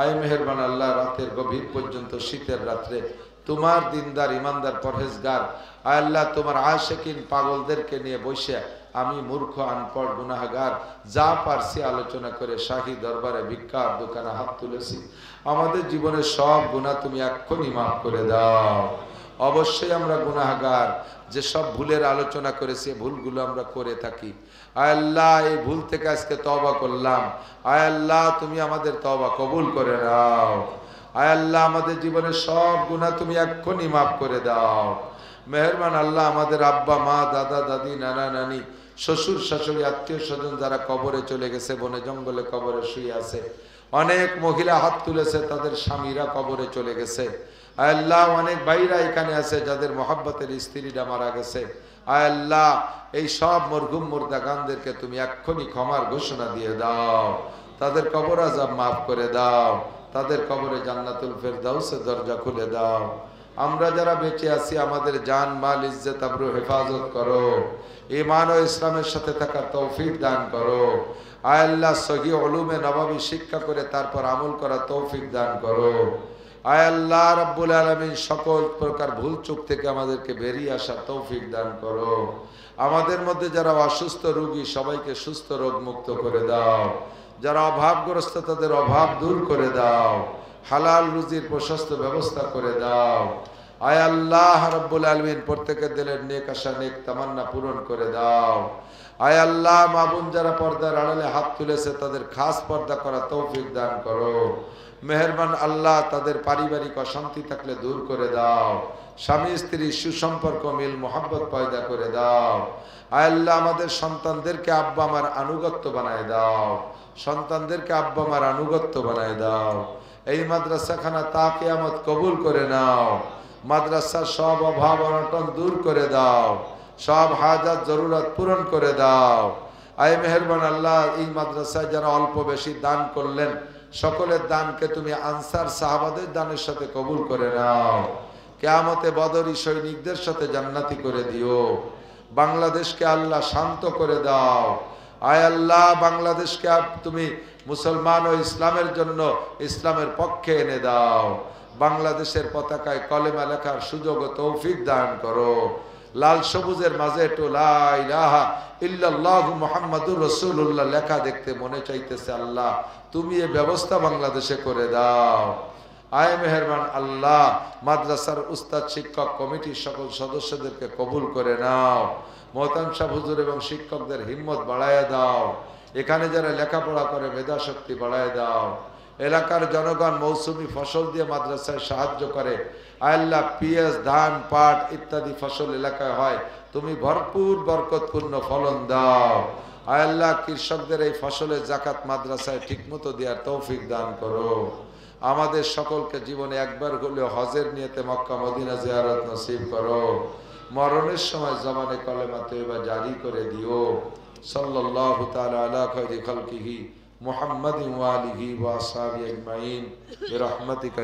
আয় মেহেরবান আল্লাহ, রাতের গভীর পর্যন্ত শীতের রাত্রে তোমার দিনদার ইমানদার পরহেজগার আয় আল্লাহ, তোমার আশিকিন পাগলদেরকে নিয়ে বসে আমি মূর্খ আনপড় গুনাহগার যা পারছি আলোচনা করে শাহী দরবারে ভিক্ষার দোকানে হাত তুলেছি। আমাদের জীবনের সব গুনাহ তুমি এক্ষুনি মাফ করে দাও। অবশ্যই আমরা গুনাহগার, যে সব ভুলের আলোচনা করেছি ভুলগুলো আমরা করে থাকি। আয় আল্লাহ, এই ভুল থেকে আজকে তওবা করলাম। আয় আল্লাহ, তুমি আমাদের তওবা কবুল করে নাও। আয় আল্লাহ, আমাদের জীবনের সব গুনাহ তুমি এক্ষুনি মাফ করে দাও। মেহেরবান আল্লাহ, আমাদের আব্বা মা, দাদা দাদি, নানা নানি, শ্বশুর শাশুড়ি, আত্মীয় স্বজন যারা কবরে চলে গেছে, বনে জঙ্গলে কবরে শুয়ে আছে, অনেক মহিলা হাত তুলেছে, তাদের স্বামীরা কবরে চলে গেছে। আয় আল্লাহ অনেক ভাইরা এখানে আছে যাদের মহাব্বতের স্ত্রীরা মারা গেছে, আয় আল্লাহ এই সব মরহুম মুর্দাগানদেরকে তুমি এক্ষুনি ক্ষমার ঘোষণা দিয়ে দাও, তাদের কবর আযাব মাফ করে দাও, তাদের কবরে জান্নাতুল ফেরদাউসের দরজা খুলে দাও। আমরা যারা বেঁচে আছি আমাদের জান মাল ইজ্জত আবরু হেফাজত করো, ঈমান ও ইসলামের সাথে থাকার তৌফিক দান করো। আয় আল্লাহ সহিহ উলুমে নববী শিক্ষা করে তারপর আমল করার তৌফিক দান করো। আয় আল্লাহ রাব্বুল আলামিন সকল প্রকার ভুল চুক থেকে আমাদেরকে বেরিয়ে আসার তৌফিক দান করো। আমাদের মধ্যে যারা অসুস্থ রোগী সবাইকে সুস্থ রোগ মুক্ত করে দাও, যারা অভাবগ্রস্ত তাদের অভাব দূর করে দাও, হালাল রুজির প্রশস্ত ব্যবস্থা করে দাও। আয় আল্লাহ রাব্বুল আলামিন প্রত্যেকের দিলের নেক আশা নেক তামান্না পূরণ করে দাও। আয় আল্লাহ মা বোন যারা পর্দার আড়ালে হাত তুলেছে তাদের খাস পর্দা করা তৌফিক দান করো। মেহেরবান আল্লাহ তাদের পারিবারিক অশান্তি থাকলে দূর করে দাও, স্বামী স্ত্রীর সুসম্পর্ক মিল মোহাব্বত পয়দা করে দাও। আয় আল্লাহ আমাদের সন্তানদেরকে আব্বা আমার আনুগত্য বানায় দাও, সন্তানদেরকে আব্বা আমার আনুগত্য বানায় দাও। এই মাদ্রাসাখানা তা কিয়ামত কবুল করে নাও, মাদ্রাসার সব অভাব অনটন দূর করে দাও, সব হাজাত জরুরত পূরণ করে দাও। আয় মেহেরবান আল্লাহ এই মাদ্রাসায় যারা অল্প বেশি দান করলেন সকলের দানকে তুমি আনসার সাহাবাদের দানের সাথে কবুল করে নাও। কিয়ামতে বদরি সৈনিকদের সাথে জান্নাতি করে দিও। বাংলাদেশকে আল্লাহ শান্ত করে দাও। আয় আল্লাহ বাংলাদেশকে তুমি মুসলমান ও ইসলামের জন্য ইসলামের পক্ষে এনে দাও। বাংলাদেশের পতাকায় কলেমা লেখার সুযোগ ও তৌফিক দান করো। লাল সবুজের মাঝে একটু লা ইলাহা ইল্লাল্লাহু মুহাম্মাদুর রাসূলুল্লাহ লেখা দেখতে মনে চাইতেছে, আল্লাহ তুমি এই ব্যবস্থা বাংলাদেশে করে দাও। আয় মেহেরবান আল্লাহ মাদ্রাসার উস্তাদ শিক্ষক কমিটির সকল সদস্যদেরকে কবুল করে নাও। মোহতাম সাহেব হুজুর এবং শিক্ষকদের হিম্মত বাড়ায় দাও। এখানে যারা লেখাপড়া করে মেধা শক্তি বাড়ায় দাও। এলাকার জনগণ মৌসুমি ফসল দিয়ে মাদ্রাসায় সাহায্য করে। আল্লাহ পিএস ধান পাট ইত্যাদি ফসল এলাকায় হয়, তুমি ভরপুর বরকতপূর্ণ ফলন দাও। আল্লাহ কৃষকদের এই ফসলের জাকাত মাদ্রাসায় ঠিকমতো দেওয়ার তৌফিক দান করো। আমাদের সকলকে জীবনে একবার হলেও হজের নিয়তে মক্কা মদিনা জিয়ারত নসিব করো। মরণের সময় জবানে কলেমা তয়্যিবা জারি করে দিও। সাল্লাল্লাহু তাআলা আলা খায়রি খালকিহি মুহাম্মাদিন ওয়া আলিহি ওয়া আসহাবিহি আজমাইন বিরহমাতিকা।